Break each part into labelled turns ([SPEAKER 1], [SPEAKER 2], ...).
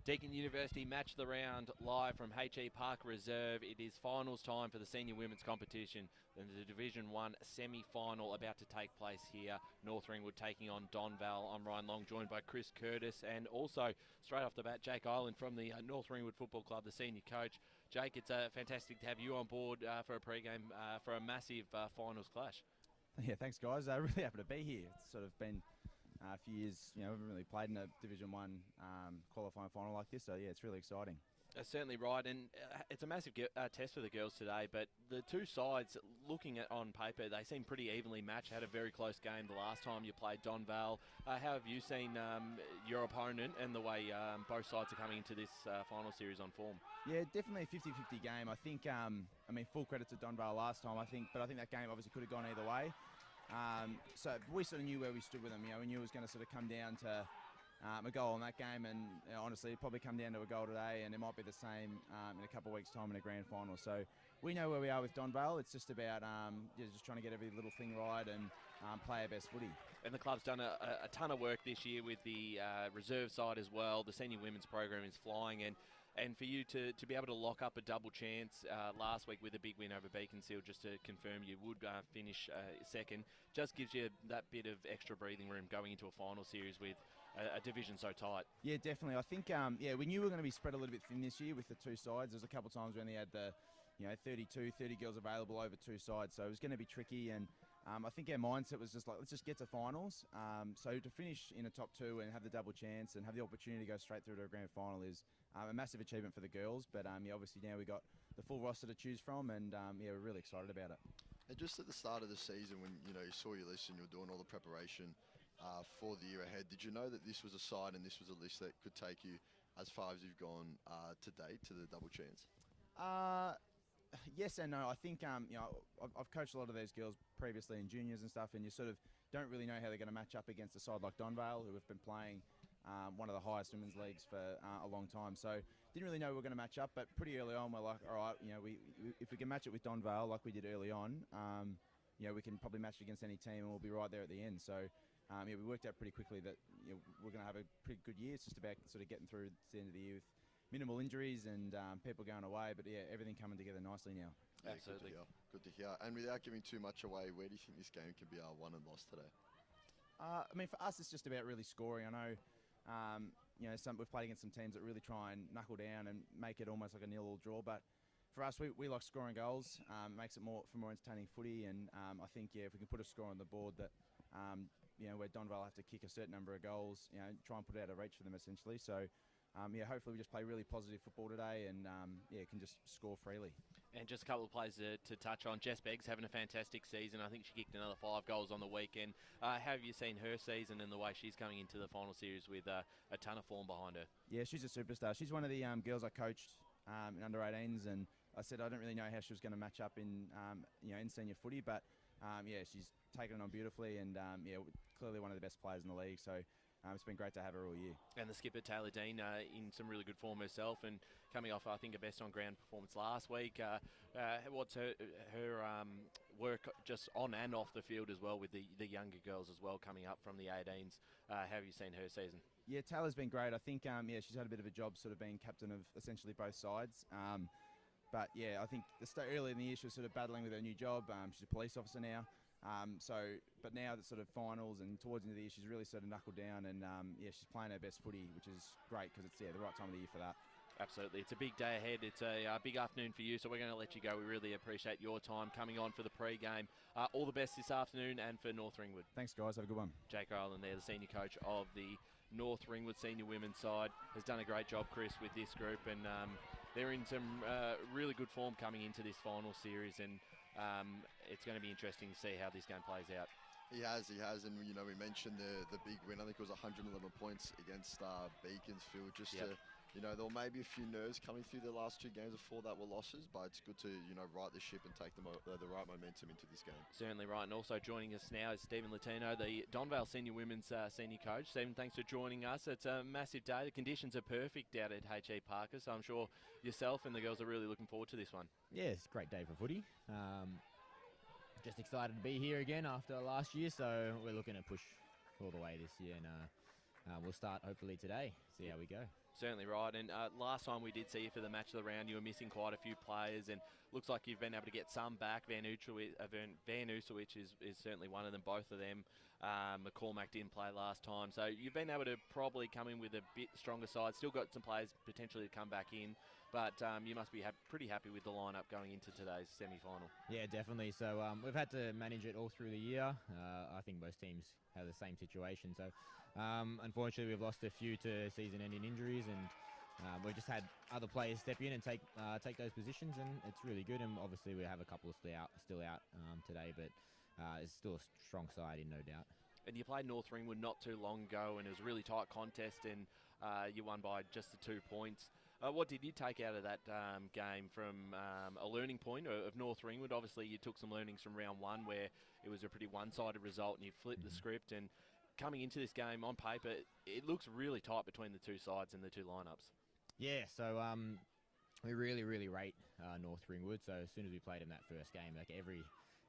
[SPEAKER 1] Deakin University match of the round live from H.E Parker Reserve. It is finals time for the senior women's competition. The Division 1 semi-final about to take place here. North Ringwood taking on Donvale. I'm Ryan Long, joined by Chris Curtis, and also straight off the bat, Jake Ireland from the North Ringwood Football Club, the senior coach. Jake, it's fantastic to have you on board for a pre-game for a massive finals clash.
[SPEAKER 2] Yeah, thanks guys. Really happy to be here. It's sort of been a few years, we haven't really played in a Division 1 qualifying final like this, so yeah, it's really exciting.
[SPEAKER 1] Certainly right, and it's a massive test for the girls today, but the two sides, looking at on paper, they seem pretty evenly matched. Had a very close game the last time you played Donvale. How have you seen your opponent and the way both sides are coming into this final series on form?
[SPEAKER 2] Yeah, definitely a 50-50 game. I think, full credit to Donvale last time, but I think that game obviously could have gone either way. So we sort of knew where we stood with them. We knew it was going to sort of come down to a goal in that game, and honestly, it'd probably come down to a goal today, and it might be the same in a couple of weeks' time in a grand final. So we know where we are with Donvale. It's just about just trying to get every little thing right and play our best footy.
[SPEAKER 1] And the club's done a ton of work this year with the reserve side as well. The senior women's program is flying, and for you to be able to lock up a double chance last week with a big win over Beaconsfield, just to confirm you would finish second, just gives you that bit of extra breathing room going into a final series with a division so tight.
[SPEAKER 2] Yeah, definitely. I think, we knew we were going to be spread a little bit thin this year with the two sides. There was a couple of times when they had the 30 girls available over two sides, so it was going to be tricky, and I think our mindset was just like, let's just get to finals. So to finish in the top two and have the double chance and have the opportunity to go straight through to a grand final is a massive achievement for the girls. But obviously now we got the full roster to choose from, and we're really excited about it.
[SPEAKER 3] And just at the start of the season, when you saw your list and you were doing all the preparation for the year ahead, did you know that this was a side and this was a list that could take you as far as you've gone to date to the double chance?
[SPEAKER 2] Yes and no. I think I've coached a lot of these girls previously in juniors and stuff, and you sort of don't really know how they're going to match up against a side like Donvale, who have been playing one of the highest women's leagues for a long time. So didn't really know we were going to match up, but pretty early on we're like, all right, if we can match it with Donvale like we did early on, we can probably match it against any team and we'll be right there at the end. So we worked out pretty quickly that we're going to have a pretty good year. It's just about sort of getting through to the end of the year with minimal injuries and people going away, but everything coming together nicely now.
[SPEAKER 3] Yeah,
[SPEAKER 1] absolutely.
[SPEAKER 3] Good to hear. And without giving too much away, where do you think this game can be won and lost today?
[SPEAKER 2] For us, it's just about really scoring. I know, we've played against some teams that really try and knuckle down and make it almost like a 0-0 draw, but for us, we like scoring goals. It makes it more entertaining footy, and I think if we can put a score on the board that where Donvale have to kick a certain number of goals, try and put it out of reach for them essentially. So. Hopefully we just play really positive football today and can just score freely.
[SPEAKER 1] And just a couple of players to touch on. Jess Begg's having a fantastic season. I think she kicked another 5 goals on the weekend. How have you seen her season and the way she's coming into the final series with a ton of form behind her?
[SPEAKER 2] Yeah, she's a superstar. She's one of the girls I coached in under-18s, and I said I don't really know how she was going to match up in in senior footy, but she's taken it on beautifully, and clearly one of the best players in the league. So. It's been great to have her all year.
[SPEAKER 1] And the skipper, Taylor Dean, in some really good form herself and coming off, I think, a best on-ground performance last week. What's her work just on and off the field as well with the younger girls as well coming up from the 18s? How have you seen her season?
[SPEAKER 2] Yeah, Taylor's been great. I think, she's had a bit of a job sort of being captain of essentially both sides. But, I think early in the year she was sort of battling with her new job. She's a police officer now. But now that sort of finals and towards the end of the year, she's really sort of knuckled down, and she's playing her best footy, which is great because it's the right time of the year for that.
[SPEAKER 1] Absolutely. It's a big day ahead. It's a big afternoon for you, so we're going to let you go. We really appreciate your time coming on for the pre-game. All the best this afternoon and for North Ringwood.
[SPEAKER 2] Thanks, guys. Have a good one.
[SPEAKER 1] Jake Ireland there, the senior coach of the North Ringwood senior women's side, has done a great job, Chris, with this group, and they're in some really good form coming into this final series, and it's going to be interesting to see how this game plays out.
[SPEAKER 3] He has, and we mentioned the big win. I think it was 111 points against Beaconsfield. There may be a few nerves coming through the last 2 games before that were losses, but it's good to right the ship and take the right momentum into this game.
[SPEAKER 1] Certainly right, and also joining us now is Stephen Latino, the Donvale senior women's senior coach. Stephen, thanks for joining us. It's a massive day. The conditions are perfect out at H.E Parker, so I'm sure yourself and the girls are really looking forward to this one.
[SPEAKER 4] Yeah, it's a great day for footy. Just excited to be here again after last year, so we're looking to push all the way this year, and we'll start hopefully today, see how we go.
[SPEAKER 1] Certainly right. And last time we did see you for the match of the round, you were missing quite a few players, and looks like you've been able to get some back. Van Usowicz is certainly one of them, both of them. McCormack didn't play last time. So you've been able to probably come in with a bit stronger side. Still got some players potentially to come back in, but you must be pretty happy with the lineup going into today's semi-final.
[SPEAKER 4] Yeah, definitely. So we've had to manage it all through the year. I think most teams have the same situation. So unfortunately, we've lost a few to season-ending injuries, and we've just had other players step in and take those positions, and it's really good. And obviously, we have a couple still out today, but it's still a strong side, in no doubt.
[SPEAKER 1] And you played North Ringwood not too long ago, and it was a really tight contest, and you won by just the 2 points. What did you take out of that game from a learning point of North Ringwood? Obviously, you took some learnings from round one where it was a pretty one-sided result and you flipped the script. And coming into this game, on paper, it looks really tight between the two sides and the two lineups.
[SPEAKER 4] Yeah, so we really rate North Ringwood. So as soon as we played them that first game, like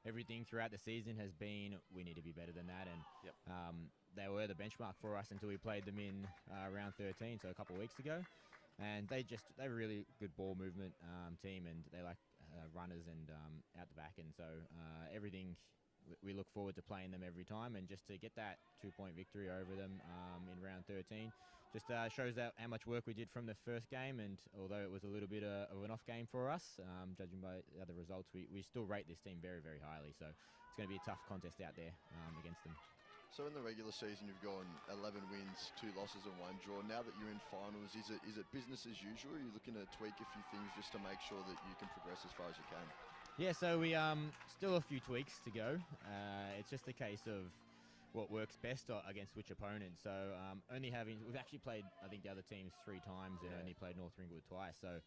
[SPEAKER 4] everything throughout the season has been, we need to be better than that. And they were the benchmark for us until we played them in round 13, so a couple of weeks ago. And they're a really good ball movement team, and they like runners and out the back. And so everything, we look forward to playing them every time. And just to get that 2-point victory over them in round 13 just shows that how much work we did from the first game. And although it was a little bit of an off game for us, judging by the other results, we still rate this team very highly. So it's going to be a tough contest out there against them.
[SPEAKER 3] So in the regular season, you've gone 11 wins, 2 losses and 1 draw. Now that you're in finals, is it business as usual? Are you looking to tweak a few things just to make sure that you can progress as far as you can?
[SPEAKER 4] Yeah, so we still a few tweaks to go. It's just a case of what works best against which opponent. So we've actually played, I think, the other teams 3 times and only played North Ringwood twice. So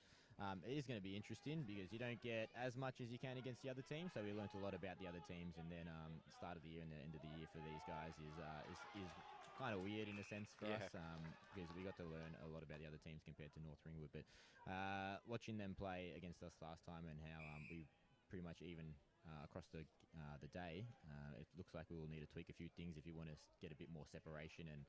[SPEAKER 4] it is going to be interesting because you don't get as much as you can against the other teams. So we learnt a lot about the other teams, and then start of the year and the end of the year for these guys is kind of weird in a sense for us because we got to learn a lot about the other teams compared to North Ringwood. But watching them play against us last time and how we pretty much even across the day, it looks like we will need to tweak a few things if you want to get a bit more separation and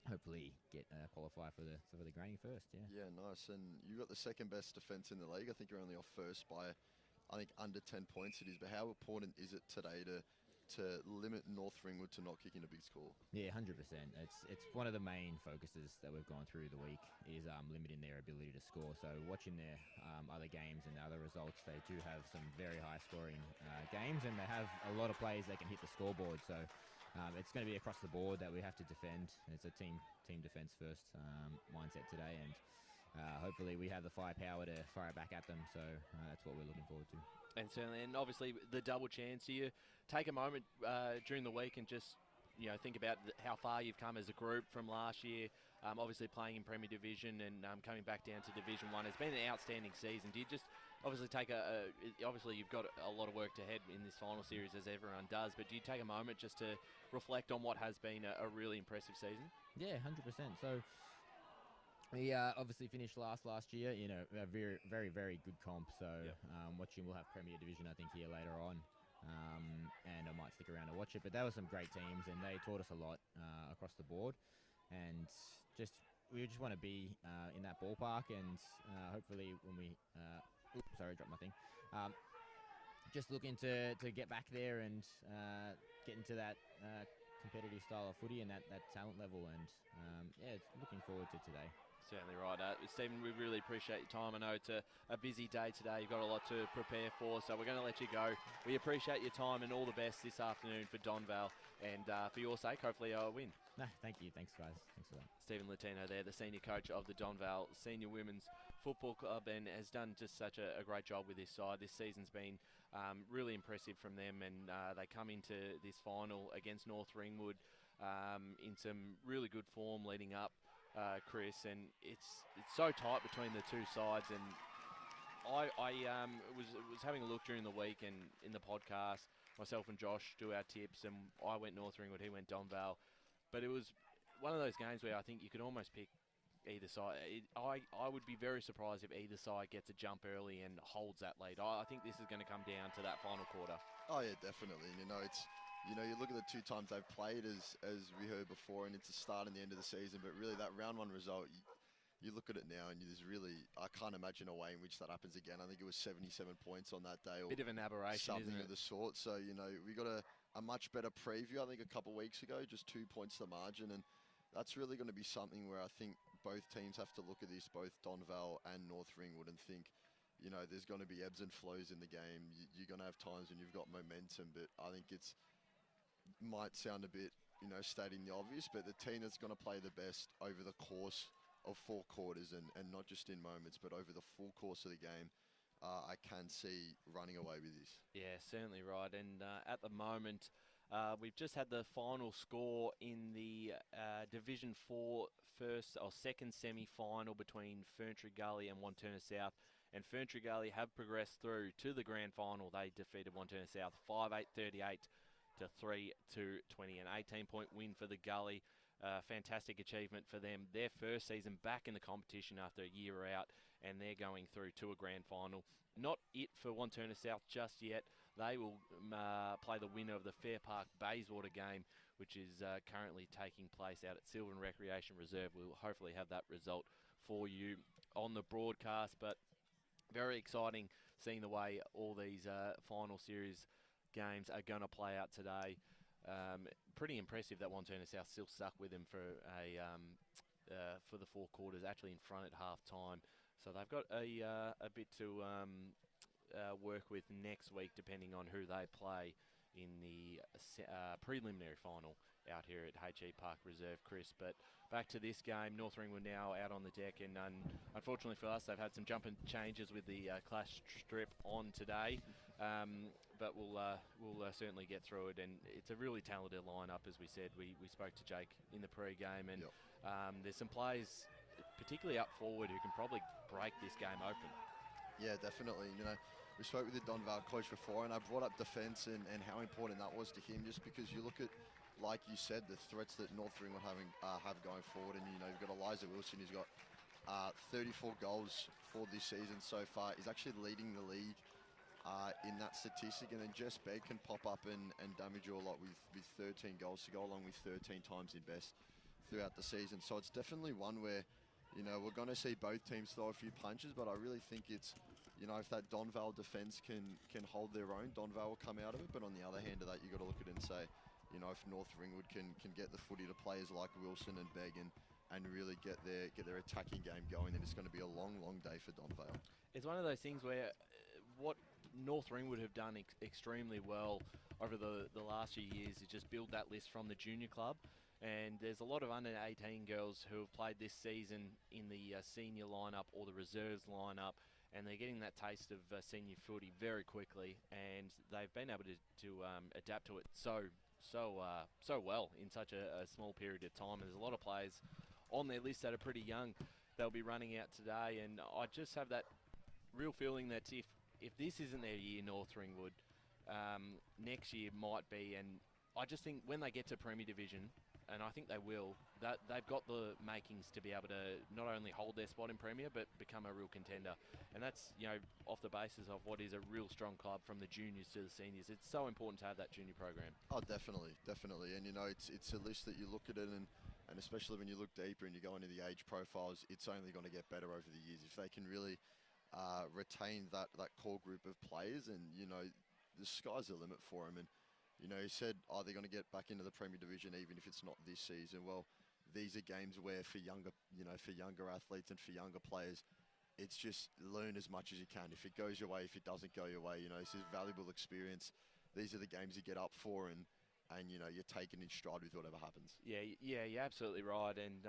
[SPEAKER 4] hopefully get qualify for the grading first.
[SPEAKER 3] Yeah, nice. And you got the second best defence in the league. I think you're only off first by, I think, under 10 points it is. But how important is it today to limit North Ringwood to not kicking a big score?
[SPEAKER 4] Yeah, 100%. It's one of the main focuses that we've gone through the week is limiting their ability to score. So watching their other games and other results, they do have some very high scoring games, and they have a lot of players that can hit the scoreboard. So it's going to be across the board that we have to defend. It's a team defence first mindset today, and hopefully we have the firepower to fire it back at them. So that's what we're looking forward to.
[SPEAKER 1] And certainly, and obviously the double chance. Do you take a moment during the week and just think about how far you've come as a group from last year? Obviously playing in Premier Division and coming back down to Division 1. It's been an outstanding season. Do you just obviously take obviously you've got a lot of work ahead in this final series, as everyone does, but do you take a moment just to reflect on what has been a really impressive season?
[SPEAKER 4] Yeah, 100%. So we obviously finished last year, a very good comp. So we'll have Premier Division, I think, here later on. And I might stick around to watch it. But there were some great teams, and they taught us a lot across the board. And we just want to be in that ballpark, and hopefully when we sorry, dropped my thing. Just looking to get back there and get into that competitive style of footy and that talent level. And looking forward to today.
[SPEAKER 1] Certainly right. Stephen, we really appreciate your time. I know it's a busy day today. You've got a lot to prepare for, so we're going to let you go. We appreciate your time and all the best this afternoon for Donvale. And for your sake, hopefully I'll win.
[SPEAKER 4] No, thank you. Thanks, guys. Thanks a lot.
[SPEAKER 1] Stephen Latino there, the senior coach of the Donvale Senior Women's Football Club, and has done just such a great job with this side. This season's been really impressive from them, and they come into this final against North Ringwood in some really good form leading up. Chris, and it's so tight between the two sides, and I was having a look during the week, and in the podcast, myself and Josh do our tips, and I went North Ringwood, he went Donvale, but it was one of those games where I think you could almost pick either side. I would be very surprised if either side gets a jump early and holds that lead. I think this is going to come down to that final quarter.
[SPEAKER 3] Oh yeah, definitely. you know, you look at the 2 times they've played, as we heard before, and it's the start and the end of the season, but really that round 1 result, you look at it now and there's really, I can't imagine a way in which that happens again. I think it was 77 points on that day. Or
[SPEAKER 1] bit of an aberration,
[SPEAKER 3] something
[SPEAKER 1] isn't it?
[SPEAKER 3] of the sort. So, you know, we got a much better preview, I think, a couple of weeks ago, just 2 points to margin. And that's really going to be something where I think both teams have to look at this, both Donvale and North Ringwood, and think, you know, there's going to be ebbs and flows in the game. You're going to have times when you've got momentum, but I think might sound a bit, you know, stating the obvious, but the team that's going to play the best over the course of 4 quarters and not just in moments, but over the full course of the game, I can see running away with this.
[SPEAKER 1] Yeah, certainly right. And at the moment, we've just had the final score in the Division 4 second semi-final between Ferntree Gully and Wanturna South. And Ferntree Gully have progressed through to the grand final. They defeated Wanturna South 5-8-38 to 3-20, an 18-point win for the Gully. Fantastic achievement for them. Their first season back in the competition after a year out, and they're going through to a grand final. Not it for Wanturna South just yet. They will play the winner of the Fair Park Bayswater game, which is currently taking place out at Sylvan Recreation Reserve. We'll hopefully have that result for you on the broadcast, but very exciting seeing the way all these final series games are going to play out today. Pretty impressive that Wanturna South still stuck with him for the 4 quarters, actually in front at half time. So they've got a bit to work with next week, depending on who they play in the preliminary final out here at H.E Parker Reserve, Chris. But back to this game, North Ringwood now out on the deck, and unfortunately for us, they've had some jumping changes with the clash strip on today. But we'll certainly get through it, and it's a really talented lineup, as we said. We spoke to Jake in the pre-game, and there's some players, particularly up forward, who can probably break this game open.
[SPEAKER 3] Yeah, definitely. You know, we spoke with the Donvale coach before, and I brought up defence and how important that was to him, just because you look at, like you said, the threats that North Ringwood have going forward, and, you know, you've got Eliza Wilson, who's got 34 goals for this season so far. He's actually leading the league in that statistic, and then Jess Begg can pop up and damage you a lot with 13 goals to go, along with 13 times in best throughout the season. So it's definitely one where, you know, we're going to see both teams throw a few punches, but I really think it's, you know, if that Donvale defence can hold their own, Donvale will come out of it. But on the other hand of that, you've got to look at it and say, you know, if North Ringwood can get the footy to players like Wilson and Begg and really get their attacking game going, then it's going to be a long, long day for Donvale.
[SPEAKER 1] It's one of those things where what North Ringwood have done extremely well over the last few years is just build that list from the junior club. And there's a lot of under 18 girls who have played this season in the senior lineup or the reserves lineup, and they're getting that taste of senior footy very quickly, and they've been able to adapt to it so well in such a small period of time. And there's a lot of players on their list that are pretty young. They'll be running out today, and I just have that real feeling that if this isn't their year, North Ringwood, next year might be. And I just think when they get to Premier Division, and I think they will, that they've got the makings to be able to not only hold their spot in Premier, but become a real contender. And that's, you know, off the basis of what is a real strong club from the juniors to the seniors. It's so important to have that junior program.
[SPEAKER 3] Oh, definitely. And, you know, it's a list that you look at it, and especially when you look deeper and you go into the age profiles, it's only going to get better over the years. If they can really retain that core group of players, and, you know, the sky's the limit for them. And, you know, he said, are they going to get back into the Premier Division even if it's not this season? Well, these are games where for younger athletes and for younger players, it's just learn as much as you can. If it goes your way, if it doesn't go your way, you know, this is valuable experience. These are the games you get up for, and you know, you're taken in stride with whatever happens.
[SPEAKER 1] Yeah, you're absolutely right. And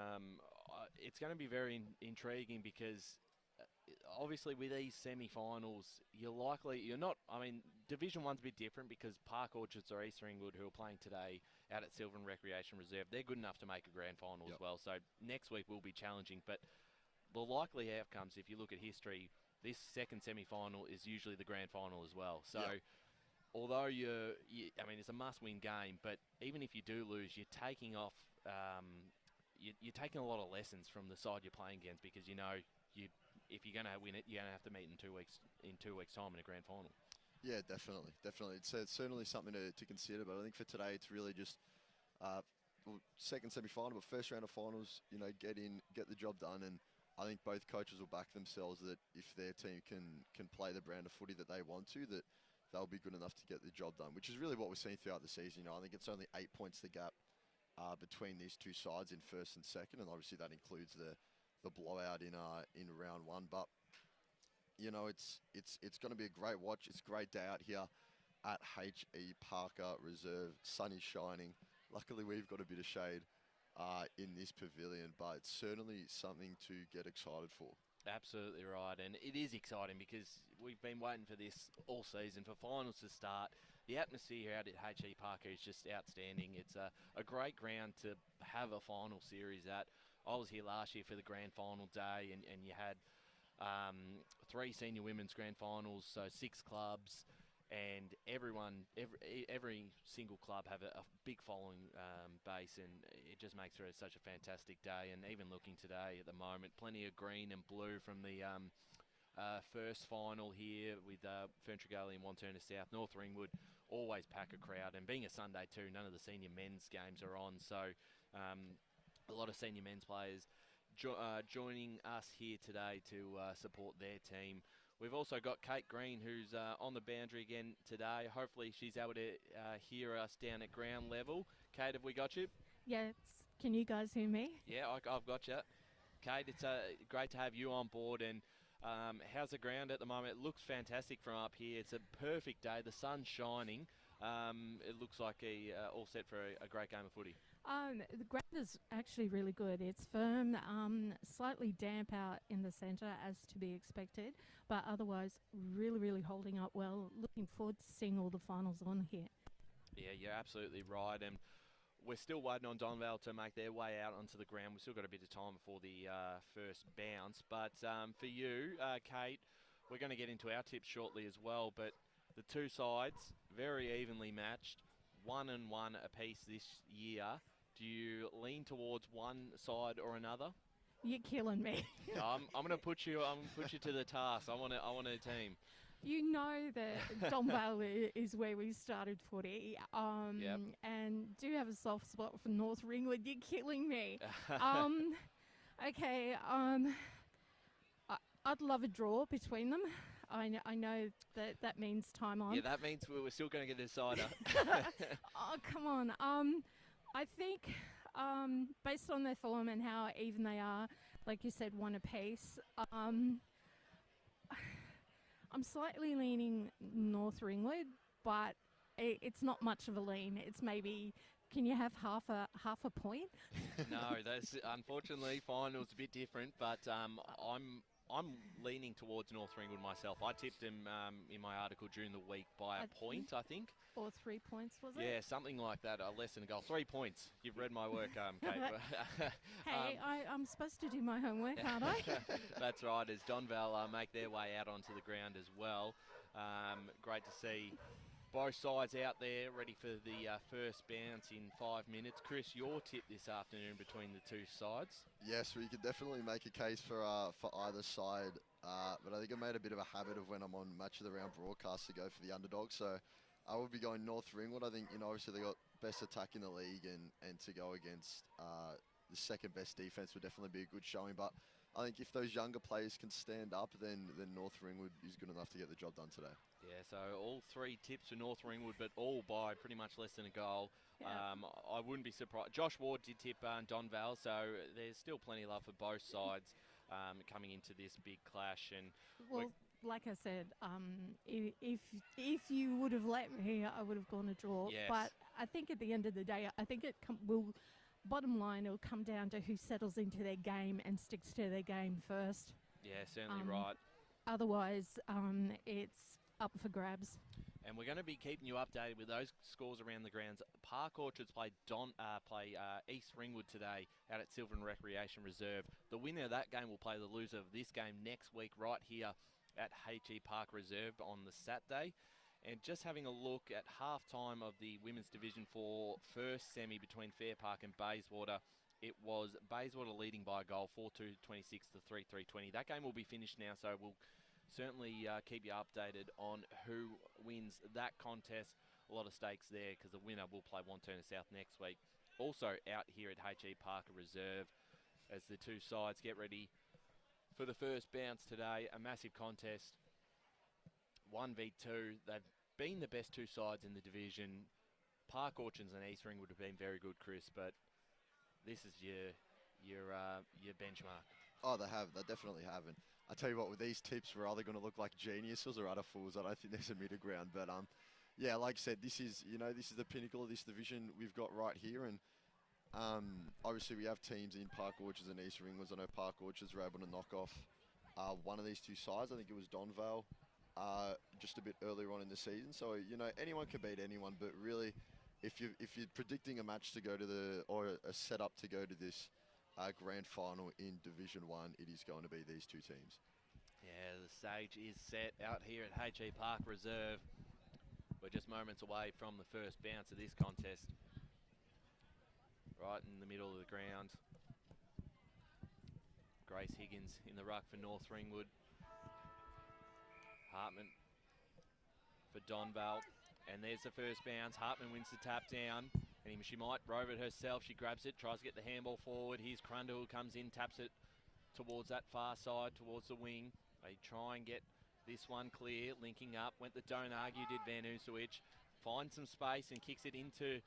[SPEAKER 1] it's going to be very intriguing because obviously with these semi-finals, you're not, I mean, Division 1's a bit different because Park Orchards or East Ringwood, who are playing today out at Sylvan Recreation Reserve, they're good enough to make a grand final as well. So next week will be challenging, but the likely outcomes, if you look at history, this second semi-final is usually the grand final as well. So although I mean, it's a must-win game, but even if you do lose, you're taking off, you're taking a lot of lessons from the side you're playing against, because, you know, if you're going to win it, you're going to have to meet in 2 weeks time in a grand final.
[SPEAKER 3] Yeah, definitely. It's certainly something to consider, but I think for today it's really just second semi-final, but first round of finals, get in, get the job done, and I think both coaches will back themselves that if their team can play the brand of footy that they want to, that they'll be good enough to get the job done, which is really what we're seeing throughout the season. I think it's only 8 points the gap between these two sides in first and second, and obviously that includes the blowout in round one. But it's going to be a great watch. It's a great day out here at H.E Parker Reserve. Sun is shining. Luckily, we've got a bit of shade in this pavilion, but it's certainly something to get excited for.
[SPEAKER 1] Absolutely right, and it is exciting because we've been waiting for this all season, for finals to start. The atmosphere out at H.E Parker is just outstanding. It's a great ground to have a final series at. I was here last year for the grand final day, and you had 3 senior women's grand finals, so 6 clubs, and every single club have a big following base, and it just makes for such a fantastic day. And even looking today at the moment, plenty of green and blue from the first final here with Ferntree and Wantirna South. North Ringwood always pack a crowd, and being a Sunday too, none of the senior men's games are on, so a lot of senior men's players joining us here today to support their team. We've also got Kate Green, who's on the boundary again today. Hopefully she's able to hear us down at ground level. Kate, have we got you?
[SPEAKER 5] Yes. Can you guys hear me?
[SPEAKER 1] Yeah, I've got you. Kate, it's great to have you on board. And how's the ground at the moment? It looks fantastic from up here. It's a perfect day. The sun's shining. It looks like all set for a great game of footy.
[SPEAKER 5] The ground is actually really good. It's firm, slightly damp out in the centre as to be expected, but otherwise really, really holding up well. Looking forward to seeing all the finals on here.
[SPEAKER 1] Yeah, you're absolutely right. And we're still waiting on Donvale to make their way out onto the ground. We've still got a bit of time before the first bounce. But for you, Kate, we're going to get into our tips shortly as well. But the two sides, very evenly matched, 1-1 apiece this year. Do you lean towards one side or another?
[SPEAKER 5] You're killing me.
[SPEAKER 1] I'm going to put you. I'm put you to the task. I want a team.
[SPEAKER 5] You know that Donvale is where we started footy,
[SPEAKER 1] Yep.
[SPEAKER 5] and do have a soft spot for North Ringwood. You're killing me. Okay. I'd love a draw between them. I know that means time on.
[SPEAKER 1] Yeah, that means we're still going to get a decider.
[SPEAKER 5] Oh, come on. I think based on their form and how even they are, like you said, 1 apiece, I'm slightly leaning North Ringwood, but it's not much of a lean. It's maybe, can you have half a point?
[SPEAKER 1] No, that's unfortunately finals a bit different, but I'm leaning towards North Ringwood myself. I tipped them in my article during the week by a point, I think.
[SPEAKER 5] Or 3 points, was it?
[SPEAKER 1] Yeah, something like that. Less than a goal. 3 points. You've read my work, Kate.
[SPEAKER 5] Hey, I'm supposed to do my homework, aren't I?
[SPEAKER 1] That's right, as Donvale make their way out onto the ground as well. Great to see both sides out there ready for the first bounce in 5 minutes. Chris, your tip this afternoon between the two sides?
[SPEAKER 3] Yes, we could definitely make a case for either side, but I think I made a bit of a habit of when I'm on Match of the Round broadcast to go for the underdog, so I would be going North Ringwood. I think, obviously they got best attack in the league, and to go against the second best defence would definitely be a good showing, but I think if those younger players can stand up, then North Ringwood is good enough to get the job done today.
[SPEAKER 1] Yeah, so all 3 tips for North Ringwood, but all by pretty much less than a goal.
[SPEAKER 5] Yeah.
[SPEAKER 1] I wouldn't be surprised. Josh Ward did tip Donvale, so there's still plenty of love for both sides coming into this big clash. And
[SPEAKER 5] Well, like I said, if you would have let me, I would have gone a draw.
[SPEAKER 1] Yes.
[SPEAKER 5] But I think at the end of the day, I think it will. Bottom line, it'll come down to who settles into their game and sticks to their game first.
[SPEAKER 1] yeah, certainly right.
[SPEAKER 5] Otherwise, it's up for grabs.
[SPEAKER 1] And we're going to be keeping you updated with those scores around the grounds. Park Orchards play East Ringwood today out at Sylvan Recreation Reserve. The winner of that game will play the loser of this game next week right here at H.E Parker Reserve on the Saturday. And just having a look at half-time of the Women's Division 4 first semi between Fair Park and Bayswater, it was Bayswater leading by a goal, 4-2-26 to 3-3-20. That game will be finished now, so we'll certainly keep you updated on who wins that contest. A lot of stakes there because the winner will play Wantirna South next week. Also out here at H.E Parker Reserve as the two sides get ready for the first bounce today. A massive contest, 1v2. They've been the best two sides in the division. Park Orchards and East Ringwood have been very good, Chris, but this is your benchmark.
[SPEAKER 3] Oh, they have. They definitely have. And I tell you what, with these tips, we're either going to look like geniuses or utter fools. I don't think there's a middle ground. But yeah, like I said, this is the pinnacle of this division we've got right here. And obviously we have teams in Park Orchards and East Ringwoods. I know Park Orchards were able to knock off one of these two sides. I think it was Donvale just a bit earlier on in the season. So anyone can beat anyone. But really, if you're predicting a match to go to or a setup to go to this grand final in Division 1, it is going to be these two teams.
[SPEAKER 1] Yeah, the stage is set out here at H.E Parker Reserve. We're just moments away from the first bounce of this contest. Right in the middle of the ground. Grace Higgins in the ruck for North Ringwood. Hartman for Donvale. And there's the first bounce. Hartman wins the tap down. And she might rove it herself. She grabs it, tries to get the handball forward. Here's Crundle who comes in, taps it towards that far side, towards the wing. They try and get this one clear, linking up. Went the don't argue, did Van Oosewich. Finds some space and kicks it into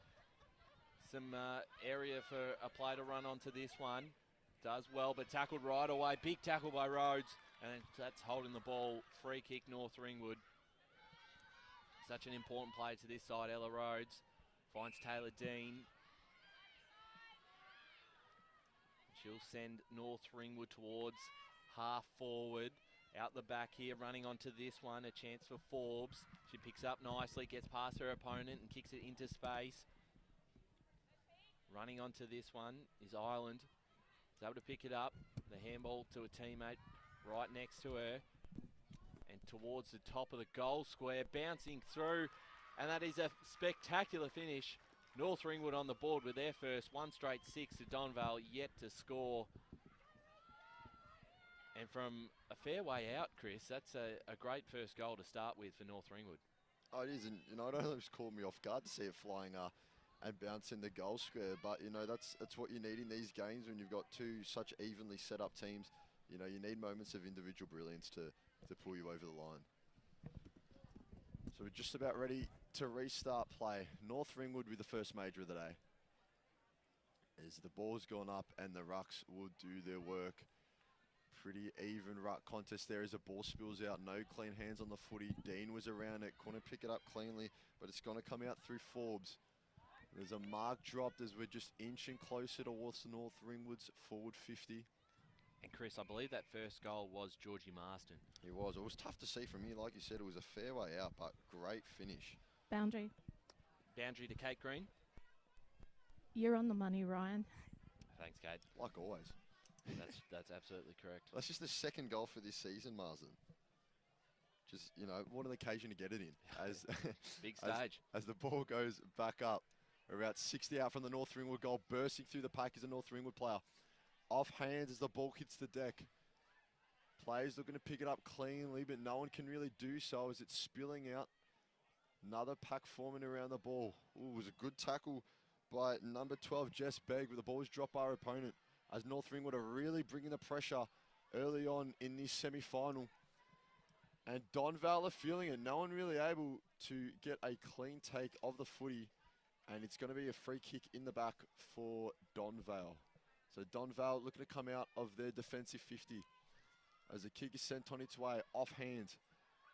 [SPEAKER 1] some area for a play to run onto this one. Does well, but tackled right away. Big tackle by Rhodes. And that's holding the ball. Free kick, North Ringwood. Such an important play to this side, Ella Rhodes. Finds Taylor Dean. She'll send North Ringwood towards half forward. Out the back here, running onto this one. A chance for Forbes. She picks up nicely, gets past her opponent and kicks it into space. Running onto this one is Ireland. Is able to pick it up. The handball to a teammate right next to her. And towards the top of the goal square, bouncing through. And that is a spectacular finish. North Ringwood on the board with their first, 1 straight 6 to Donvale, yet to score. And from a fair way out, Chris, that's a great first goal to start with for North Ringwood.
[SPEAKER 3] Oh, it is, and it only just caught me off guard to see it flying and bouncing the goal square. But that's what you need in these games when you've got two such evenly set up teams. You need moments of individual brilliance to pull you over the line. So we're just about ready to restart play. North Ringwood with the first major of the day. As the ball's gone up and the rucks will do their work. Pretty even ruck contest there as the ball spills out. No clean hands on the footy. Dean was around it, couldn't pick it up cleanly, but it's going to come out through Forbes. There's a mark dropped as we're just inching closer towards North Ringwood's forward 50.
[SPEAKER 1] And Chris, I believe that first goal was Georgie Marston.
[SPEAKER 3] It was. It was tough to see from here. Like you said, it was a fair way out, but great finish.
[SPEAKER 5] Boundary.
[SPEAKER 1] Boundary to Kate Green.
[SPEAKER 5] You're on the money, Ryan.
[SPEAKER 1] Thanks, Kate.
[SPEAKER 3] Like always.
[SPEAKER 1] That's absolutely correct.
[SPEAKER 3] That's just the second goal for this season, Marsden. Just, what an occasion to get it in. As
[SPEAKER 1] Big stage.
[SPEAKER 3] As the ball goes back up. We're about 60 out from the North Ringwood goal. Bursting through the pack is a North Ringwood player. Off hands as the ball hits the deck. Players looking to pick it up cleanly, but no one can really do so as it's spilling out. Another pack forming around the ball. Ooh, it was a good tackle by number 12, Jess Begg, but the ball was dropped by our opponent. As North Ringwood are really bringing the pressure early on in this semi-final. And Donvale are feeling it. No one really able to get a clean take of the footy. And it's going to be a free kick in the back for Donvale. So Donvale looking to come out of their defensive 50. As the kick is sent on its way, off hand,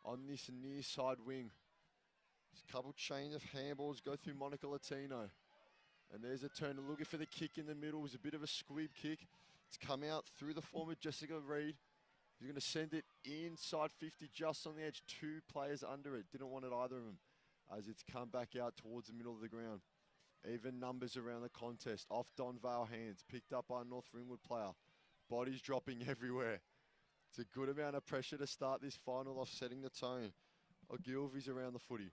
[SPEAKER 3] on this near side wing. There's a couple chains of handballs go through Monica Latino. And there's a turn, looking for the kick in the middle. It was a bit of a squib kick. It's come out through the form of Jessica Reid. He's going to send it inside 50, just on the edge. 2 players under it. Didn't want it, either of them. As it's come back out towards the middle of the ground. Even numbers around the contest. Off Donvale hands. Picked up by a North Ringwood player. Bodies dropping everywhere. It's a good amount of pressure to start this final off, setting the tone. Ogilvy's around the footy.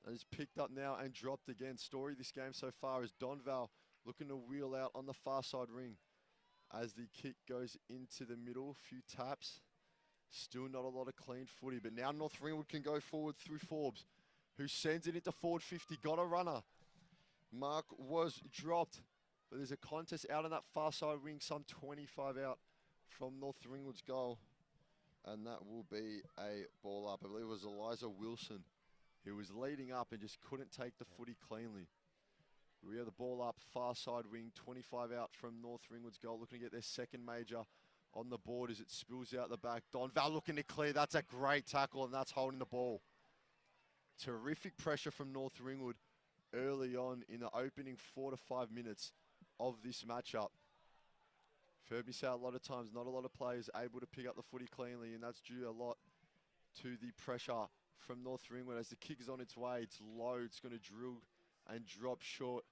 [SPEAKER 3] And it's picked up now and dropped again. Story this game so far is Donvale looking to wheel out on the far side ring. As the kick goes into the middle, few taps. Still not a lot of clean footy, but now North Ringwood can go forward through Forbes, who sends it into forward 50. Got a runner. Mark was dropped, but there's a contest out on that far side wing, some 25 out from North Ringwood's goal. And that will be a ball up. I believe it was Eliza Wilson who was leading up and just couldn't take the footy cleanly. We have the ball up, far side wing, 25 out from North Ringwood's goal, looking to get their second major on the board as it spills out the back. Donvale looking to clear. That's a great tackle, and that's holding the ball. Terrific pressure from North Ringwood early on in the opening 4 to 5 minutes of this matchup. You've heard me say a lot of times, not a lot of players able to pick up the footy cleanly, and that's due a lot to the pressure from North Ringwood. As the kick is on its way, it's low, it's going to drill and drop short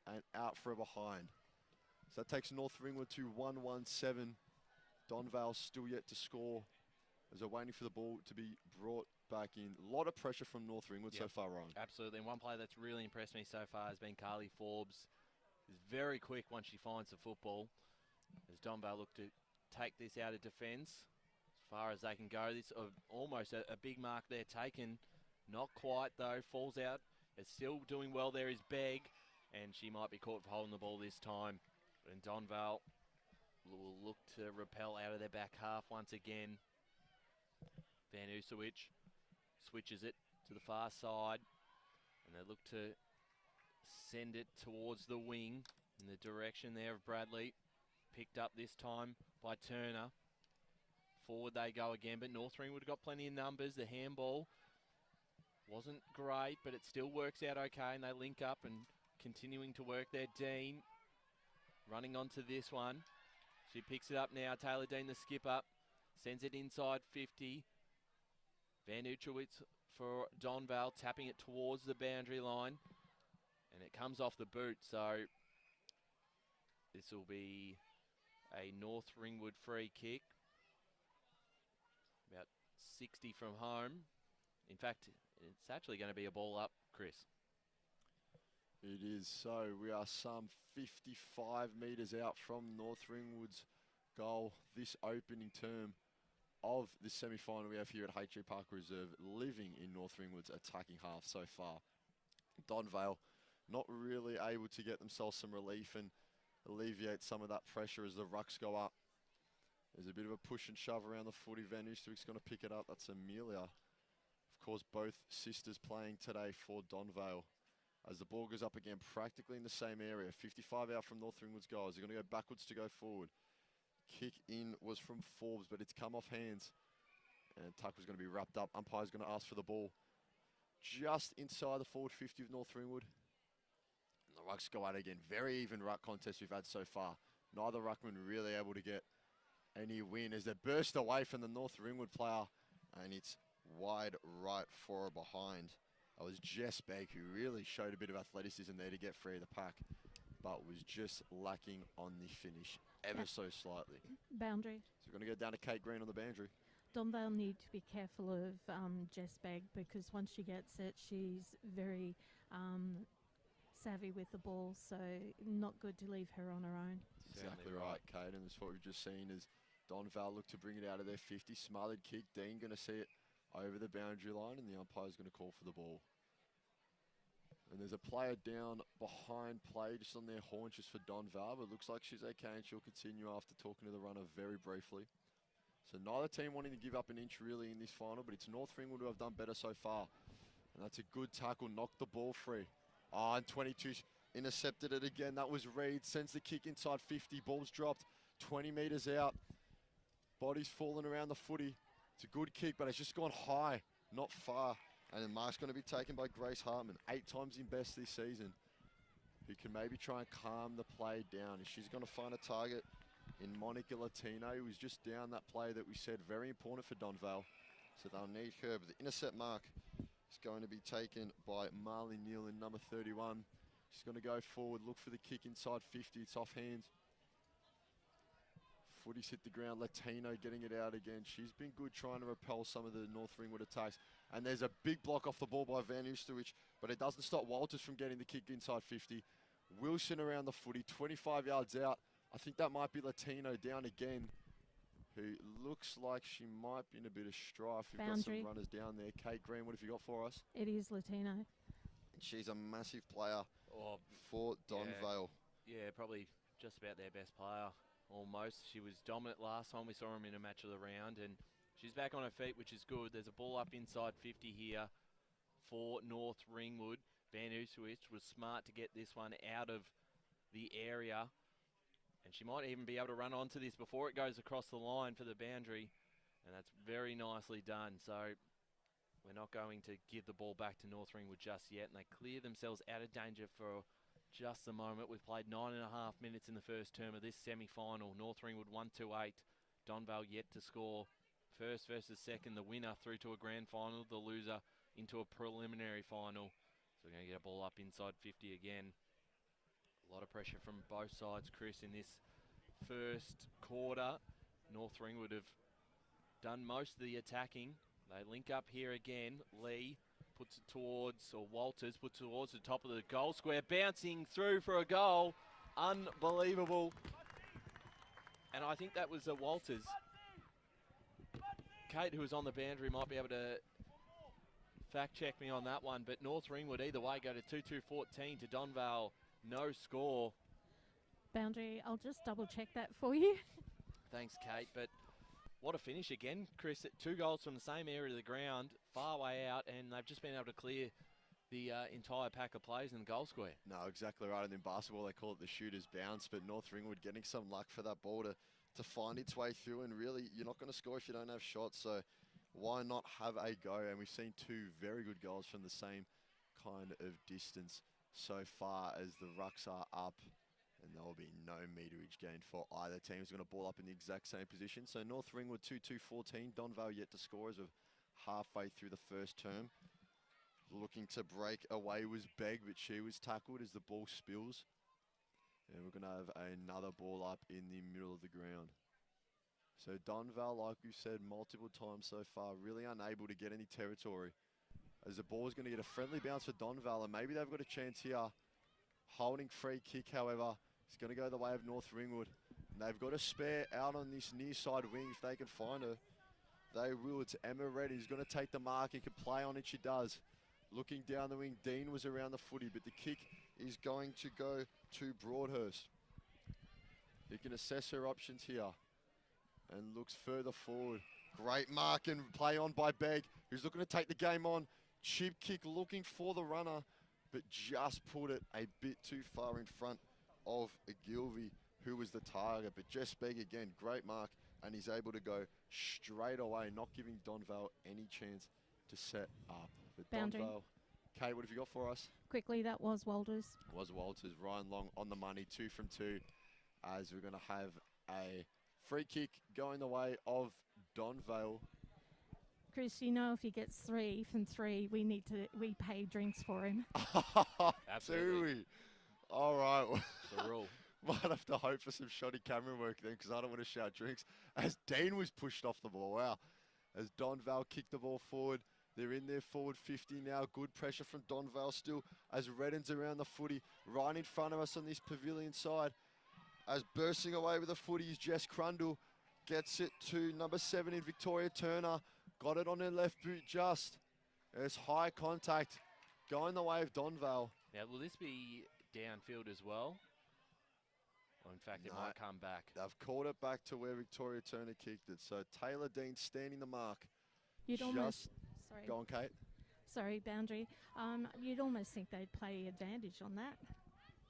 [SPEAKER 3] and out for a behind. So that takes North Ringwood to 1-1-7. Donvale still yet to score as they're waiting for the ball to be brought back in. A lot of pressure from North Ringwood so far, Ryan.
[SPEAKER 1] Absolutely, and one player that's really impressed me so far has been Carly Forbes. Is very quick once she finds the football. As Donvale look to take this out of defence as far as they can go. This almost a big mark there taken. Not quite though, falls out. It's still doing well there is Begg, and she might be caught for holding the ball this time. And Donvale will look to repel out of their back half once again. Van Usewich switches it to the far side, and they look to send it towards the wing in the direction there of Bradley. Picked up this time by Turner. Forward they go again, but North Ringwood got plenty of numbers. The handball wasn't great, but it still works out okay, and they link up and continuing to work there. Dean running onto this one. She picks it up now. Taylor Dean, the skipper, sends it inside 50. Van Uchowitz for Donvale, tapping it towards the boundary line, and it comes off the boot, so this will be a North Ringwood free kick. About 60 from home. In fact, it's actually going to be a ball up, Chris.
[SPEAKER 3] It is. So we are some 55 metres out from North Ringwood's goal this opening term of the semi-final we have here at H.E Parker Reserve, living in North Ringwood's attacking half so far. Donvale not really able to get themselves some relief and alleviate some of that pressure as the rucks go up. There's a bit of a push and shove around the footy. Van Oosterwijk's going to pick it up. That's Amelia. Of course, both sisters playing today for Donvale. As the ball goes up again, practically in the same area. 55 out from North Ringwood's goals. They're going to go backwards to go forward. Kick in was from Forbes, but it's come off hands. And tuck was going to be wrapped up. Umpire's going to ask for the ball just inside the forward 50 of North Ringwood. And the rucks go out again. Very even ruck contest we've had so far. Neither ruckman really able to get any win as they burst away from the North Ringwood player. And it's wide right for a behind. That was Jess Begg, who really showed a bit of athleticism there to get free of the pack, but was just lacking on the finish ever so slightly.
[SPEAKER 5] Boundary.
[SPEAKER 3] So we're going to go down to Kate Green on the boundary.
[SPEAKER 5] Donvale need to be careful of Jess Begg, because once she gets it, she's very savvy with the ball, so not good to leave her on her own.
[SPEAKER 3] Exactly right, Kate, and that's what we've just seen is Donvale look to bring it out of their 50. Smothered kick. Dean going to see it over the boundary line, and the umpire's going to call for the ball. And there's a player down behind play, just on their haunches for Donvale, but it looks like she's okay, and she'll continue after talking to the runner very briefly. So neither team wanting to give up an inch really in this final, but it's North Ringwood who have done better so far. And that's a good tackle, knocked the ball free. And 22 intercepted it again. That was Reed, sends the kick inside 50, ball's dropped 20 metres out. Body's falling around the footy. It's a good kick, but it's just gone high, not far. And the mark's going to be taken by Grace Hartman, 8 times in best this season, who can maybe try and calm the play down. She's going to find a target in Monica Latino, who was just down that play that we said very important for Donvale. So they'll need her, but the intercept mark is going to be taken by Marley Neal in number 31. She's going to go forward, look for the kick inside 50. It's off hands. Footy's hit the ground. Latino getting it out again. She's been good trying to repel some of the North Ringwood attacks. And there's a big block off the ball by Van Oosterwich, but it doesn't stop Walters from getting the kick inside 50. Wilson around the footy, 25 yards out. I think that might be Latino down again, who looks like she might be in a bit of strife. We've
[SPEAKER 5] Boundary.
[SPEAKER 3] got some runners down there. Kate Green, what have you got for us?
[SPEAKER 5] It is Latino.
[SPEAKER 3] She's a massive player
[SPEAKER 1] Oh,
[SPEAKER 3] for Donvale.
[SPEAKER 1] yeah, probably just about their best player, almost. She was dominant last time we saw him in a match of the round, and she's back on her feet, which is good. There's a ball up inside 50 here for North Ringwood. Van Uswich was smart to get this one out of the area, and she might even be able to run onto this before it goes across the line for the boundary, and that's very nicely done. So we're not going to give the ball back to North Ringwood just yet, and they clear themselves out of danger for just a moment. We've played 9.5 minutes in the first term of this semi-final. North Ringwood 1-8. Donvale yet to score. First versus second, the winner through to a grand final, the loser into a preliminary final. So we're going to get a ball up inside 50 again. A lot of pressure from both sides, Chris, in this first quarter. North Ringwood have done most of the attacking. They link up here again. Lee puts it towards, or Walters puts it towards the top of the goal square, bouncing through for a goal. Unbelievable. And I think that was a Walters. Kate, who was on the boundary, might be able to fact check me on that one, but North Ringwood either way go to 2-2-14 to Donvale. No score.
[SPEAKER 5] Boundary, I'll just double check that for you.
[SPEAKER 1] Thanks, Kate, but what a finish again, Chris. 2 goals from the same area of the ground, far way out, and they've just been able to clear the entire pack of players in the goal square.
[SPEAKER 3] No, exactly right. And in basketball, they call it the shooter's bounce, but North Ringwood getting some luck for that ball to find its way through, and really, you're not going to score if you don't have shots, so why not have a go? And we've seen 2 very good goals from the same kind of distance so far as the rucks are up, and there will be no meterage gain for either team. It's going to ball up in the exact same position. So North Ringwood 2-2-14. Donvale yet to score as we're halfway through the first term. Looking to break away was Begg, but she was tackled as the ball spills. And we're going to have another ball up in the middle of the ground. So Donvale, like we've said multiple times so far, really unable to get any territory. As the ball is going to get a friendly bounce for Donvale, and maybe they've got a chance here. Holding free kick, however, is going to go the way of North Ringwood. And they've got a spare out on this near side wing if they can find her. They will. It's Emma Reddy who's going to take the mark. He can play on it, she does. Looking down the wing, Dean was around the footy, but the kick is going to go to Broadhurst. He can assess her options here and looks further forward. Great mark and play on by Begg, who's looking to take the game on. Chip kick looking for the runner, but just put it a bit too far in front of Gilvey, who was the target. But Jess Begg again, great mark, and he's able to go straight away, not giving Donvale any chance to set up. But
[SPEAKER 5] Boundary.
[SPEAKER 3] Donvale, Kate, what have you got for us?
[SPEAKER 5] Quickly, that was Walters.
[SPEAKER 3] Was Walters. Ryan Long on the money, 2 from 2, as we're going to have a free kick going the way of Donvale.
[SPEAKER 5] Chris, you know if he gets 3 from 3, we pay drinks for him.
[SPEAKER 3] Do we? All right.
[SPEAKER 1] It's a rule.
[SPEAKER 3] Might have to hope for some shoddy camera work then, because I don't want to shout drinks. As Dean was pushed off the ball. Wow. As Donvale kicked the ball forward. They're in their forward 50 now. Good pressure from Donvale still as Redden's around the footy. Right in front of us on this pavilion side. As bursting away with the footy is Jess Crundle. Gets it to number 7 in Victoria Turner. Got it on her left boot just. There's high contact going the way of Donvale.
[SPEAKER 1] Now, will this be downfield as well? Or in fact, it might come back.
[SPEAKER 3] They've called it back to where Victoria Turner kicked it. So Taylor Dean standing the mark.
[SPEAKER 5] You'd almost... Sorry.
[SPEAKER 3] Go on, Kate.
[SPEAKER 5] Sorry, Boundary. You'd almost think they'd play advantage on that.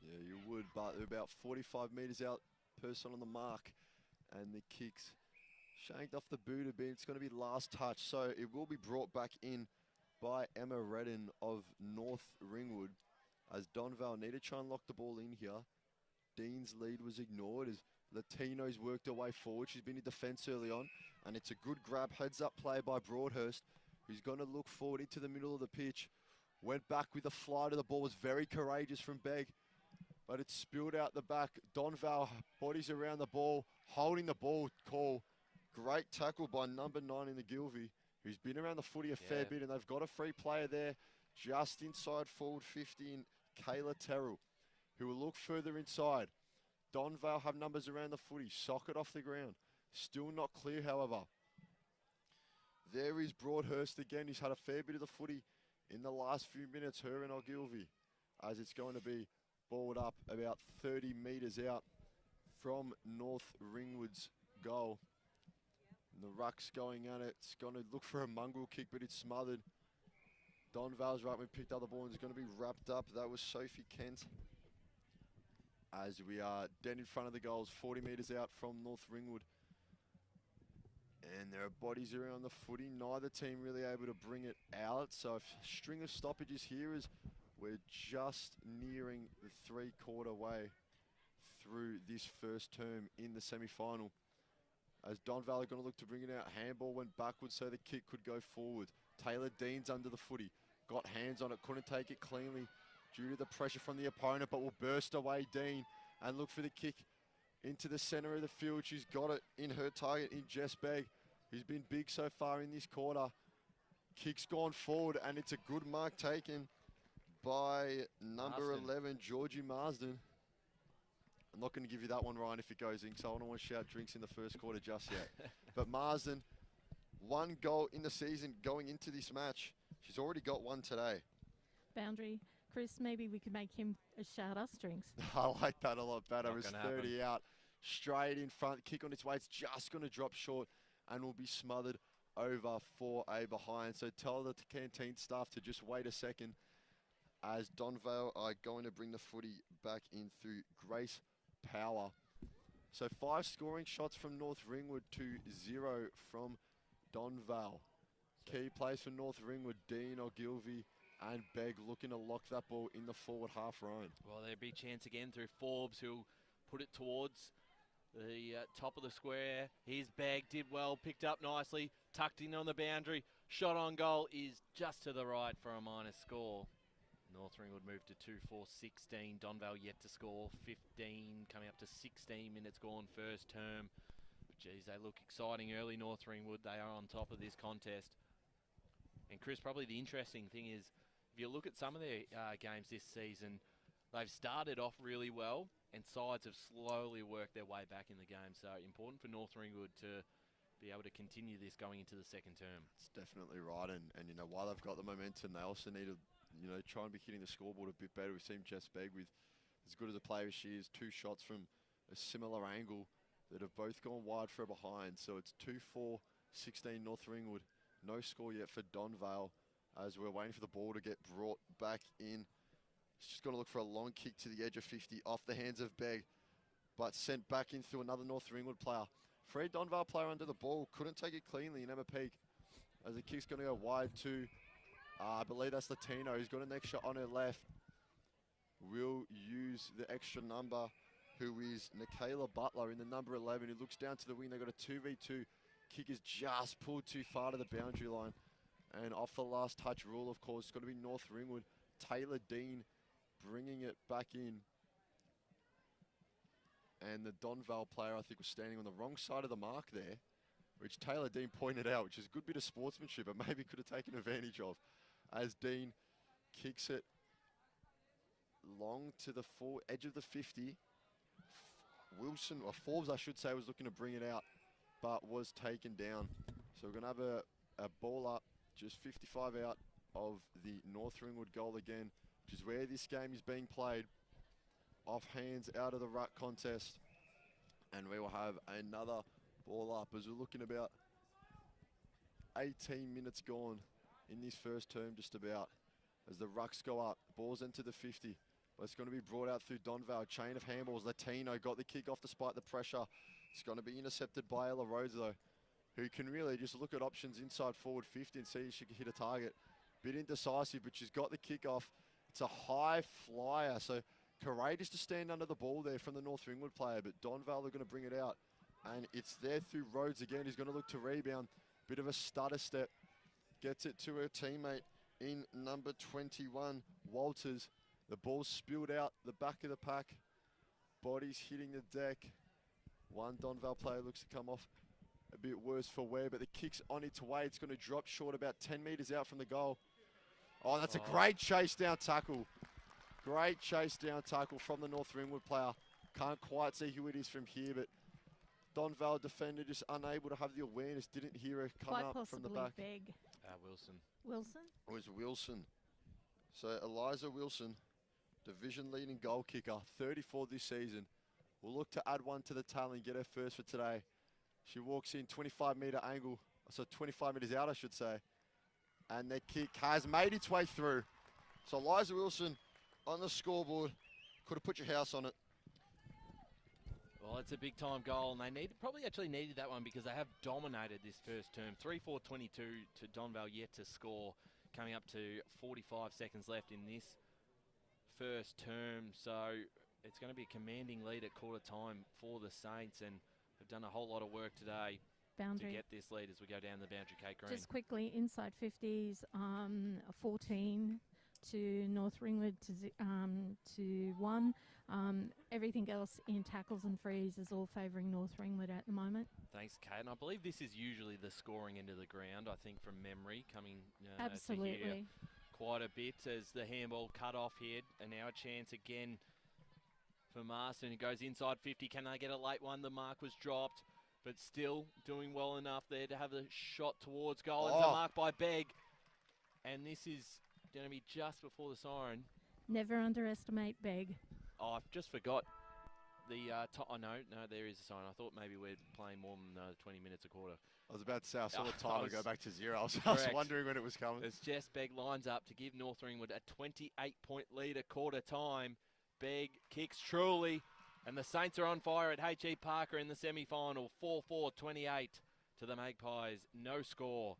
[SPEAKER 3] Yeah, you would, but they're about 45 metres out, person on the mark. And the kicks shanked off the boot a bit. It's going to be last touch. So it will be brought back in by Emma Redden of North Ringwood. As Donvale need to try and lock the ball in here. Dean's lead was ignored as Latino's worked her way forward. She's been in defence early on. And it's a good grab, heads up play by Broadhurst, who's going to look forward into the middle of the pitch. Went back with a fly to the ball. Was very courageous from Begg. But it spilled out the back. Donvale bodies around the ball, holding the ball call. Great tackle by number 9 in the Gilvey, who's been around the footy a fair bit, and they've got a free player there just inside forward 50 in Kayla Terrell, who will look further inside. Donvale have numbers around the footy, sock it off the ground. Still not clear, however. There is Broadhurst again. He's had a fair bit of the footy in the last few minutes, her and Ogilvie, as it's going to be balled up about 30 metres out from North Ringwood's goal. And the ruck's going at it. It's going to look for a mongrel kick, but it's smothered. Donvale's right, we picked up the ball and it's going to be wrapped up. That was Sophie Kent. As we are dead in front of the goals, 40 metres out from North Ringwood. And there are bodies around the footy. Neither team really able to bring it out. So a string of stoppages here as we're just nearing the three-quarter way through this first term in the semi-final. As Donvale are going to look to bring it out. Handball went backwards so the kick could go forward. Taylor Dean's under the footy. Got hands on it, couldn't take it cleanly due to the pressure from the opponent, but will burst away Dean and look for the kick into the centre of the field. She's got it in her target in Jess Begg, who's been big so far in this quarter. Kick's gone forward, and it's a good mark taken by number 11, Georgie Marsden. I'm not going to give you that one, Ryan, if it goes in, so I don't want to shout drinks in the first quarter just yet. But Marsden, 1 goal in the season going into this match. She's already got 1 today.
[SPEAKER 5] Boundary. Chris, maybe we could make him shout us drinks.
[SPEAKER 3] I like that a lot better.
[SPEAKER 1] Not
[SPEAKER 3] It's
[SPEAKER 1] gonna
[SPEAKER 3] 30
[SPEAKER 1] happen.
[SPEAKER 3] out, straight in front. Kick on its way. It's just going to drop short and will be smothered over for a behind. So tell the canteen staff to just wait a second as Donvale are going to bring the footy back in through Grace Power. So 5 scoring shots from North Ringwood to 0 from Donvale. Key plays for North Ringwood, Dean, Ogilvie and Begg looking to lock that ball in the forward half round.
[SPEAKER 1] Well, there'll be a chance again through Forbes, who'll put it towards the top of the square. Here's Begg, did well, picked up nicely, tucked in on the boundary. Shot on goal is just to the right for a minus score. North Ringwood moved to 2-4-16. Donvale yet to score. 15, coming up to 16 minutes gone first term. But geez, they look exciting early, North Ringwood. They are on top of this contest. And Chris, probably the interesting thing is, if you look at some of their games this season, they've started off really well, and sides have slowly worked their way back in the game. So important for North Ringwood to be able to continue this going into the second term.
[SPEAKER 3] It's definitely right, and you know, while they've got the momentum, they also need to, you know, try and be hitting the scoreboard a bit better. We've seen Jess Begg with, as good as a player as she is, 2 shots from a similar angle that have both gone wide for a behind. So it's 2-4-16 North Ringwood. No score yet for Donvale as we're waiting for the ball to get brought back in. It's just going to look for a long kick to the edge of 50 off the hands of Begg, but sent back in through another North Ringwood player. Free Donvale player under the ball, couldn't take it cleanly in Emma Peak as the kick's going to go wide to, I believe that's Latino, who's got an extra on her left. Will use the extra number, who is Nikayla Butler in the number 11, who looks down to the wing. They've got a 2v2. Kick is just pulled too far to the boundary line. And off the last touch rule, of course, it's got to be North Ringwood. Taylor Dean bringing it back in. And the Donvale player, I think, was standing on the wrong side of the mark there, which Taylor Dean pointed out, which is a good bit of sportsmanship, but maybe could have taken advantage of. As Dean kicks it long to the edge of the 50. Wilson, or Forbes, I should say, was looking to bring it out, but was taken down. So we're going to have a ball up, just 55 out of the North Ringwood goal again, which is where this game is being played. Off hands, out of the ruck contest. And we will have another ball up as we're looking about 18 minutes gone in this first term, just about. As the rucks go up, balls into the 50. But it's going to be brought out through Donvale. Chain of handballs. Latino got the kick off despite the pressure. It's going to be intercepted by Ella Rose, though, who can really just look at options inside forward 50 and see if she can hit a target. Bit indecisive, but she's got the kick off. It's a high flyer, so courageous to stand under the ball there from the North Ringwood player, but Donvale are going to bring it out. And it's there through Rhodes again. He's going to look to rebound. Bit of a stutter step. Gets it to her teammate in number 21, Walters. The ball spilled out the back of the pack. Bodies hitting the deck. One Donvale player looks to come off a bit worse for wear, but the kick's on its way. It's going to drop short about 10 metres out from the goal. Oh, that's a great chase down tackle. Great chase down tackle from the North Ringwood player. Can't quite see who it is from here, but Donvale defender just unable to have the awareness, didn't hear her come
[SPEAKER 5] Quite
[SPEAKER 3] up from the
[SPEAKER 5] possibly
[SPEAKER 3] back.
[SPEAKER 5] Beg.
[SPEAKER 1] Wilson.
[SPEAKER 5] Wilson?
[SPEAKER 3] It was Wilson. So Eliza Wilson, division leading goal kicker, 34 this season, will look to add one to the tally and get her first for today. She walks in 25-metre angle, so 25 metres out, I should say. And the kick has made its way through. So Eliza Wilson on the scoreboard. Could have put your house on it.
[SPEAKER 1] Well, it's a big-time goal, and they probably actually needed that one because they have dominated this first term. 3-4-22 to Donvale, yet to score, coming up to 45 seconds left in this first term. So it's going to be a commanding lead at quarter time for the Saints, and have done a whole lot of work today
[SPEAKER 5] Boundary.
[SPEAKER 1] to get this lead as we go down the boundary, Kate Green.
[SPEAKER 5] Just quickly, inside 50s, 14 to North Ringwood to 1. Everything else in tackles and frees is all favouring North Ringwood at the moment.
[SPEAKER 1] Thanks, Kate. And I believe this is usually the scoring end of the ground, I think, from memory, coming to
[SPEAKER 5] Absolutely.
[SPEAKER 1] here quite a bit as the handball cut off here. And now a chance again for Marston, who goes inside 50. Can they get a late one? The mark was dropped, but still doing well enough there to have a shot towards goal. And it's a mark by Begg. And this is going to be just before the siren.
[SPEAKER 5] Never underestimate Begg.
[SPEAKER 1] Oh, I just forgot the no, there is a sign. I thought maybe we're playing more than 20 minutes a quarter.
[SPEAKER 3] I was about to say, I saw the time and go back to 0. I was wondering when it was coming.
[SPEAKER 1] As Jess Begg lines up to give North Ringwood a 28-point lead at quarter time. Begg kicks truly, and the Saints are on fire at H.E Parker in the semi-final. 4-4-28 to the Magpies. No score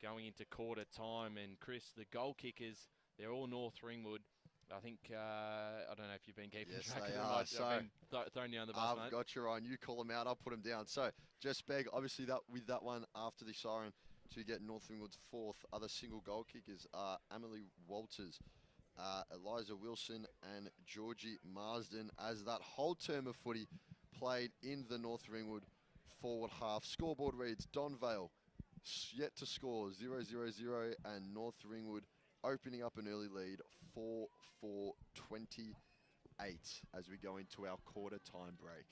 [SPEAKER 1] going into quarter time. And Chris, the goal kickers, they're all North Ringwood. I think, I don't know if you've been keeping track of them. I've been throwing you on the bus, mate.
[SPEAKER 3] I've got you, Ryan. You call them out, I'll put them down. So, Jess Begg, obviously with that one after the siren to get North Ringwood's fourth. Other single goal kickers are Emily Walters, Eliza Wilson and Georgie Marsden, as that whole term of footy played in the North Ringwood forward half. Scoreboard reads Donvale yet to score 0-0-0 and North Ringwood opening up an early lead 4-4-28 as we go into our quarter time break.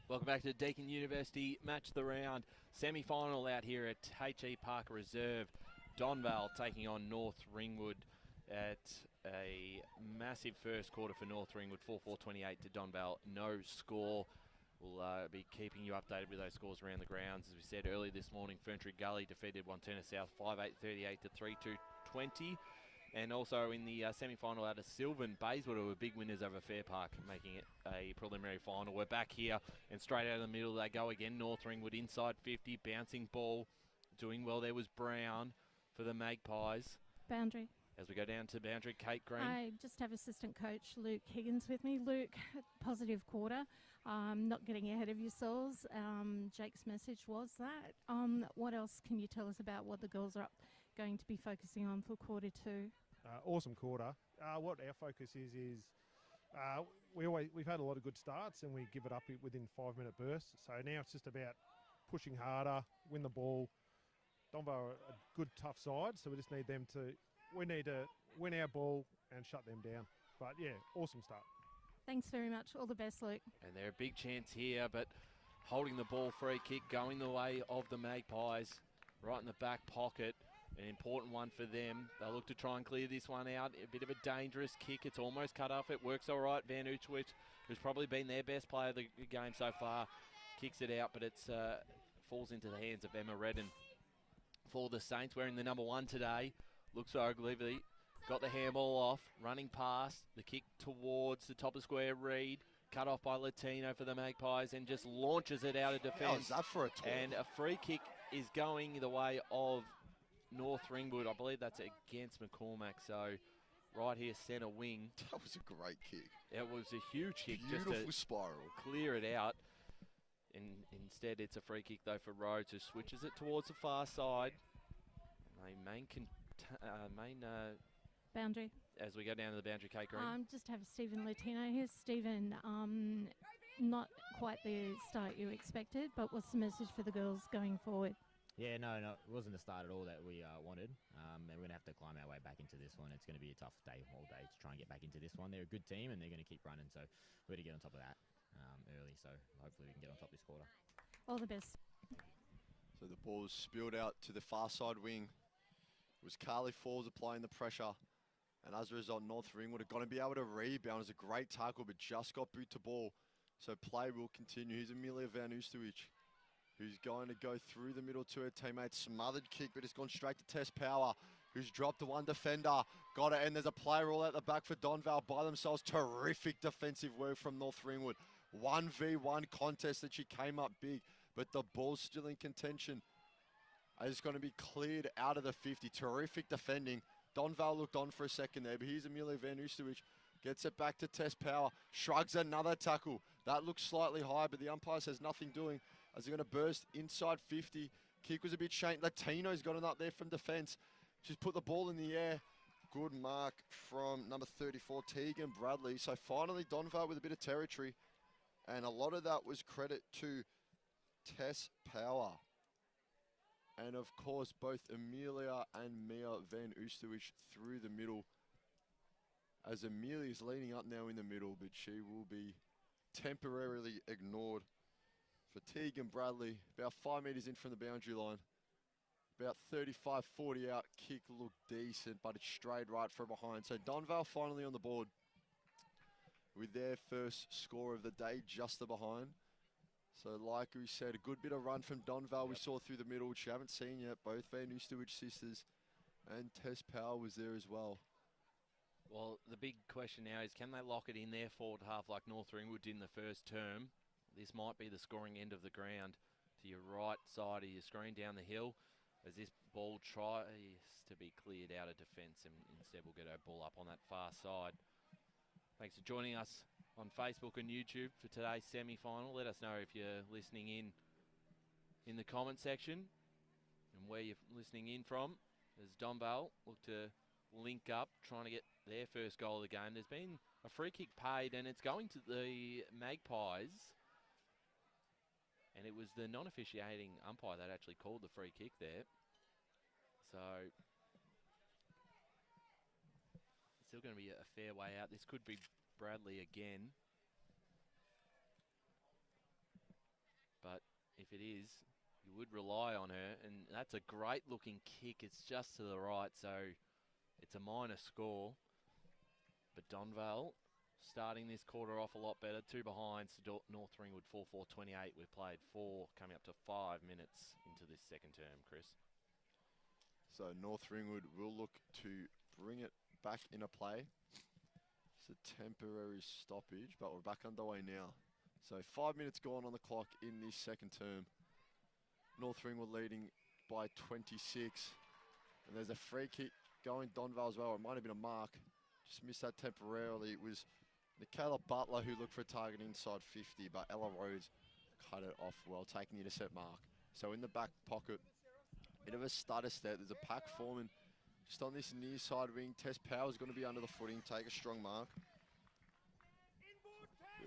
[SPEAKER 1] Welcome back to Deakin University Match the Round semi-final out here at H.E Parker Reserve. Donvale taking on North Ringwood at a massive first quarter for North Ringwood, 4-4-28 to Donvale, no score. We'll be keeping you updated with those scores around the grounds. As we said earlier this morning, Ferntree Gully defeated Wanturna South 5-8-38 to 3-2-20. And also in the semi-final out of Sylvan, Bayswater were big winners over Fair Park, making it a preliminary final. We're back here, and straight out of the middle they go again. North Ringwood inside 50, bouncing ball. Doing well there was Brown for the Magpies.
[SPEAKER 5] Boundary.
[SPEAKER 1] As we go down to boundary, Kate Green.
[SPEAKER 5] I just have assistant coach Luke Higgins with me. Luke, positive quarter. Not getting ahead of yourselves. Jake's message was that. What else can you tell us about what the girls are going to be focusing on for quarter two?
[SPEAKER 6] Awesome quarter. What our focus is we've had a lot of good starts and we give it up within 5-minute bursts. So now it's just about pushing harder, win the ball. Donvale are a good, tough side, so we just need them to. We need to win our ball and shut them down. But yeah, awesome start. Thanks
[SPEAKER 5] very much. All the best, Luke.
[SPEAKER 1] And they're a big chance here, but holding the ball, free kick going the way of the Magpies, right in the back pocket. An important one for them. They'll look to try and clear this one out. A bit of a dangerous kick. It's almost cut off. It works all right. Van Uchwich, who's probably been their best player of the game so far, kicks it out, but it's falls into the hands of Emma Redden. For the Saints, wearing the number 1 today. Looks ugly. Got the handball off. Running past. The kick towards the top of square. Reed. Cut off by Latino for the Magpies and just launches it out of defence.
[SPEAKER 3] How's that for a talk?
[SPEAKER 1] And a free kick is going the way of North Ringwood. I believe that's against McCormack. So right here, centre wing.
[SPEAKER 3] That was a great kick.
[SPEAKER 1] It was a huge kick.
[SPEAKER 3] Beautiful
[SPEAKER 1] just to
[SPEAKER 3] spiral.
[SPEAKER 1] Clear it out. And instead, it's a free kick though for Rhodes, who switches it towards the far side.
[SPEAKER 5] Boundary.
[SPEAKER 1] As we go down to the boundary, Kate Green.
[SPEAKER 5] Just have Stephen Latino here. Stephen, not quite the start you expected, but what's the message for the girls going forward?
[SPEAKER 4] Yeah, no, it wasn't the start at all that we wanted. And we're going to have to climb our way back into this one. It's going to be a tough day all day to try and get back into this one. They're a good team and they're going to keep running, so we're going to get on top of that early. So hopefully we can get on top this quarter.
[SPEAKER 5] All the best.
[SPEAKER 3] So the ball was spilled out to the far side wing. It was Carly Falls applying the pressure. And as a result, North Ringwood are going to be able to rebound. It was a great tackle, but just got boot to ball. So play will continue. Here's Amelia Van Oostewich, who's going to go through the middle to her teammate. Smothered kick, but it's gone straight to Tess Power, who's dropped the one defender. Got it, and there's a player all at the back for Donvale by themselves. Terrific defensive work from North Ringwood. 1v1 contest that she came up big, but the ball's still in contention. It's going to be cleared out of the 50. Terrific defending. Donvale looked on for a second there, but here's Amelia Van Oostewich. Gets it back to Tess Power. Shrugs another tackle. That looks slightly high, but the umpire says nothing doing as they're going to burst inside 50. Kick was a bit shanked. Latino's got it up there from defence. She's put the ball in the air. Good mark from number 34, Tegan Bradley. So finally, Donvale with a bit of territory. And a lot of that was credit to Tess Power. And of course, both Amelia and Mia Van Oostewich through the middle. As Amelia's leaning up now in the middle, but she will be temporarily ignored. For Tegan Bradley, about 5 metres in from the boundary line. About 35-40 out, kick looked decent, but it's straight right from behind. So Donvale finally on the board with their first score of the day, just the behind. So like we said, a good bit of run from Donvale we saw through the middle, which you haven't seen yet. Both Van Oostewich sisters and Tess Power was there as well.
[SPEAKER 1] Well, the big question now is, can they lock it in their forward half like North Ringwood did in the first term? This might be the scoring end of the ground to your right side of your screen down the hill, as this ball tries to be cleared out of defence, and instead we'll get our ball up on that far side. Thanks for joining us on Facebook and YouTube for today's semi-final. Let us know if you're listening in the comment section and where you're listening in from, as Donvale look to link up, trying to get their first goal of the game. There's been a free kick paid, and it's going to the Magpies. And it was the non-officiating umpire that actually called the free kick there. So it's still going to be a fair way out. This could be Bradley again. if it is, you would rely on her. And that's a great looking kick. It's just to the right, so it's a minor score. But Donvale starting this quarter off a lot better. 2 behinds to North Ringwood, 4-4-28. We've played 4, coming up to 5 minutes into this second term, Chris.
[SPEAKER 3] So North Ringwood will look to bring it back into play. It's a temporary stoppage, but we're back underway now. So 5 minutes gone on the clock in this second term. North Ringwood leading by 26. And there's a free kick going Donvale as well. It might have been a mark. Just missed that temporarily. It was Michaela Butler who looked for a target inside 50, but Ella Rhodes cut it off well, taking the intercept mark. So in the back pocket, bit of a stutter step. There's a pack forming just on this near side wing. Tess Power's going to be under the footing, take a strong mark.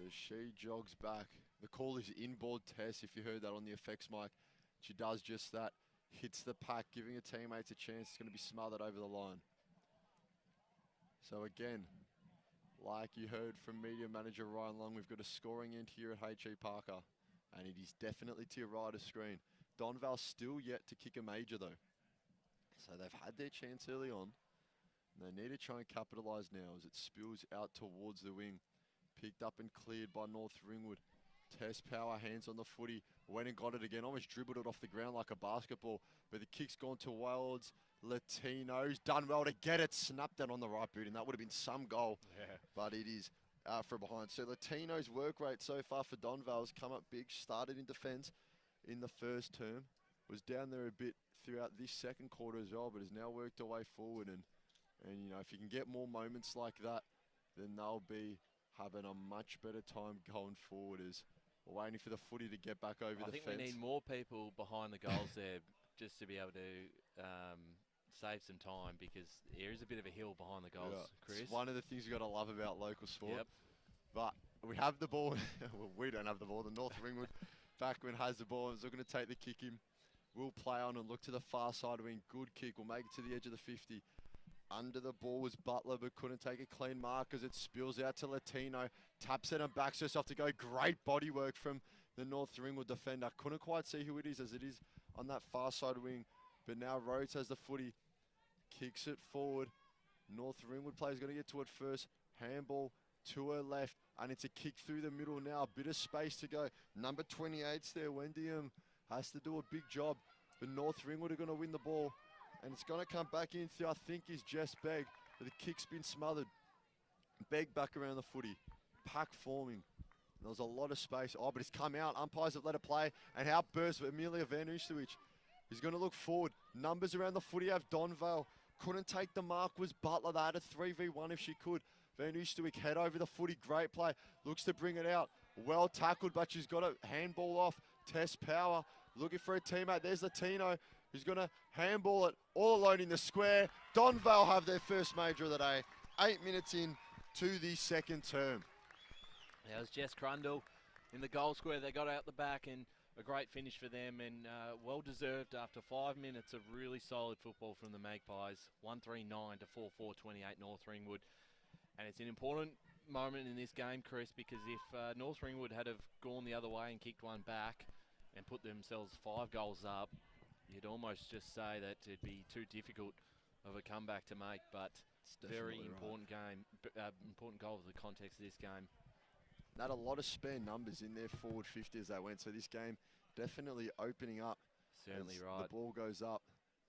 [SPEAKER 3] As she jogs back. The call is inboard Tess, if you heard that on the effects mic. She does just that. Hits the pack, giving her teammates a chance. It's going to be smothered over the line. So again, like you heard from media manager Ryan Long, we've got a scoring end here at H.E Parker. And it is definitely to your right of screen. Donvale still yet to kick a major though. So they've had their chance early on. And they need to try and capitalise now as it spills out towards the wing. Picked up and cleared by North Ringwood. Tess Power, hands on the footy. Went and got it again. Almost dribbled it off the ground like a basketball. But the kick's gone towards Latinos. Done well to get it. Snapped it on the right boot. And that would have been some goal. Yeah. But it is from behind. So Latino's work rate so far for Donvale has come up big. Started in defence in the first term. Was down there a bit throughout this second quarter as well. But has now worked her way forward. And you know, if you can get more moments like that, then they'll be having a much better time going forward as we're waiting for the footy to get back over the fence.
[SPEAKER 1] I think we need more people behind the goals there just to be able to save some time, because there is a bit of a hill behind the goals, Chris.
[SPEAKER 3] It's one of the things you've got to love about local sport. Yep. But we have the ball. Well, we don't have the ball. The North Ringwood backman has the ball and is looking to take the kick in. We'll play on and look to the far side wing. Good kick. We'll make it to the edge of the 50. Under the ball was Butler, but couldn't take a clean mark as it spills out to Latino. Taps it and backs herself to go. Great body work from the North Ringwood defender. Couldn't quite see who it is as it is on that far side wing. But now Rhodes has the footy. Kicks it forward. North Ringwood player's going to get to it first. Handball to her left. And it's a kick through the middle now. A bit of space to go. Number 28's there. Wendy has to do a big job. But North Ringwood are going to win the ball. And it's going to come back in through, I think, is Jess Begg. But the kick's been smothered. Begg back around the footy. Pack forming. There was a lot of space. Oh, but it's come out. Umpires have let it play. And how burst with Amelia Van Oostewich. He's going to look forward. Numbers around the footy have Donvale. Couldn't take the mark was Butler. They had a 3v1 if she could. Van Oostewich head over the footy. Great play. Looks to bring it out. Well tackled, but she's got a handball off. Tess Power looking for a teammate. There's Latino, who's going to handball it all alone in the square. Donvale have their first major of the day. 8 minutes in to the second term.
[SPEAKER 1] That was Jess Crundle in the goal square. They got out the back, and a great finish for them, and well deserved after 5 minutes of really solid football from the Magpies. 139 to 4-4-28 North Ringwood. And it's an important moment in this game, Chris, because if North Ringwood had have gone the other way and kicked one back and put themselves 5 goals up, you'd almost just say that it'd be too difficult of a comeback to make. But very important game, important goal for the context of this game.
[SPEAKER 3] Had a lot of spare numbers in their forward 50 as they went, so this game definitely opening up.
[SPEAKER 1] Certainly right.
[SPEAKER 3] The ball goes up.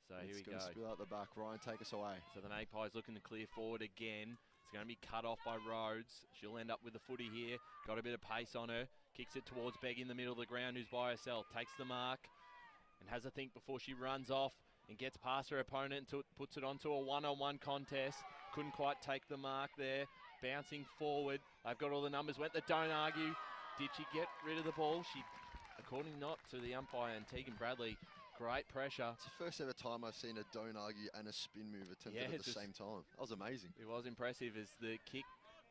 [SPEAKER 1] So here we go.
[SPEAKER 3] It's going to spill out the back. Ryan, take us away.
[SPEAKER 1] So the Magpies looking to clear forward again. It's going to be cut off by Rhodes. She'll end up with the footy here. Got a bit of pace on her. Kicks it towards Begg in the middle of the ground, who's by herself. Takes the mark and has a think before she runs off and gets past her opponent and puts it onto a one-on-one contest. Couldn't quite take the mark there. Bouncing forward. They've got all the numbers. Went the don't argue. Did she get rid of the ball? She, according not to the umpire and Tegan Bradley, great pressure.
[SPEAKER 3] It's the first ever time I've seen a don't argue and a spin move attempted at the same time. That was amazing.
[SPEAKER 1] It was impressive as the kick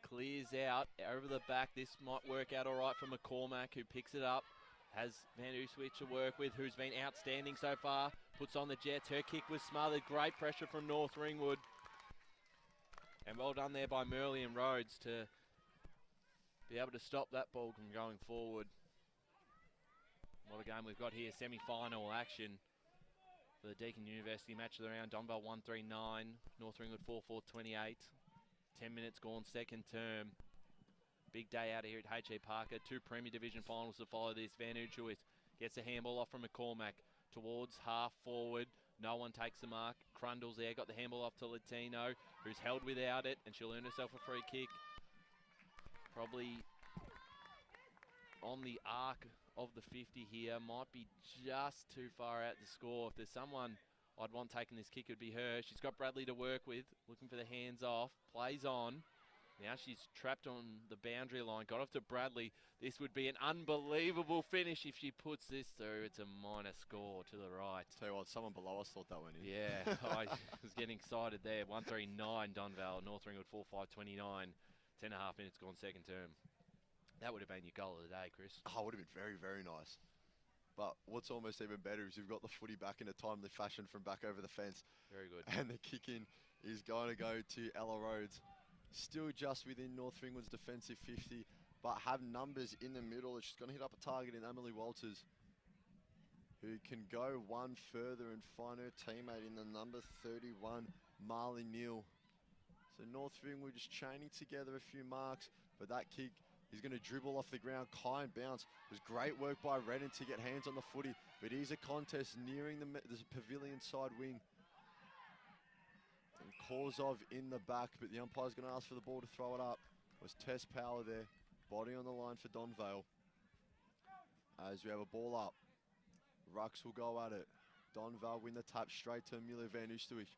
[SPEAKER 1] clears out over the back. This might work out all right for McCormack, who picks it up. Has Van Oostewich to work with, who's been outstanding so far. Puts on the Jets. Her kick was smothered. Great pressure from North Ringwood. And well done there by Murley and Rhodes to be able to stop that ball from going forward. What a game we've got here. Semi-final action for the Deakin University match of the round. Donvale 139, North Ringwood 4-4-28. 10 minutes gone, second term. Big day out here at H.E Parker. 2 Premier Division finals to follow this. Van Uchois gets a handball off from McCormack towards half forward. No one takes the mark. Crundle's there, got the handball off to Latino, who's held without it, and she'll earn herself a free kick. Probably on the arc of the 50 here. Might be just too far out to score. If there's someone I'd want taking this kick, it'd be her. She's got Bradley to work with, looking for the hands off. Plays on. Now she's trapped on the boundary line. Got off to Bradley. This would be an unbelievable finish if she puts this through. It's a minor score to the right.
[SPEAKER 3] Tell you what, someone below us thought that went in.
[SPEAKER 1] Yeah, I was getting excited there. 139 Donvale, North Ringwood 4-5-29. 10.5 minutes gone, second term. That would have been your goal of the day, Chris.
[SPEAKER 3] Oh, would have been very, very nice. But what's almost even better is you've got the footy back in a timely fashion from back over the fence.
[SPEAKER 1] Very good.
[SPEAKER 3] And the kick in is going to go to Ella Rhodes. Still just within North Ringwood's defensive 50, but have numbers in the middle. She's going to hit up a target in Emily Walters, who can go one further and find her teammate in the number 31, Marley Neal. So North Ringwood just chaining together a few marks, but that kick is going to dribble off the ground, kind bounce. It was great work by Redden to get hands on the footy, but it is a contest nearing the pavilion side wing. And Korzov in the back, but the umpire's going to ask for the ball to throw it up. It was Tess Power there, body on the line for Donvale. As we have a ball up, Rux will go at it. Donvale win the tap straight to Amelia Van Oosterwijk,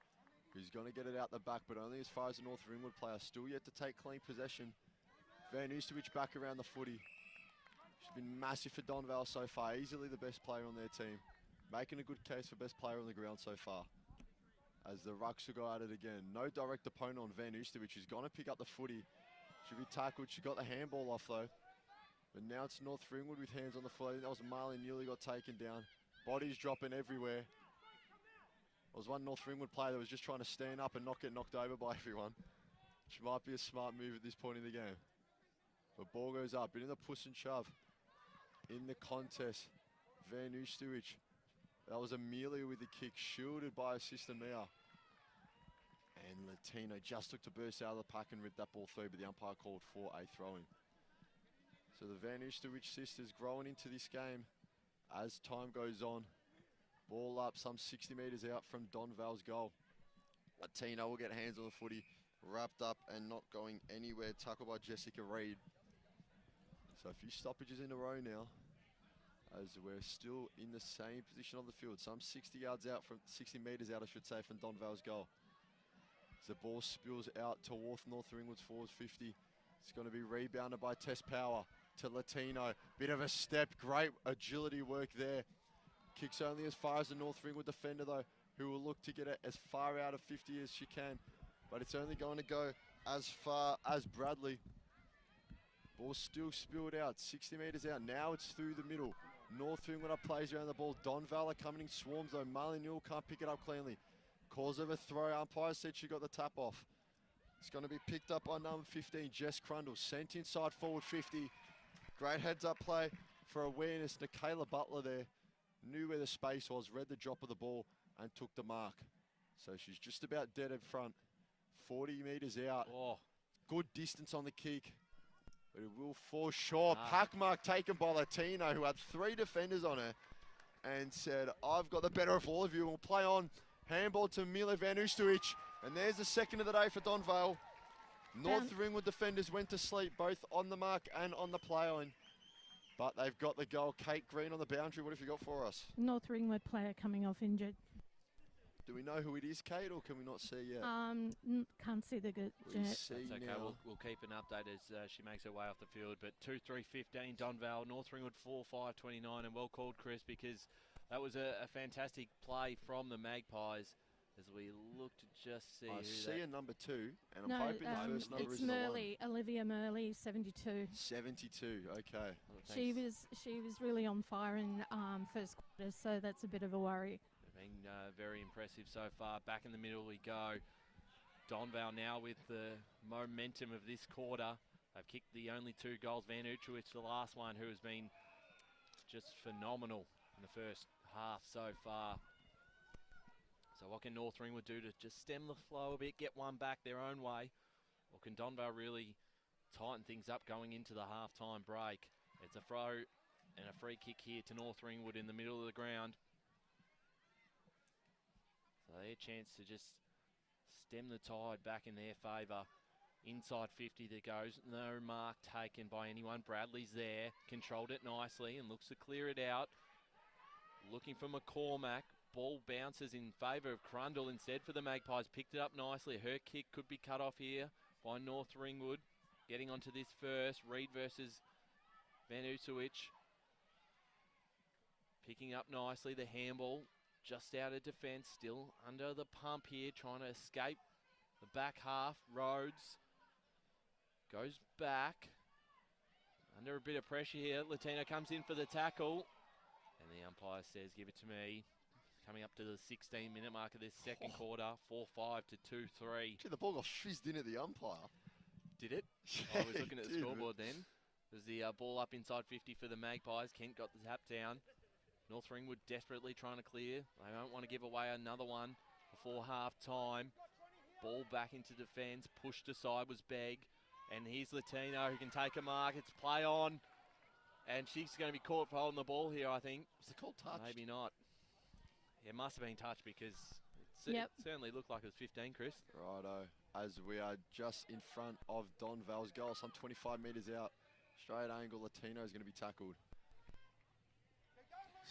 [SPEAKER 3] who's going to get it out the back, but only as far as the North Ringwood player. Still yet to take clean possession. Van Oosterwijk back around the footy. She's been massive for Donvale so far, easily the best player on their team. Making a good case for best player on the ground so far. As the Rucks will go at it again. No direct opponent on Van Oosterwijk, who's going to pick up the footy. Should be tackled. She got the handball off though. But now it's North Ringwood with hands on the floor. That was Marley Neely got taken down. Bodies dropping everywhere. There was one North Ringwood player that was just trying to stand up and not get knocked over by everyone. Which might be a smart move at this point in the game. But ball goes up, bit in the push and shove. In the contest, Van Oosterwijk. That was Amelia with the kick, shielded by assistant Mia. And Latino just took to burst out of the pack and rip that ball through, but the umpire called for a throw-in. So the Van Oosterwijk sisters growing into this game as time goes on. Ball up some 60 metres out from Donvale's goal. Latino will get hands on the footy, wrapped up and not going anywhere, tackled by Jessica Reid. So a few stoppages in a row now, as we're still in the same position on the field. Some 60 yards out from 60 metres out, I should say, from Donvale's goal. As the ball spills out towards North Ringwood's forwards 50. It's going to be rebounded by Tess Power to Latino. Bit of a step, great agility work there. Kicks only as far as the North Ringwood defender though, who will look to get it as far out of 50 as she can. But it's only going to go as far as Bradley. Ball still spilled out, 60 metres out. Now it's through the middle. North Ringwood up plays around the ball. Donvale coming in swarms though. Marley Newell can't pick it up cleanly. Calls over throw. Umpire said she got the tap off. It's going to be picked up by number 15, Jess Crundle. Sent inside forward 50. Great heads up play for awareness. Nikayla Butler there. Knew where the space was, read the drop of the ball and took the mark. So she's just about dead in front. 40 metres out.
[SPEAKER 1] Oh.
[SPEAKER 3] Good distance on the kick. But it will fall short. Pack mark taken by Latino, who had 3 defenders on her, and said, I've got the better of all of you. We'll play on. Handball to Mila Van Oosterwijk. And there's the second of the day for Donvale. North Ringwood defenders went to sleep, both on the mark and on the play on. But they've got the goal. Kate Green on the boundary. What have you got for us?
[SPEAKER 5] North Ringwood player coming off injured.
[SPEAKER 3] Do we know who it is, Kate, or can we not see yet?
[SPEAKER 5] Can't see the good.
[SPEAKER 1] That's okay. We'll keep an update as she makes her way off the field. But 2-3-15 Donvale, North Ringwood 4-5-29, and well called, Chris, because that was a fantastic play from the Magpies. As we look to just see.
[SPEAKER 3] I see a number 2, and I'm hoping the first number is
[SPEAKER 5] Murley, Olivia Murley, 72.
[SPEAKER 3] 72, okay.
[SPEAKER 5] Well, she was really on fire in first quarter, so that's a bit of a worry.
[SPEAKER 1] Been very impressive so far. Back in the middle we go. Donvale now with the momentum of this quarter. They've kicked the only 2 goals. Van Oosterwijk, the last one, who has been just phenomenal in the first half so far. So what can North Ringwood do to just stem the flow a bit, get one back their own way? Or can Donvale really tighten things up going into the half-time break? It's a throw and a free kick here to North Ringwood in the middle of the ground. So their chance to just stem the tide back in their favour. Inside 50 that goes, no mark taken by anyone. Bradley's there, controlled it nicely and looks to clear it out. Looking for McCormack, ball bounces in favour of Crundle instead for the Magpies. Picked it up nicely, her kick could be cut off here by North Ringwood. Getting onto this first, Reed versus Van Usewich. Picking up nicely the handball, just out of defence, still under the pump here, trying to escape the back half. Rhodes goes back, under a bit of pressure here. Latino comes in for the tackle, and the umpire says, give it to me. Coming up to the 16-minute mark of this second quarter, 4-5 to 2-3.
[SPEAKER 3] Gee, the ball got fizzed in at the umpire.
[SPEAKER 1] Did it? I was looking at the scoreboard then. There's the ball up inside 50 for the Magpies. Kent got the tap down. North Ringwood desperately trying to clear. They don't want to give away another one before half-time. Ball back into defence. Pushed aside was Begg. And here's Latino who can take a mark. It's play on. And she's going to be caught for holding the ball here, I think.
[SPEAKER 3] Was it called touch?
[SPEAKER 1] Maybe not. It must have been touched because it certainly looked like it was 15, Chris.
[SPEAKER 3] Righto. As we are just in front of Donvale's goal, some 25 metres out. Straight angle, Latino is going to be tackled.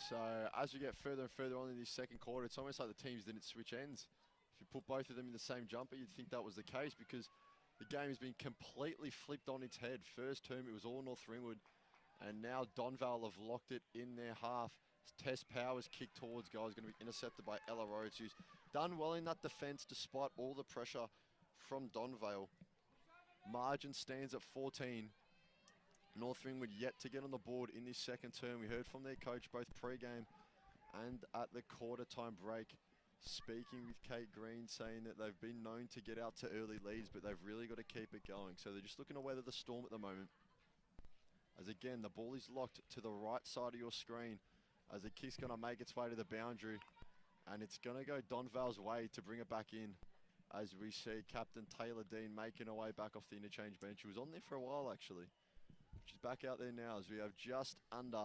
[SPEAKER 3] So as we get further and further on in this second quarter, it's almost like the teams didn't switch ends. If you put both of them in the same jumper, you'd think that was the case because the game has been completely flipped on its head. First term, it was all North Ringwood, and now Donvale have locked it in their half. Tess Powers kick towards goal is going to be intercepted by Ella Rhodes, who's done well in that defence despite all the pressure from Donvale. Margin stands at 14. North Ringwood yet to get on the board in this second term. We heard from their coach both pre-game and at the quarter time break, speaking with Kate Green, saying that they've been known to get out to early leads, but they've really got to keep it going. So they're just looking to weather the storm at the moment. As again, the ball is locked to the right side of your screen, as the kick's going to make its way to the boundary, and it's going to go Donvale's way to bring it back in, as we see Captain Taylor Dean making her way back off the interchange bench. She was on there for a while, actually. She's back out there now, as we have just under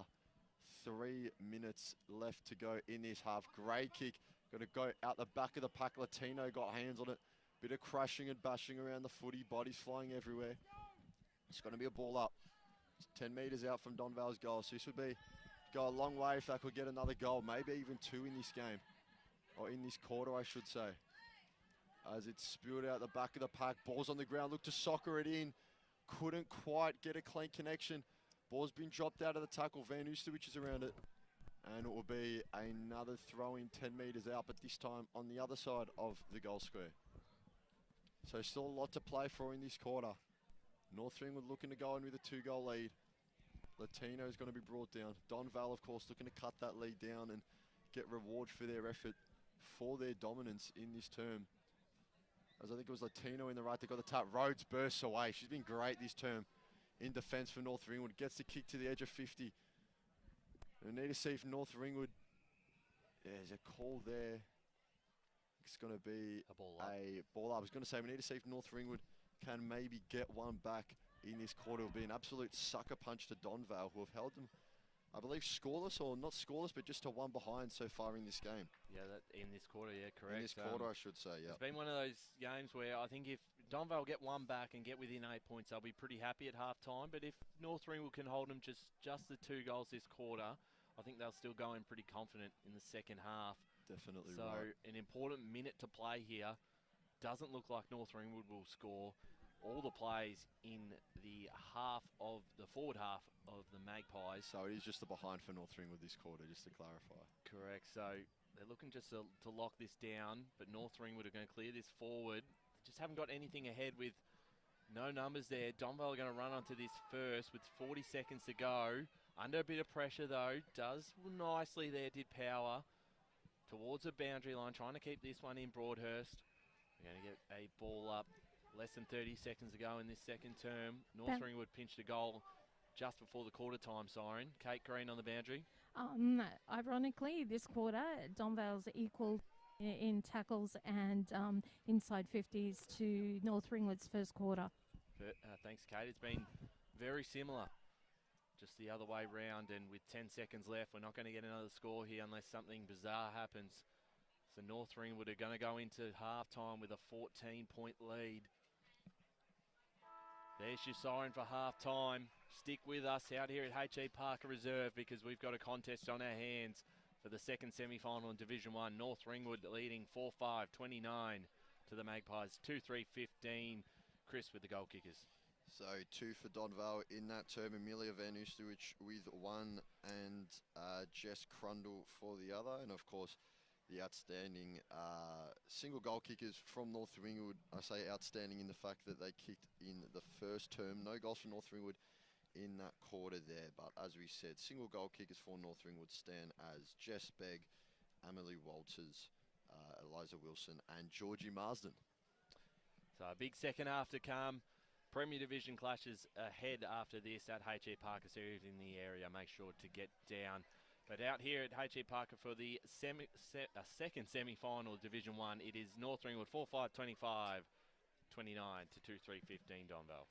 [SPEAKER 3] 3 minutes left to go in this half. Great kick, going to go out the back of the pack. Latino got hands on it. Bit of crashing and bashing around the footy, bodies flying everywhere. It's going to be a ball up. It's 10 metres out from Donvale's goal, so this would be go a long way if they could get another goal, maybe even 2 in this game, or in this quarter, I should say. As it's spewed out the back of the pack, ball's on the ground, look to soccer it in. Couldn't quite get a clean connection. Ball's been dropped out of the tackle. Van Oosterwich is around it. And it will be another throw in 10 metres out, but this time on the other side of the goal square. So still a lot to play for in this quarter. North Ringwood looking to go in with a 2-goal lead. Latino is going to be brought down. Donvale, of course, looking to cut that lead down and get reward for their effort, for their dominance in this term. As I think it was Latino in the right that got the tap. Rhodes bursts away. She's been great this term in defence for North Ringwood. Gets the kick to the edge of 50. We need to see if North Ringwood, there's a call there. It's going to be a ball up. I was going to say we need to see if North Ringwood can maybe get one back in this quarter. It will be an absolute sucker punch to Donvale, who have held them, I believe, scoreless, or not scoreless, but just to 1 behind so far in this game.
[SPEAKER 1] Yeah, in this quarter, yeah, correct.
[SPEAKER 3] In this quarter, I should say, yeah.
[SPEAKER 1] It's been one of those games where I think if Donvale get one back and get within 8 points, they'll be pretty happy at half-time. But if North Ringwood can hold them just the 2 goals this quarter, I think they'll still go in pretty confident in the second half.
[SPEAKER 3] Definitely
[SPEAKER 1] so
[SPEAKER 3] right.
[SPEAKER 1] An important minute to play here. Doesn't look like North Ringwood will score. All the plays in the forward half of the Magpies.
[SPEAKER 3] So it is just the behind for North Ringwood this quarter, just to clarify.
[SPEAKER 1] Correct. So they're looking just to lock this down, but North Ringwood are going to clear this forward. Just haven't got anything ahead with no numbers there. Donvale are going to run onto this first with 40 seconds to go. Under a bit of pressure though, does nicely there, did Power towards the boundary line, trying to keep this one in Broadhurst. We're going to get a ball up. Less than 30 seconds to go in this second term. North Ringwood pinched a goal just before the quarter time siren. Kate Green on the boundary.
[SPEAKER 5] Ironically, this quarter, Donvale's equal in tackles and inside 50s to North Ringwood's first quarter.
[SPEAKER 1] Thanks, Kate. It's been very similar, just the other way round. And with 10 seconds left, we're not going to get another score here unless something bizarre happens. So North Ringwood are going to go into half-time with a 14-point lead. There's your siren for half-time. Stick with us out here at H.E Parker Reserve because we've got a contest on our hands for the second semi-final in Division 1. North Ringwood leading 4-5, 29 to the Magpies, 2-3-15. Chris with the goal kickers.
[SPEAKER 3] So 2 for Donvale in that term, Amelia Van Oosterwich with 1 and Jess Crundle for the other. And of course, the outstanding single goal kickers from North Ringwood. I say outstanding in the fact that they kicked in the first term. No goals for North Ringwood in that quarter there. But as we said, single goal kickers for North Ringwood stand as Jess Begg, Emily Walters, Eliza Wilson and Georgie Marsden.
[SPEAKER 1] So a big second half to come. Premier Division clashes ahead after this at H.E Parker. So if in the area, make sure to get down. But out here at H.E Parker for the second semi-final Division 1, it is North Ringwood 4-5, 25, 29 to 2-3, 15 Donvale.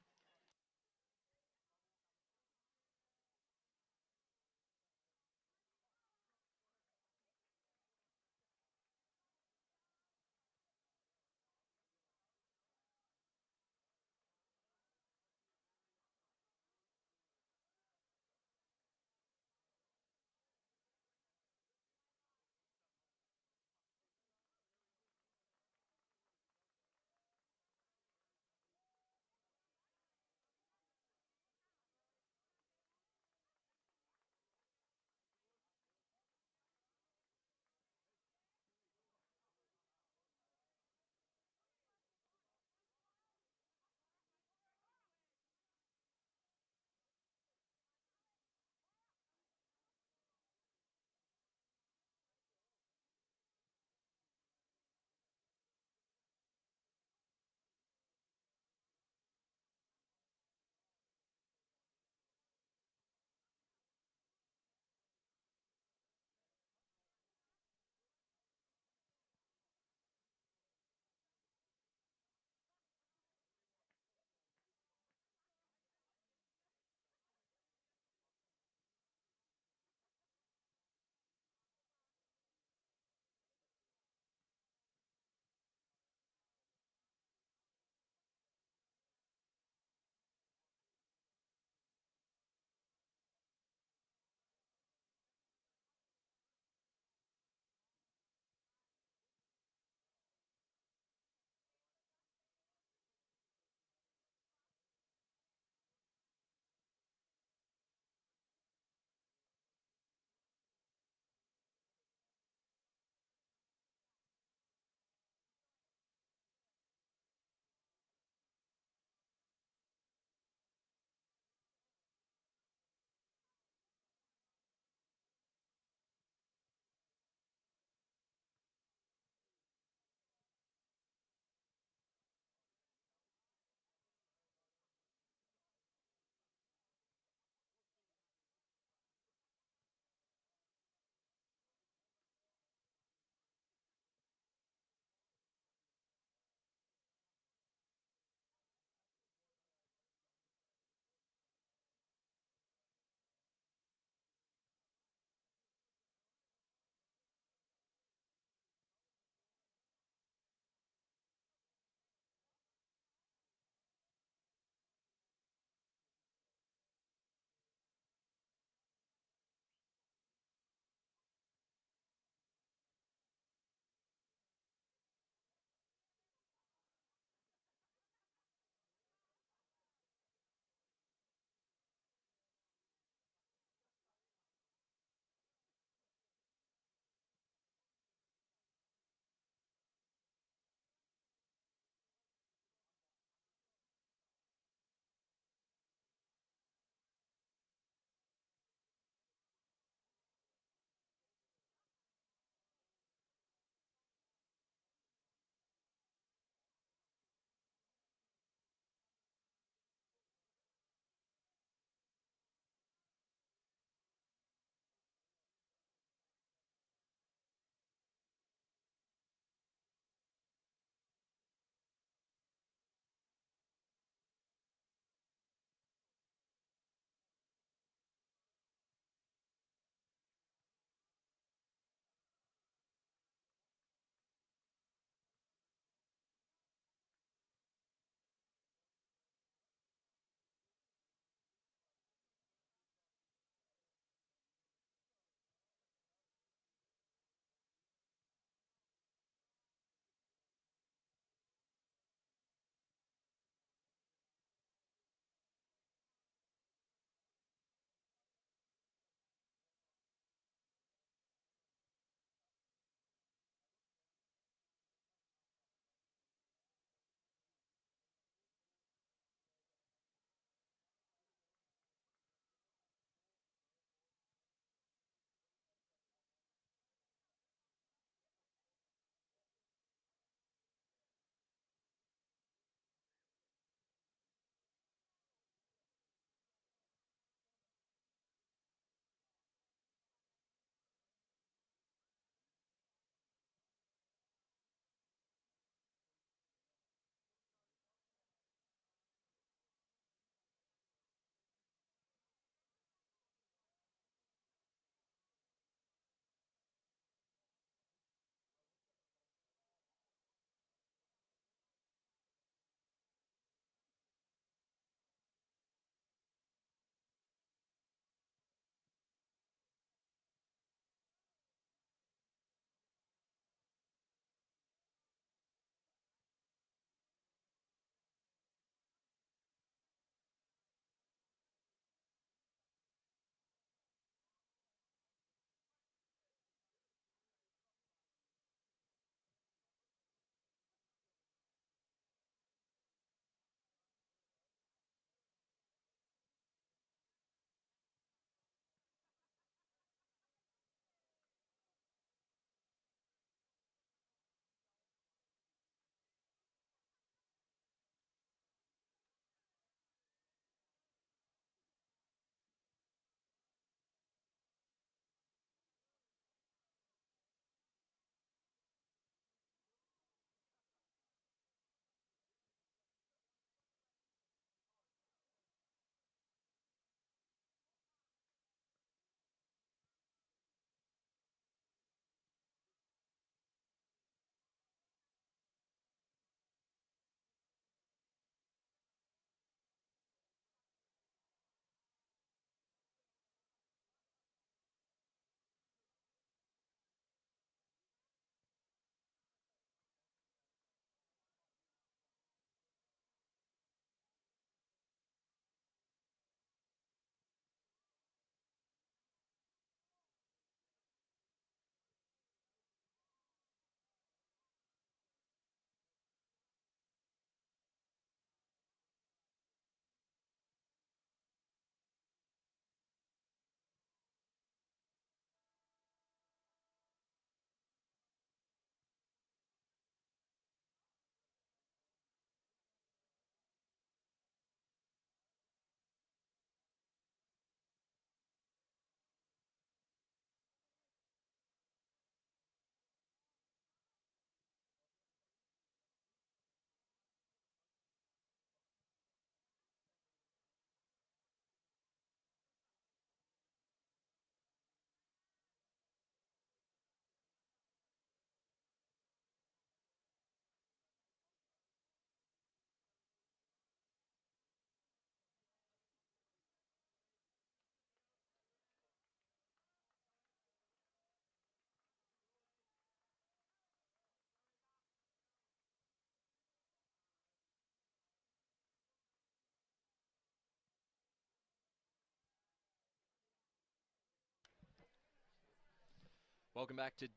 [SPEAKER 1] Welcome back to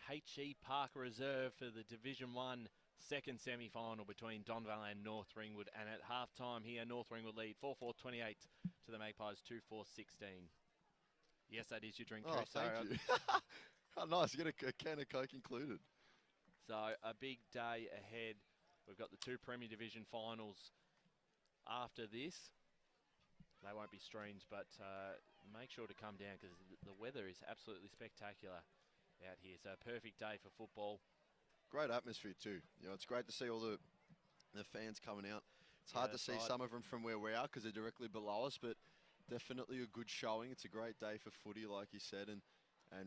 [SPEAKER 1] H.E Parker Reserve for the Division 1 second semi-final between Donvale and North Ringwood. And at half-time here, North Ringwood lead 4-4-28 to the Magpies 2-4-16. Yes, that is your drink, Chris.
[SPEAKER 3] Thank you. How nice. You get a can of Coke included.
[SPEAKER 1] So a big day ahead. We've got the two Premier Division finals after this. They won't be streamed, but make sure to come down because the weather is absolutely spectacular out here. So a perfect day for football.
[SPEAKER 3] Great atmosphere too. You know, it's great to see all the fans coming out. It's hard to see some of them from where we are because they're directly below us, but definitely a good showing. It's a great day for footy, like you said, and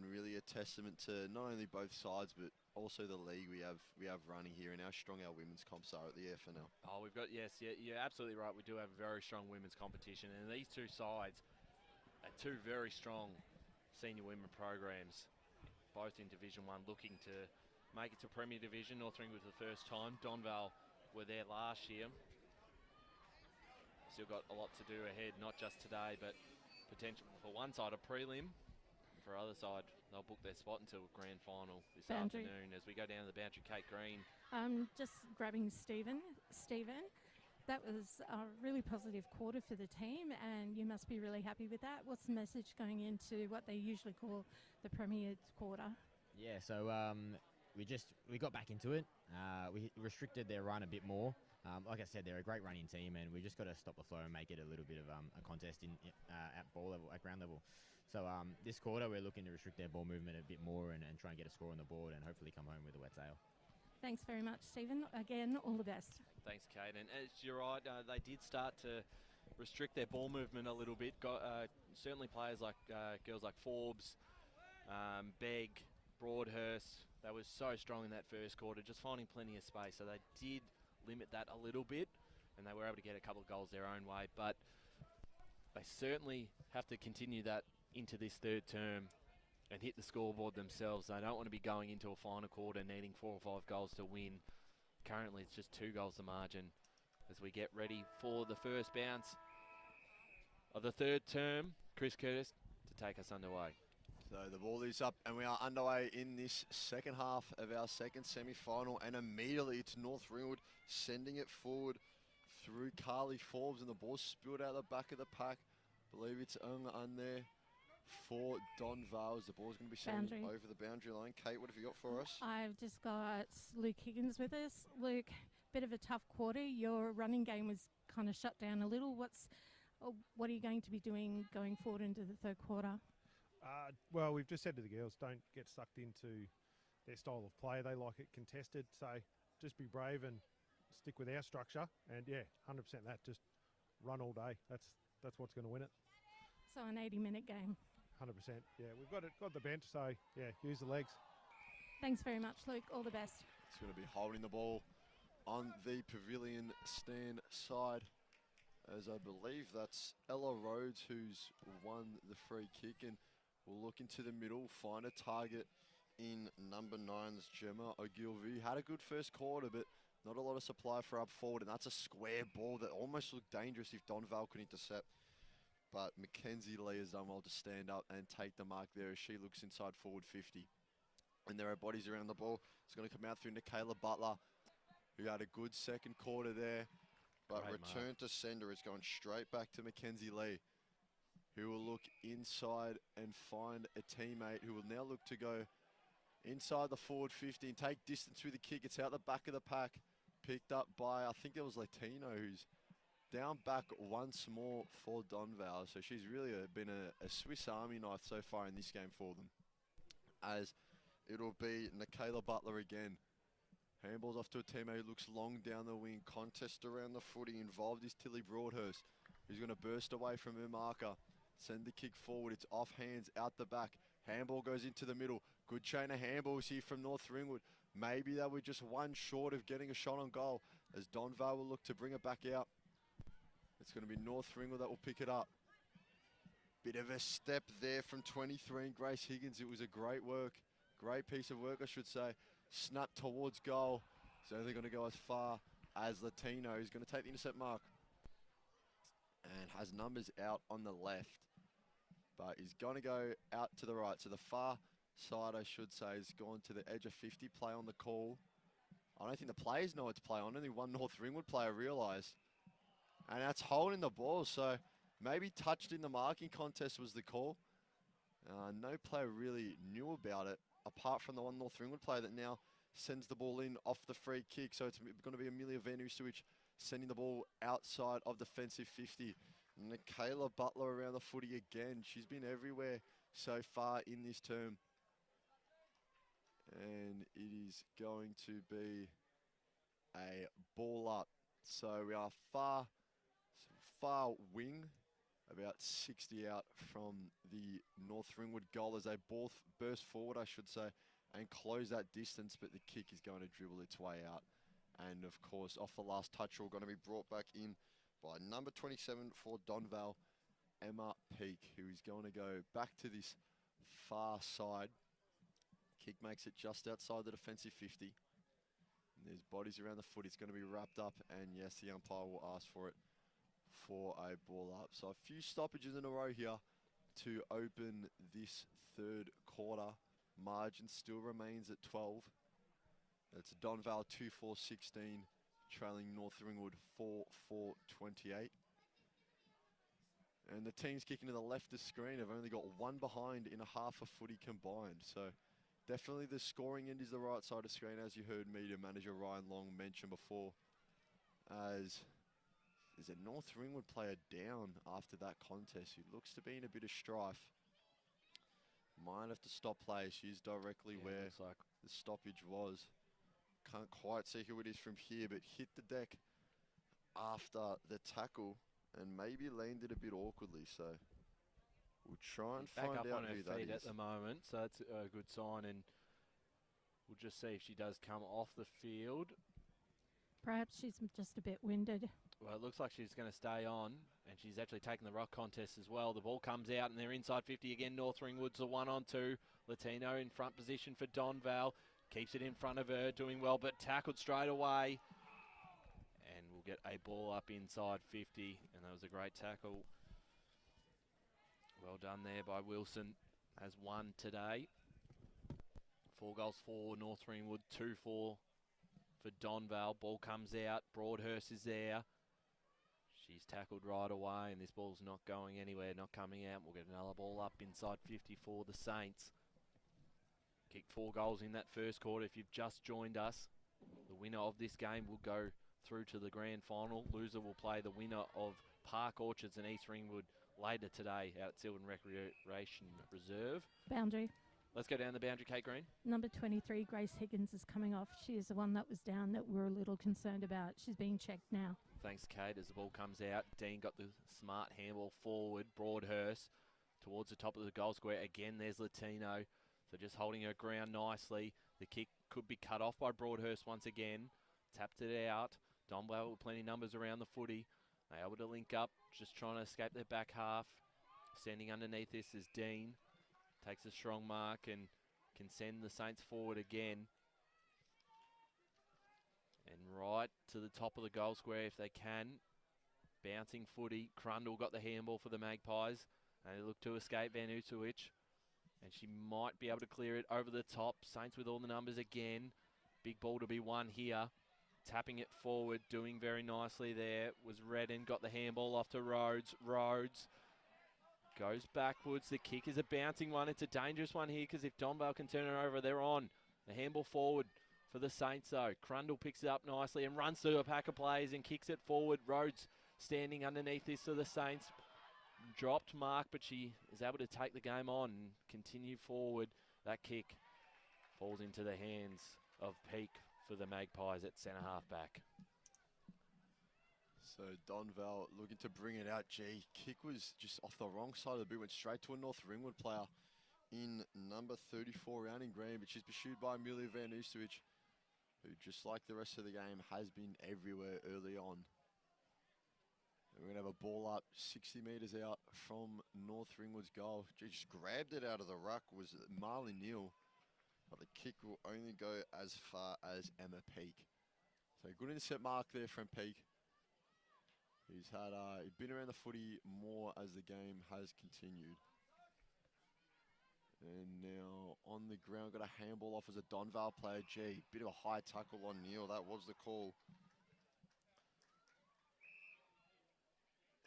[SPEAKER 3] really a testament to not only both sides, but also the league we have running here and how strong our women's comps are at the FNL.
[SPEAKER 1] Oh, we've got, yes, yeah, you're absolutely right. We do have a very strong women's competition, and these two sides are two very strong senior women programs, both in Division 1, looking to make it to Premier Division. North Ringwood for the first time. Donvale were there last year. Still got a lot to do ahead, not just today, but potential for one side a prelim. For other side, they'll book their spot until grand final this afternoon as we go down to the boundary. Kate Green.
[SPEAKER 5] Just grabbing Stephen, that was a really positive quarter for the team, and you must be really happy with that. What's the message going into what they usually call the Premier quarter?
[SPEAKER 4] Yeah, so we got back into it. We restricted their run a bit more. Like I said, they're a great running team, and we just got to stop the flow and make it a little bit of a contest at ball level, at ground level. So this quarter, we're looking to restrict their ball movement a bit more and try and get a score on the board and hopefully come home with a wet sail.
[SPEAKER 5] Thanks very much, Stephen. Again, all the best.
[SPEAKER 1] Thanks, Kate. And as you're right, they did start to restrict their ball movement a little bit. Got certainly players like girls like Forbes, Begg, Broadhurst. They were so strong in that first quarter, just finding plenty of space. So they did limit that a little bit, and they were able to get a couple of goals their own way. But they certainly have to continue that into this third term and hit the scoreboard themselves. They don't want to be going into a final quarter needing 4 or 5 goals to win. Currently, it's just 2 goals the margin as we get ready for the first bounce of the third term. Chris Curtis to take us underway.
[SPEAKER 3] So the ball is up and we are underway in this second half of our second semi-final, and immediately it's North Ringwood sending it forward through Carly Forbes, and the ball spilled out the back of the pack. I believe it's on there for Donvale. The ball's going to be sent over the boundary line. Kate, what have you got for us?
[SPEAKER 5] I've just got Luke Higgins with us. Luke, bit of a tough quarter. Your running game was kind of shut down a little. What are you going to be doing going forward into the third quarter?
[SPEAKER 6] Well, we've just said to the girls, don't get sucked into their style of play. They like it contested, so just be brave and stick with our structure. And yeah, 100% that. Just run all day. That's what's going to win it.
[SPEAKER 5] So an 80-minute game.
[SPEAKER 6] 100%. Yeah, we've got the bench, so yeah, use the legs.
[SPEAKER 5] Thanks very much, Luke. All the best.
[SPEAKER 3] It's going to be holding the ball on the pavilion stand side, as I believe that's Ella Rhodes who's won the free kick, and we'll look into the middle, find a target in number 9's Gemma Ogilvie. Had a good first quarter, but not a lot of supply for up forward, and that's a square ball that almost looked dangerous if Donvale could intercept. But Mackenzie Lee has done well to stand up and take the mark there as she looks inside forward 50. And there are bodies around the ball. It's going to come out through Nikayla Butler, who had a good second quarter there. But return to sender is going straight back to Mackenzie Lee, who will look inside and find a teammate who will now look to go inside the forward 50 and take distance through the kick. It's out the back of the pack, picked up by, I think it was Latino, who's down back once more for Donvale. So she's really been a Swiss Army knife so far in this game for them. As it'll be Nikayla Butler again. Handballs off to a teammate who looks long down the wing. Contest around the footy. Involved is Tilly Broadhurst, who's going to burst away from her marker. Send the kick forward. It's off hands, out the back. Handball goes into the middle. Good chain of handballs here from North Ringwood. Maybe they were just one short of getting a shot on goal, as Donvale will look to bring it back out. It's going to be North Ringwood that will pick it up. Bit of a step there from 23 and Grace Higgins. It was a great piece of work, I should say. Snap towards goal. It's only going to go as far as Latino, who's going to take the intercept mark. And has numbers out on the left, but he's going to go out to the right. So the far side, I should say, has gone to the edge of 50, play on the call. I don't think the players know what to play on. Only one North Ringwood player realised. And that's holding the ball, so maybe touched in the marking contest was the call. No player really knew about it, apart from the one North Ringwood player that now sends the ball in off the free kick. So it's going to be Amelia Van Oosterwich sending the ball outside of defensive 50. Michaela Butler around the footy again. She's been everywhere so far in this term. And it is going to be a ball up. So we are far wing, about 60 out from the North Ringwood goal as they both burst forward, I should say, and close that distance, but the kick is going to dribble its way out. And of course, off the last touch, we're going to be brought back in by number 27 for Donvale, Emma Peake, who is going to go back to this far side. Kick makes it just outside the defensive 50. And there's bodies around the foot. It's going to be wrapped up, and yes, the umpire will ask for it for a ball up. So a few stoppages in a row here to open this third quarter. Margin still remains at 12. It's Donvale 2-4-16, trailing North Ringwood 4-4-28. And the teams kicking to the left of the screen have only got one behind in a half a footy combined. So definitely the scoring end is the right side of the screen, as you heard media manager Ryan Long mention before. As there's a North Ringwood player down after that contest who looks to be in a bit of strife. Might have to stop play. She's directly where
[SPEAKER 1] like
[SPEAKER 3] the stoppage was. Can't quite see who it is from here, but hit the deck after the tackle and maybe landed a bit awkwardly. So we'll try and
[SPEAKER 1] back
[SPEAKER 3] find
[SPEAKER 1] up
[SPEAKER 3] out
[SPEAKER 1] on her
[SPEAKER 3] who that
[SPEAKER 1] feet
[SPEAKER 3] is.
[SPEAKER 1] at the moment, so that's a good sign, and we'll just see if she does come off the field.
[SPEAKER 5] Perhaps she's just a bit winded.
[SPEAKER 1] Well, it looks like she's going to stay on, and she's actually taken the rock contest as well. The ball comes out, and they're inside 50 again. North Ringwood's a 1-on-2. Latino in front position for Donvale. Keeps it in front of her, doing well, but tackled straight away. And we'll get a ball up inside 50, and that was a great tackle. Well done there by Wilson. Has won today. 4 goals for North Ringwood, 2 for Donvale. Ball comes out. Broadhurst is there. She's tackled right away, and this ball's not going anywhere, not coming out. We'll get another ball up inside 50 for the Saints. Kicked 4 goals in that first quarter. If you've just joined us, the winner of this game will go through to the grand final. Loser will play the winner of Park Orchards and East Ringwood later today out at Sylvan Recreation Reserve.
[SPEAKER 5] Boundary.
[SPEAKER 1] Let's go down the boundary, Kate Green.
[SPEAKER 5] Number 23, Grace Higgins, is coming off. She is the one that was down that we're a little concerned about. She's being checked now.
[SPEAKER 1] Thanks, Kate. As the ball comes out, Dean got the smart handball forward. Broadhurst towards the top of the goal square. Again, there's Latino. So just holding her ground nicely. The kick could be cut off by Broadhurst once again. Tapped it out. Donvale with plenty of numbers around the footy. They able to link up, just trying to escape their back half. Standing underneath this is Dean. Takes a strong mark and can send the Saints forward again. And right to the top of the goal square if they can. Bouncing footy. Crundle got the handball for the Magpies. And they look to escape Van Oosterwich. And she might be able to clear it over the top. Saints with all the numbers again. Big ball to be won here. Tapping it forward, doing very nicely there. Was Redden, got the handball off to Rhodes. Rhodes goes backwards. The kick is a bouncing one. It's a dangerous one here because if Donvale can turn it over, they're on. The handball forward for the Saints though. Crundle picks it up nicely and runs through a pack of players and kicks it forward. Rhodes standing underneath this for the Saints. Dropped mark, but she is able to take the game on and continue forward. That kick falls into the hands of Peake for the Magpies at centre half back.
[SPEAKER 3] So Donvale looking to bring it out. Kick was just off the wrong side of the boot, went straight to a North Ringwood player in number 34, round in green, but she's pursued by Amelia Van Oosterwich, who just like the rest of the game has been everywhere early on. And we're going to have a ball up 60 metres out from North Ringwood's goal. She just grabbed it out of the ruck, was Marley Neal. But the kick will only go as far as Emma Peake. So good intercept mark there from Peake. He's had been around the footy more as the game has continued. And now on the ground, got a handball off as a Donvale player. Gee, bit of a high tackle on Neil. That was the call.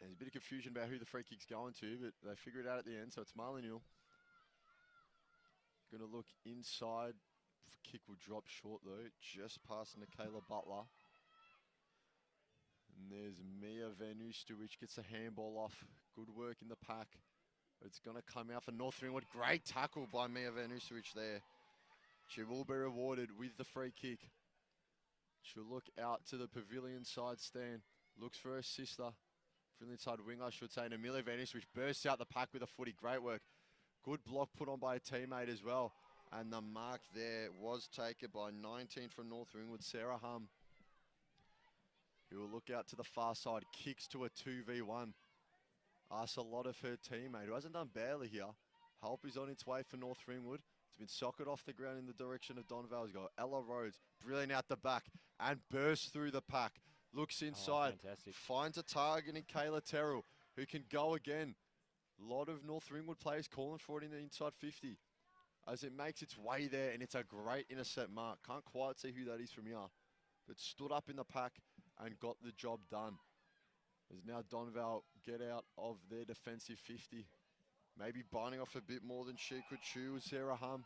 [SPEAKER 3] There's a bit of confusion about who the free kick's going to, but they figure it out at the end, so it's Marley Neal. Going to look inside. Kick will drop short, though, just past Nikayla Butler. And there's Mia Vanustu, which gets a handball off. Good work in the pack. It's going to come out for North Ringwood. Great tackle by Mia Vanusovic there. She will be rewarded with the free kick. She'll look out to the pavilion side stand. Looks for her sister. Pavilion side winger, I should say. And Amelia Vanusovic bursts out the pack with a footy. Great work. Good block put on by a teammate as well. And the mark there was taken by 19 from North Ringwood, Sarah Hum. He will look out to the far side. Kicks to a 2v1. Asks a lot of her teammate, who hasn't done barely here. Help is on its way for North Ringwood. It's been socked off the ground in the direction of Donvale's goal. Ella Rhodes, brilliant out the back and bursts through the pack. Looks inside, finds a target in Kayla Terrell, who can go again. A lot of North Ringwood players calling for it in the inside 50. As it makes its way there, and it's a great intercept mark. Can't quite see who that is from here, but stood up in the pack and got the job done. As now Donvale get out of their defensive 50. Maybe biting off a bit more than she could chew, Sarah Hum.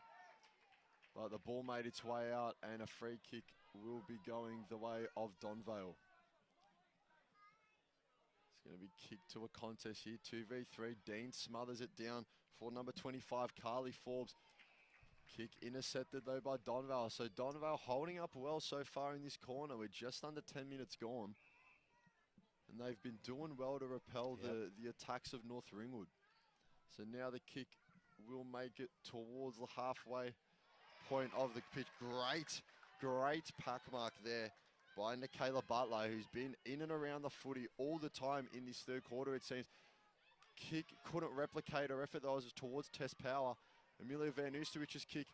[SPEAKER 3] But the ball made its way out, and a free kick will be going the way of Donvale. It's going to be kicked to a contest here, 2v3. Dean smothers it down for number 25, Carly Forbes. Kick intercepted though by Donvale. So Donvale holding up well so far in this corner. We're just under 10 minutes gone. And they've been doing well to repel the attacks of North Ringwood. So now the kick will make it towards the halfway point of the pitch. Great pack mark there by Nikayla Butler, who's been in and around the footy all the time in this third quarter, it seems. Kick couldn't replicate her effort, though, as towards Tess Power. Amelia Vanustovic's kick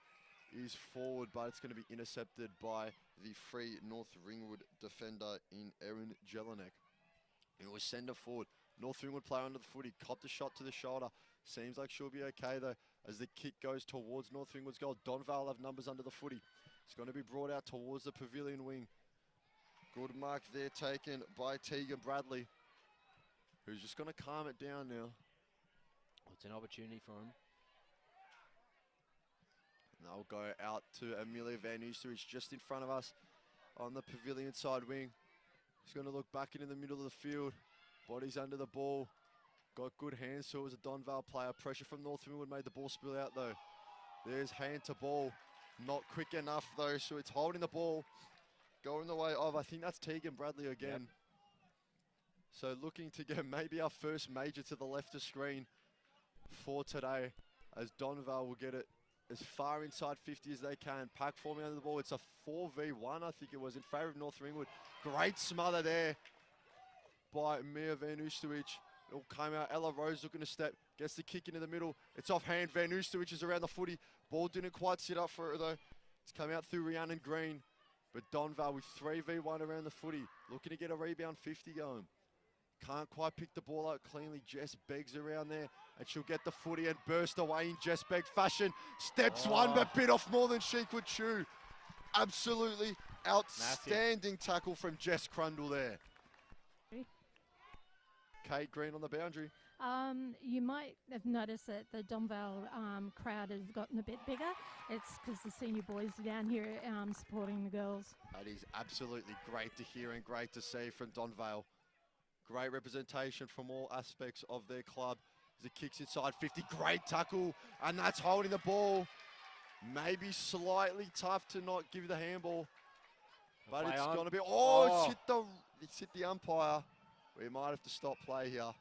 [SPEAKER 3] is forward, but it's going to be intercepted by the free North Ringwood defender in Erin Jelinek. It was send her forward. North Ringwood player under the footy, copped a shot to the shoulder. Seems like she'll be okay though, as the kick goes towards North Ringwood's goal. Donvale have numbers under the footy. It's going to be brought out towards the pavilion wing. Good mark there taken by Tegan Bradley, who's just going to calm it down now.
[SPEAKER 1] It's an opportunity for him.
[SPEAKER 3] And they'll go out to Amelia Vanusovic just in front of us on the pavilion side wing. He's going to look back into the middle of the field. Bodies under the ball. Got good hands, so it was a Donvale player. Pressure from North Ringwood made the ball spill out though. There's hand to ball. Not quick enough though, so it's holding the ball. Going the way of, I think that's Tegan Bradley again. Yep. So looking to get maybe our first major to the left of screen for today, as Donvale will get it as far inside 50 as they can. Pack forming under the ball. It's a 4v1, I think it was, in favour of North Ringwood. Great smother there by Mia Vanustovic. It came out. Ella Rose looking to step. Gets the kick into the middle. It's offhand. Vanustovic is around the footy. Ball didn't quite sit up for it though. It's come out through Rhiannon Green. But Donvale with 3v1 around the footy. Looking to get a rebound 50 going. Can't quite pick the ball out cleanly. Jess Beggs around there, and she'll get the footy and burst away in Jess Begg fashion. Steps one, but bit off more than she could chew. Absolutely outstanding tackle from Jess Crundle there. Kate Green on the boundary.
[SPEAKER 5] You might have noticed that the Donvale crowd has gotten a bit bigger. It's because the senior boys are down here supporting the girls.
[SPEAKER 3] That is absolutely great to hear and great to see from Donvale. Great representation from all aspects of their club. As it kicks inside 50, great tackle, and that's holding the ball. Maybe slightly tough to not give the handball, but it's going to be, it's hit the umpire. We might have to stop play here.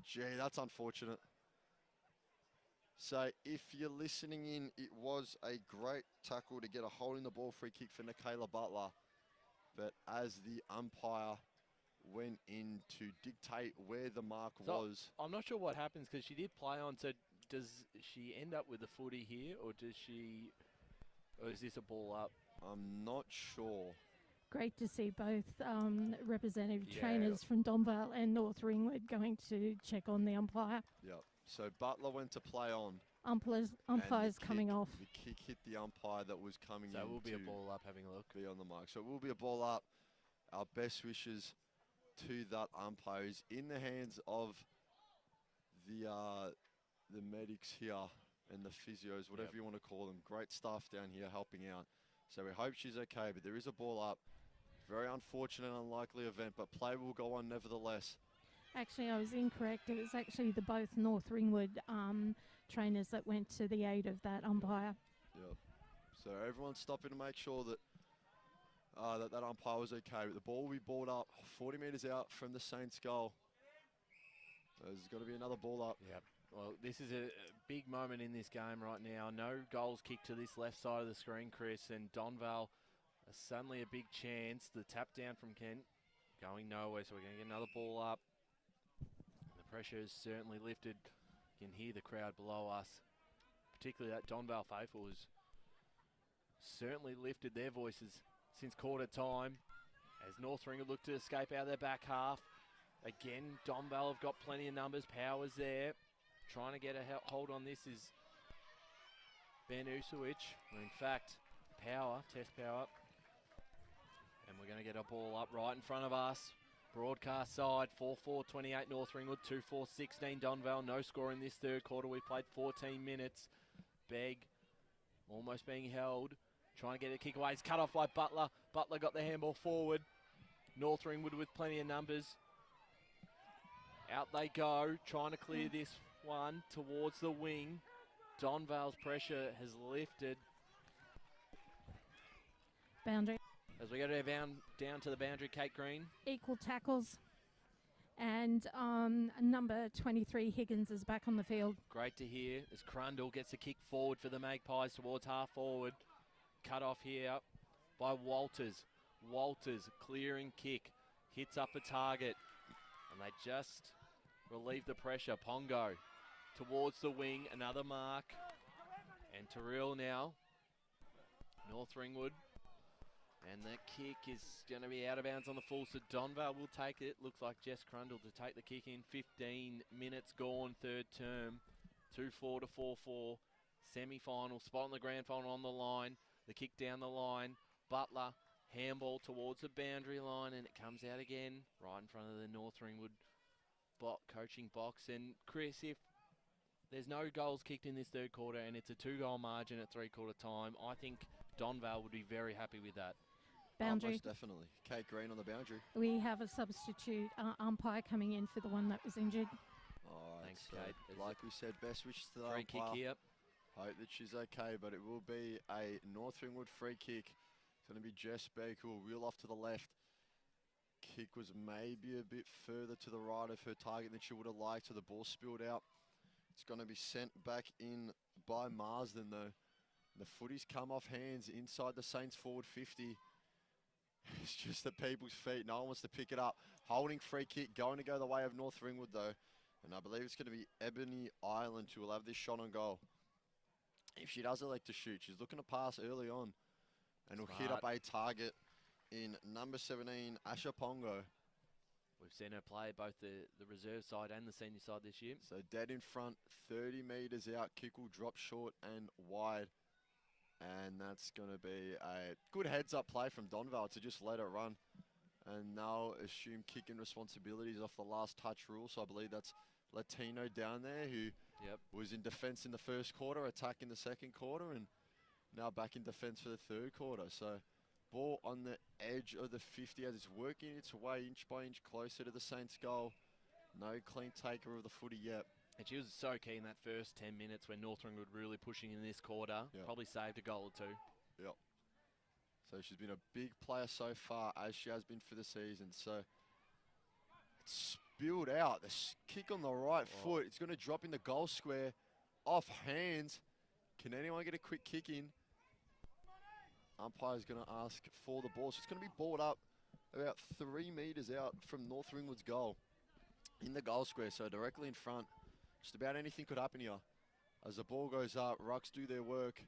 [SPEAKER 3] Gee, that's unfortunate. So if you're listening in, it was a great tackle to get a hold in the ball, free kick for Nikayla Butler. But as the umpire went in to dictate where the mark was.
[SPEAKER 1] I'm not sure what happens because she did play on. So does she end up with the footy here, or is this a ball up?
[SPEAKER 3] I'm not sure.
[SPEAKER 5] Great to see both representative trainers from Donvale and North Ringwood going to check on the umpire.
[SPEAKER 3] Yep. So Butler went to play on.
[SPEAKER 5] umpires coming off.
[SPEAKER 3] The kick hit the umpire that was coming in.
[SPEAKER 1] So it will be a
[SPEAKER 3] to
[SPEAKER 1] ball up, having a look.
[SPEAKER 3] Be on the mark. So it will be a ball up. Our best wishes to that umpire. Is in the hands of the medics here and the physios, whatever you want to call them. Great staff down here helping out. So we hope she's okay, but there is a ball up. Very unfortunate and unlikely event, but play will go on nevertheless.
[SPEAKER 5] Actually, I was incorrect. It was actually the both North Ringwood trainers that went to the aid of that umpire.
[SPEAKER 3] Yep. So everyone's stopping to make sure that that umpire was okay. But the ball will be balled up 40 metres out from the Saints goal. There's got to be another ball up.
[SPEAKER 1] Yep. Well, this is a big moment in this game right now. No goals kicked to this left side of the screen, Chris, and Donvale suddenly a big chance. The tap down from Kent going nowhere, so we're going to get another ball up. The pressure is certainly lifted. You can hear the crowd below us, particularly that Donvale faithful has certainly lifted their voices since quarter time as North Ringwood look to escape out of their back half. Again, Donvale have got plenty of numbers. Power's there. Trying to get a hold on this is Ben Usowich. In fact, test power. And we're going to get a ball up right in front of us. Broadcast side, 4-4-28 North Ringwood, 2-4-16 Donvale. No score in this third quarter. We played 14 minutes. Begg almost being held. Trying to get a kick away. It's cut off by Butler. Butler got the handball forward. North Ringwood with plenty of numbers. Out they go, trying to clear this one towards the wing. Donvale's pressure has lifted.
[SPEAKER 5] Boundary.
[SPEAKER 1] As we go down to the boundary, Kate Green.
[SPEAKER 5] Equal tackles. And number 23, Higgins, is back on the field.
[SPEAKER 1] Great to hear as Crundle gets a kick forward for the Magpies towards half forward. Cut off here by Walters. Walters, clearing kick, hits up a target. And they just relieve the pressure. Pongo towards the wing, another mark. And Terrell now. North Ringwood. And that kick is going to be out of bounds on the full, so Donvale will take it. Looks like Jess Crundle to take the kick in. 15 minutes gone, third term. 2-4 to 4-4. Semi-final, spot on the grand final on the line. The kick down the line. Butler, handball towards the boundary line, and it comes out again right in front of the North Ringwood coaching box. And Chris, if there's no goals kicked in this third quarter and it's a 2-goal margin at three-quarter time, I think Donvale would be very happy with that.
[SPEAKER 5] Boundary.
[SPEAKER 3] Most definitely. Kate Green on the boundary.
[SPEAKER 5] We have a substitute umpire coming in for the one that was injured.
[SPEAKER 3] All right,
[SPEAKER 1] Thanks,
[SPEAKER 3] so
[SPEAKER 1] Kate.
[SPEAKER 3] like we said, best wishes to the
[SPEAKER 1] Free kick
[SPEAKER 3] umpire.
[SPEAKER 1] here.
[SPEAKER 3] Hope that she's okay, but it will be a North Ringwood free kick. It's going to be Jess Begg who will reel off to the left. Kick was maybe a bit further to the right of her target than she would have liked, so the ball spilled out. It's going to be sent back in by Marsden, though. The footy's come off hands inside the Saints forward 50. It's just at people's feet. No one wants to pick it up. Holding free kick, going to go the way of North Ringwood, though. And I believe it's going to be Ebony Island who will have this shot on goal. If she does elect to shoot, she's looking to pass early on. And will hit up a target in number 17, Asha Pongo.
[SPEAKER 1] We've seen her play both the reserve side and the senior side this year.
[SPEAKER 3] So dead in front, 30 metres out. Kick will drop short and wide. And that's going to be a good heads-up play from Donvale to just let it run. And now assume kicking responsibilities off the last touch rule. So I believe that's Latino down there who was in defence in the first quarter, attack in the second quarter, and now back in defence for the third quarter. So ball on the edge of the 50 as it's working its way inch by inch closer to the Saints goal. No clean taker of the footy yet.
[SPEAKER 1] And she was so key in that first 10 minutes when North Ringwood really pushing in this quarter. Probably saved a goal or two.
[SPEAKER 3] Yep. So she's been a big player so far, as she has been for the season. So it's spilled out. The kick on the right foot. It's going to drop in the goal square off hands. Can anyone get a quick kick in? Umpire's going to ask for the ball. So it's going to be balled up about 3 metres out from North Ringwood's goal. In the goal square, so directly in front. Just about anything could happen here. As the ball goes up, Rucks do their work.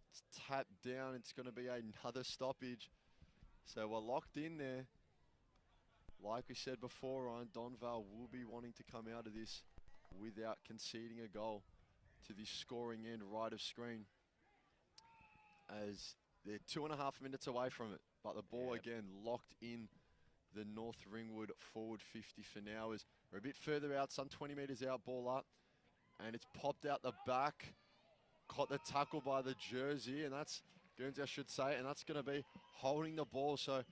[SPEAKER 3] It's tapped down. It's going to be another stoppage. So we're locked in there. Like we said before, Ryan, Donvale will be wanting to come out of this without conceding a goal. to the scoring end right of screen, as they're 2.5 minutes away from it. But the ball again locked in the North Ringwood forward 50 for now, as we're a bit further out, some 20 metres out, ball up, and it's popped out the back, caught the tackle by the jersey, and that's Guernsey, I should say, and that's going to be holding the ball. So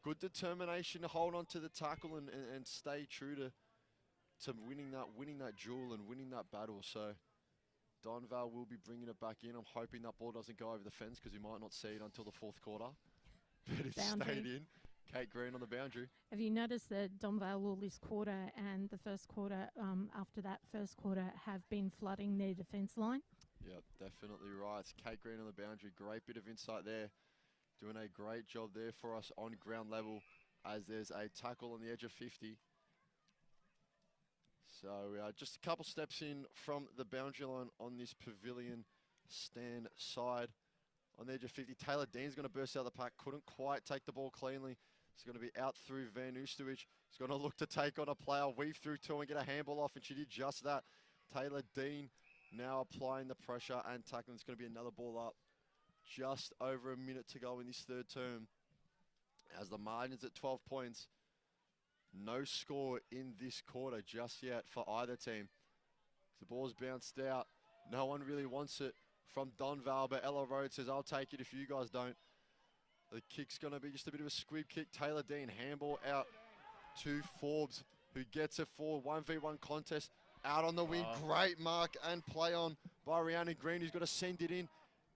[SPEAKER 3] good determination to hold on to the tackle and stay true to winning that duel and winning that battle. So Donvale will be bringing it back in. I'm hoping that ball doesn't go over the fence, because we might not see it until the fourth quarter. But it stayed in. Kate Green on the boundary.
[SPEAKER 5] Have you noticed that Donvale all this quarter and the first quarter, after that first quarter, have been flooding their defence line?
[SPEAKER 3] Yep, definitely right. It's Kate Green on the boundary. Great bit of insight there. Doing a great job there for us on ground level, as there's a tackle on the edge of 50. So just a couple steps in from the boundary line on this pavilion stand side. On the edge of 50, Taylor Dean's going to burst out the pack. Couldn't quite take the ball cleanly. It's going to be out through Van Oostewich. He's going to look to take on a player, weave through two and get a handball off, and she did just that. Taylor Dean now applying the pressure and tackling. It's going to be another ball up. Just over a minute to go in this third term, as the margin's at 12 points. No score in this quarter just yet for either team. The ball's bounced out. No one really wants it from Donvale, but Ella Rhodes says, I'll take it if you guys don't. The kick's going to be just a bit of a squib kick. Taylor Dean, handball out to Forbes, who gets it for 1v1 contest. Out on the wing, great mark and play on by Rhiannon Green, who's got to send it in.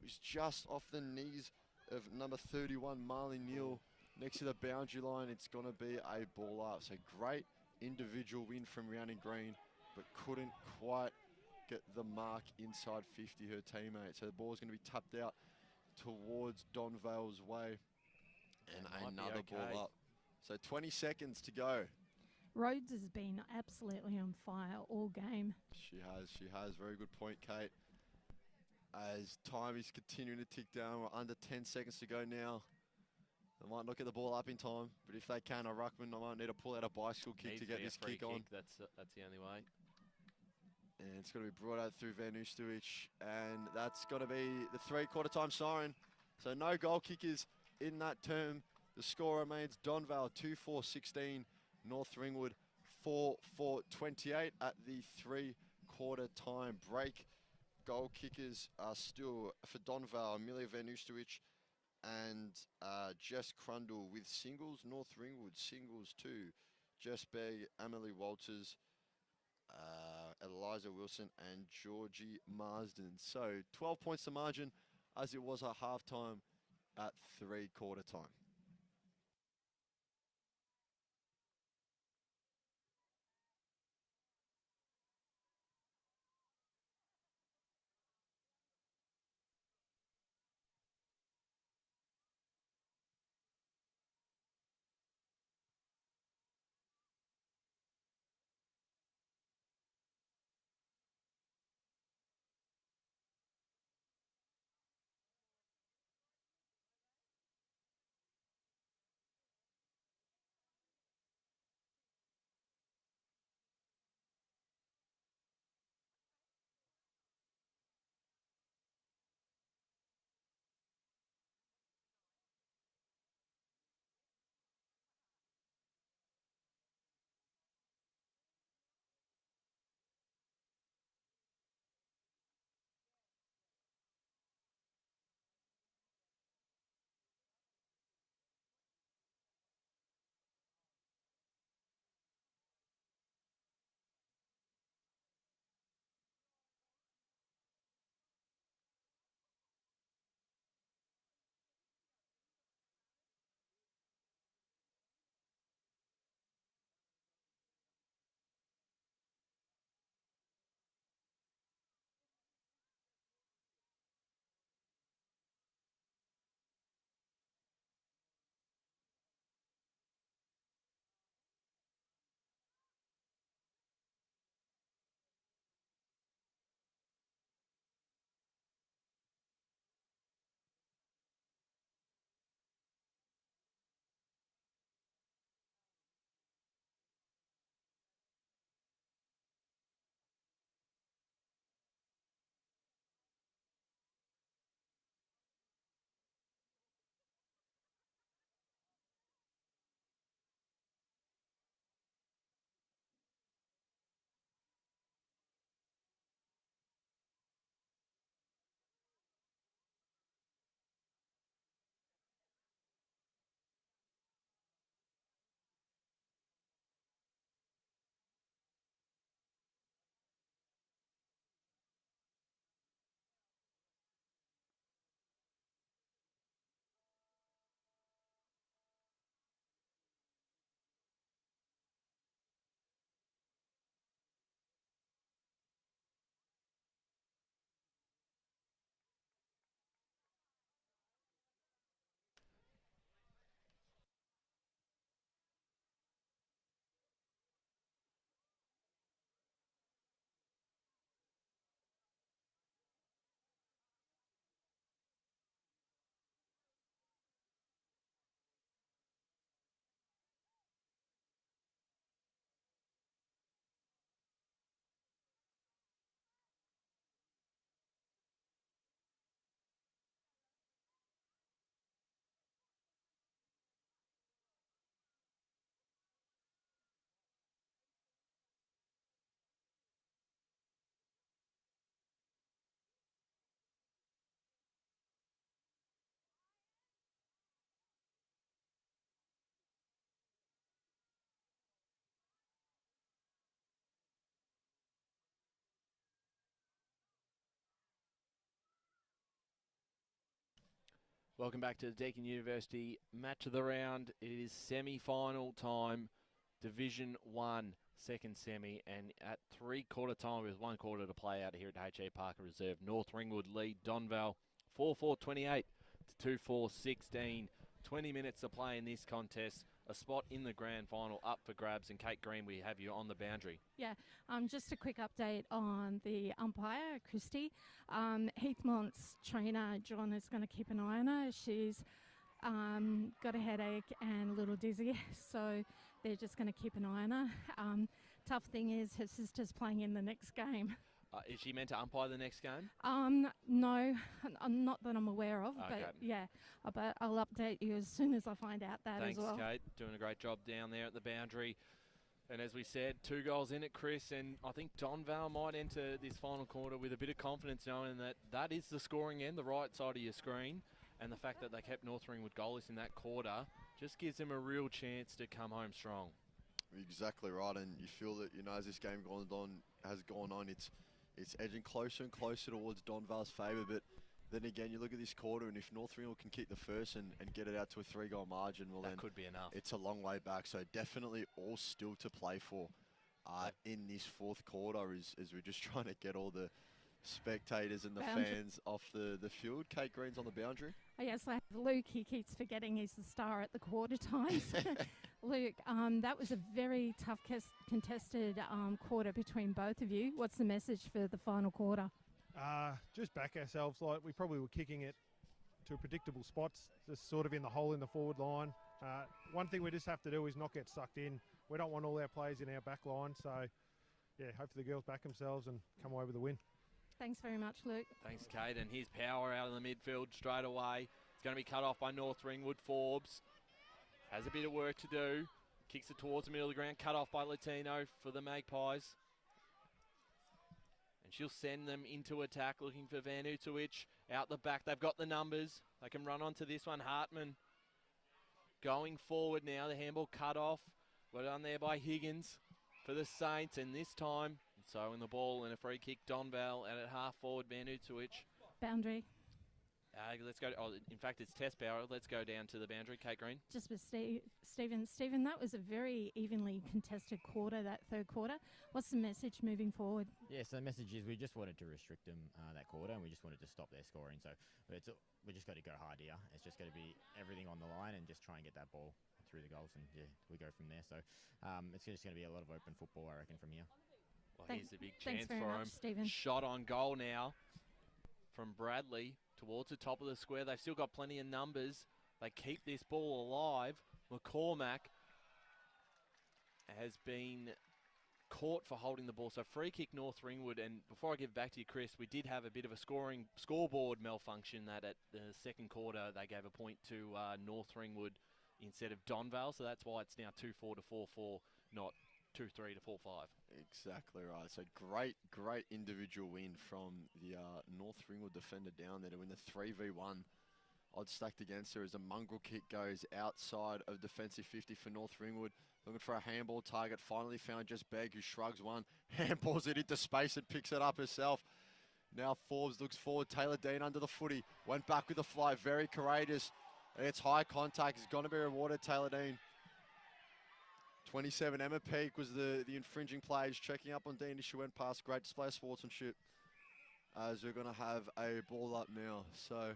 [SPEAKER 3] Who's just off the knees of number 31, Marley Neal, next to the boundary line. It's going to be a ball up. So great individual win from Rhiannon Green, but couldn't quite get the mark inside 50, her teammate. So the ball's going to be tapped out towards Donvale's way. And another ball up. So 20 seconds to go.
[SPEAKER 5] Rhodes has been absolutely on fire all game.
[SPEAKER 3] She has. Very good point, Kate. As time is continuing to tick down, we're under 10 seconds to go now. They might not get the ball up in time, but if they can, a ruckman, I might need to pull out a bicycle kick to get this kick on.
[SPEAKER 1] That's the only way.
[SPEAKER 3] And it's going to be brought out through Van Oostewich, and that's going to be the three-quarter time siren. So no goal kickers in that term. The score remains Donvale 2-4-16, North Ringwood 4-4-28 at the three-quarter time break. Goal kickers are still for Donvale, Amelia Van Oostewich and Jess Crundle, with singles, North Ringwood singles to Jess Begg, Emily Walters, Eliza Wilson and Georgie Marsden. So 12 points to margin, as it was at halftime at three-quarter time.
[SPEAKER 1] Welcome back to the Deakin University match of the round. It is semi-final time, Division 1, second semi, and at three-quarter time with 1 quarter to play out here at H.E Parker Reserve, North Ringwood lead Donvale 4-4-28 to 2-4-16. 20 minutes to play in this contest. A spot in the grand final up for grabs. And Kate Green, we have you on the boundary.
[SPEAKER 5] Yeah, just a quick update on the umpire, Christy. Heathmont's trainer, John, is going to keep an eye on her. She's got a headache and a little dizzy, so they're just going to keep an eye on her. Tough thing is her sister's playing in the next game.
[SPEAKER 1] Is she meant to umpire the next game?
[SPEAKER 5] No, not that I'm aware of,
[SPEAKER 1] Okay.
[SPEAKER 5] but yeah, but I'll update you as soon as I find out that
[SPEAKER 1] Thanks,
[SPEAKER 5] as well.
[SPEAKER 1] Kate. Doing a great job down there at the boundary. And as we said, 2 goals in it, Chris, and I think Donvale might enter this final quarter with a bit of confidence, knowing that that is the scoring end, the right side of your screen, and the fact that they kept North Ringwood goalless in that quarter just gives them a real chance to come home strong.
[SPEAKER 3] Exactly right, and you feel that, as this game has gone on, it's edging closer and closer towards Donvale's favour, but then again, you look at this quarter, and if North Ringwood can keep the first and get it out to a 3-goal margin, well,
[SPEAKER 1] that
[SPEAKER 3] then
[SPEAKER 1] could be enough.
[SPEAKER 3] It's a long way back, so definitely all still to play for in this fourth quarter as we're just trying to get all the spectators and the fans off the field. Kate Green's on the boundary.
[SPEAKER 5] Oh, yes, I have Luke. He keeps forgetting he's the star at the quarter times. Luke, that was a very tough contested quarter between both of you. What's the message for the final quarter?
[SPEAKER 6] Just back ourselves. Like we probably were kicking it to predictable spots, just sort of in the hole in the forward line. One thing we just have to do is not get sucked in. We don't want all our players in our back line. So, yeah, hopefully the girls back themselves and come away with a win.
[SPEAKER 5] Thanks very much, Luke.
[SPEAKER 1] Thanks, Kate. And here's Power out in the midfield straight away. It's going to be cut off by North Ringwood. Forbes has a bit of work to do. Kicks it towards the middle of the ground. Cut off by Latino for the Magpies. And she'll send them into attack, looking for Van Utowicz. Out the back, they've got the numbers. They can run onto this one. Hartman going forward now. The handball cut off. Well done there by Higgins for the Saints. And this time, so in the ball and a free kick, Donvale out at half forward, Van Utowicz.
[SPEAKER 5] Boundary.
[SPEAKER 1] Let's go. In fact, it's Test Power. Let's go down to the boundary. Kate Green.
[SPEAKER 5] Just with Stephen. Stephen, that was a very evenly contested quarter, that third quarter. What's the message moving forward?
[SPEAKER 4] Yeah, so the message is we just wanted to restrict them that quarter, and we just wanted to stop their scoring. So we just got to go hard here. It's just going to be everything on the line and just try and get that ball through the goals, and yeah, we go from there. So it's just going to be a lot of open football, I reckon, from here.
[SPEAKER 1] Well, here's a big chance
[SPEAKER 5] very
[SPEAKER 1] for
[SPEAKER 5] much,
[SPEAKER 1] him.
[SPEAKER 5] Stephen.
[SPEAKER 1] Shot on goal now from Bradley towards the top of the square. They've still got plenty of numbers. They keep this ball alive. McCormack has been caught for holding the ball. So free kick North Ringwood. And before I give back to you, Chris, we did have a bit of a scoreboard malfunction that at the second quarter they gave a point to North Ringwood instead of Donvale. So that's why it's now 2-4 to 4-4, not 2-3 to 4-5.
[SPEAKER 3] Exactly right. So great individual win from the North Ringwood defender down there to win the 3v1. Odds stacked against her as a mongrel kick goes outside of defensive 50 for North Ringwood. Looking for a handball target. Finally found just Begg, who shrugs one. Handballs it into space and picks it up herself. Now Forbes looks forward. Taylor Dean under the footy. Went back with the fly. Very courageous. And it's high contact. It's going to be rewarded, Taylor Dean. 27, Emma Peake was the infringing players checking up on Dean as she went past. Great display of sportsmanship as we're going to have a ball up now. So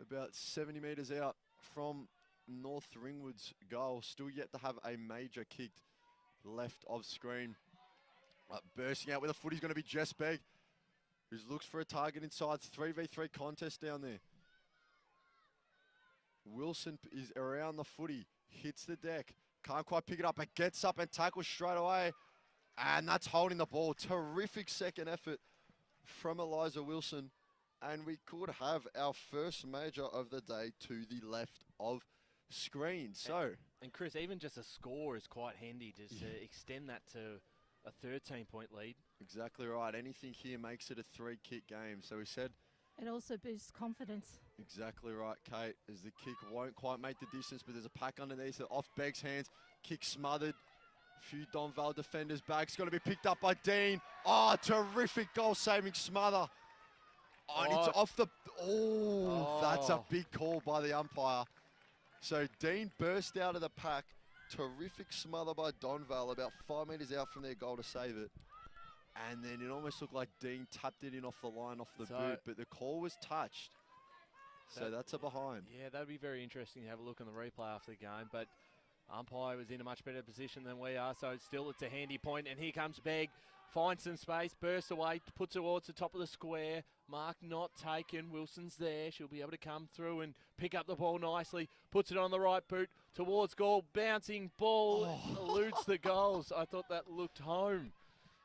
[SPEAKER 3] about 70 metres out from North Ringwood's goal. Still yet to have a major kicked left of screen. Bursting out with a foot is going to be Jess Begg, who looks for a target inside. 3v3 contest down there. Wilson is around the footy, hits the deck. Can't quite pick it up, but gets up and tackles straight away. And that's holding the ball. Terrific second effort from Eliza Wilson. And we could have our first major of the day to the left of screen. So,
[SPEAKER 1] and Chris, even just a score is quite handy just to extend that to a 13-point lead.
[SPEAKER 3] Exactly right. Anything here makes it a 3-kick game. So we said...
[SPEAKER 5] It also boosts confidence.
[SPEAKER 3] Exactly right, Kate, as the kick won't quite make the distance, but there's a pack underneath, so off Begg's hands, kick smothered. Few Donvale defenders back. It's going to be picked up by Dean. Oh, terrific goal-saving smother. Oh, and it's off the... Oh, that's a big call by the umpire. So Dean burst out of the pack. Terrific smother by Donvale, about 5 metres out from their goal to save it. And then it almost looked like Dean tapped it in off the line, off the boot, but the call was touched. So that's a behind.
[SPEAKER 1] Yeah, that would be very interesting to have a look on the replay after the game. But umpire was in a much better position than we are, so still it's a handy point. And here comes Begg, finds some space, bursts away, puts it towards the top of the square. Mark not taken, Wilson's there. She'll be able to come through and pick up the ball nicely. Puts it on the right boot towards goal, bouncing ball, eludes the goals. I thought that looked home.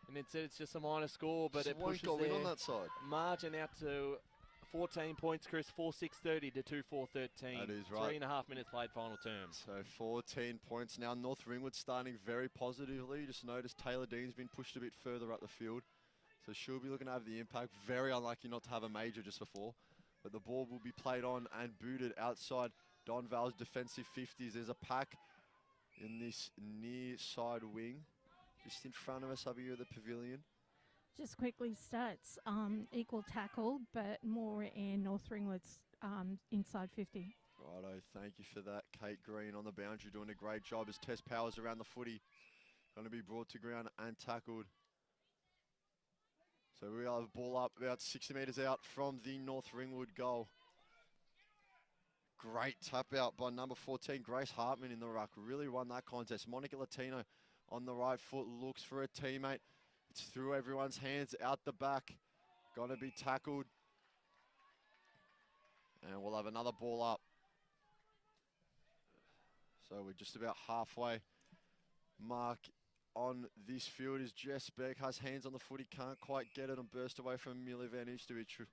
[SPEAKER 1] And it said it's just a minor score, but it pushes
[SPEAKER 3] go in on that side.
[SPEAKER 1] Margin out to 14 points, Chris, 4-6-30 to 2-4-13.
[SPEAKER 3] That is right.
[SPEAKER 1] 3.5 minutes played, final term.
[SPEAKER 3] So 14 points now. North Ringwood starting very positively. Just noticed Taylor Dean's been pushed a bit further up the field. So she'll be looking to have the impact. Very unlucky not to have a major just before. But the ball will be played on and booted outside Donvale's defensive 50s. There's a pack in this near side wing, just in front of us over here at the pavilion.
[SPEAKER 5] Just quickly, stats, equal tackle, but more in North Ringwood's inside 50.
[SPEAKER 3] Righto, thank you for that. Kate Green on the boundary doing a great job as Tess Powers around the footy. Going to be brought to ground and tackled. So we have ball up about 60 metres out from the North Ringwood goal. Great tap out by number 14, Grace Hartman in the ruck. Really won that contest. Monica Latino on the right foot, looks for a teammate. It's through everyone's hands, out the back. Going to be tackled. And we'll have another ball up. So we're just about halfway. Mark on this field is Jess Beck, has hands on the footy, can't quite get it and burst away from Amelia Van Oosterwich.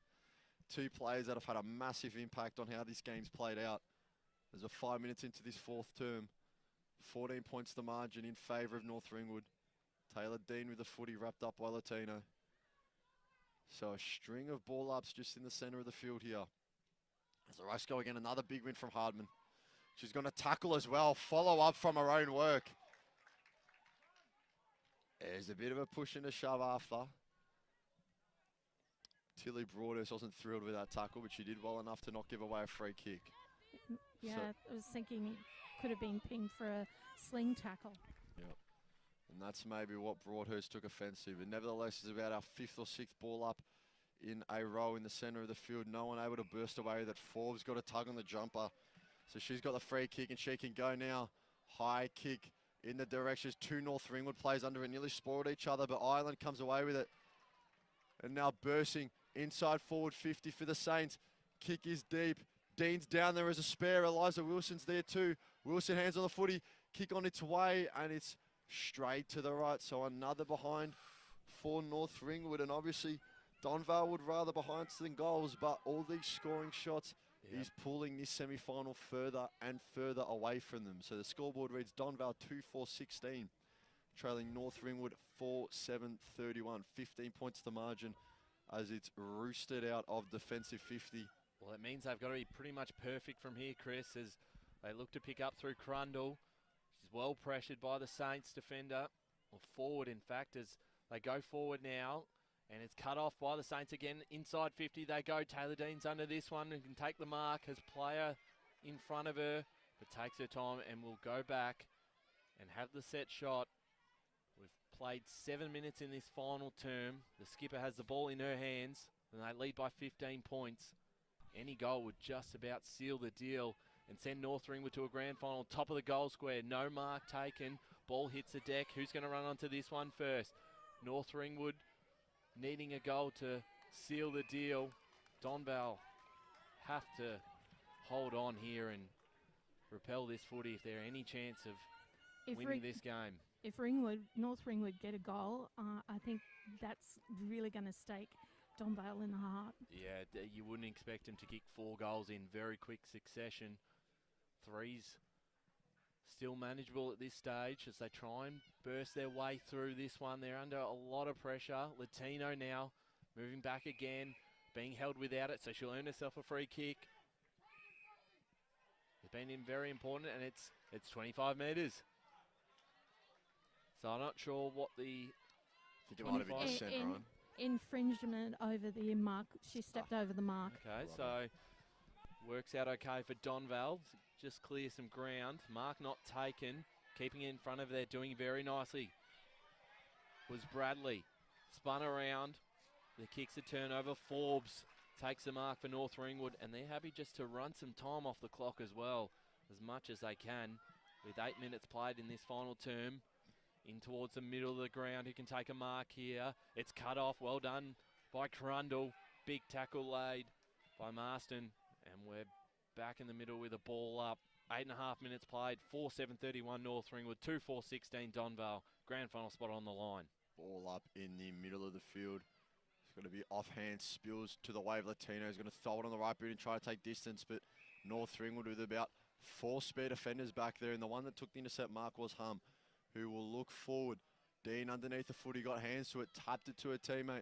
[SPEAKER 3] Two players that have had a massive impact on how this game's played out. There's 5 minutes into this fourth term. 14 points the margin in favour of North Ringwood. Taylor Dean with the footy wrapped up by Latino. So a string of ball ups just in the centre of the field here. As the race go again, another big win from Hardman. She's going to tackle as well, follow up from her own work. There's a bit of a push and a shove after. Tilly Broadhurst wasn't thrilled with that tackle, but she did well enough to not give away a free kick.
[SPEAKER 5] Yeah, I was thinking it could have been pinged for a sling tackle.
[SPEAKER 3] Yep. And that's maybe what Broadhurst took offensive. But nevertheless, it's about our 5th or 6th ball up in a row in the centre of the field. No one able to burst away. That Forbes got a tug on the jumper. So she's got the free kick and she can go now. High kick in the directions. Two North Ringwood players under it, nearly spoiled each other, but Ireland comes away with it. And now bursting inside forward 50 for the Saints. Kick is deep. Dean's down there as a spare. Eliza Wilson's there too. Wilson hands on the footy. Kick on its way and it's straight to the right. So another behind for North Ringwood. And obviously Donvale would rather behinds than goals, but all these scoring shots is pulling this semi-final further and further away from them. So the scoreboard reads Donvale 2-4-16, trailing North Ringwood 4-7-31. 15 points the margin as it's roosted out of defensive 50.
[SPEAKER 1] Well, it means they've got to be pretty much perfect from here, Chris, as they look to pick up through Crundle. She's well pressured by the Saints defender, or forward in fact, as they go forward now. And it's cut off by the Saints again. Inside 50 they go. Taylor Dean's under this one and can take the mark. Has player in front of her, but takes her time and will go back and have the set shot. We've played 7 minutes in this final term. The skipper has the ball in her hands and they lead by 15 points. Any goal would just about seal the deal and send North Ringwood to a grand final. Top of the goal square. No mark taken. Ball hits the deck. Who's going to run onto this one first? North Ringwood needing a goal to seal the deal. Donvale have to hold on here and repel this footy if there are any chance of winning this game.
[SPEAKER 5] If North Ringwood get a goal, I think that's really going to stake Donvale in the heart.
[SPEAKER 1] Yeah, you wouldn't expect them to kick 4 goals in very quick succession. 3's still manageable at this stage as they try and burst their way through this one. They're under a lot of pressure. Latino now moving back again, being held without it, so she'll earn herself a free kick. It's been in very important, and it's 25 metres. So I'm not sure what the...
[SPEAKER 3] I think it might have been just sent, Ryan.
[SPEAKER 5] infringement over the mark. She stepped over the mark.
[SPEAKER 1] Okay, so works out okay for Donvale. Just clear some ground. Mark not taken. Keeping it in front of there, doing very nicely was Bradley. Spun around. The kick's a turnover. Forbes takes the mark for North Ringwood, and they're happy just to run some time off the clock as well, as much as they can. With 8 minutes played in this final term, in towards the middle of the ground, who can take a mark here. It's cut off. Well done by Crundle. Big tackle laid by Marston, and we're back in the middle with a ball up. 8.5 minutes played. 4-7-31 North Ringwood. 2-4-16 Donvale. Grand final spot on the line.
[SPEAKER 3] Ball up in the middle of the field. It's going to be offhand. Spills to the wave. Latino is going to throw it on the right boot and try to take distance, but North Ringwood with about 4 spare defenders back there, and the one that took the intercept mark was Hum, who will look forward. Dean underneath the footy, got hands to it, tapped it to a teammate.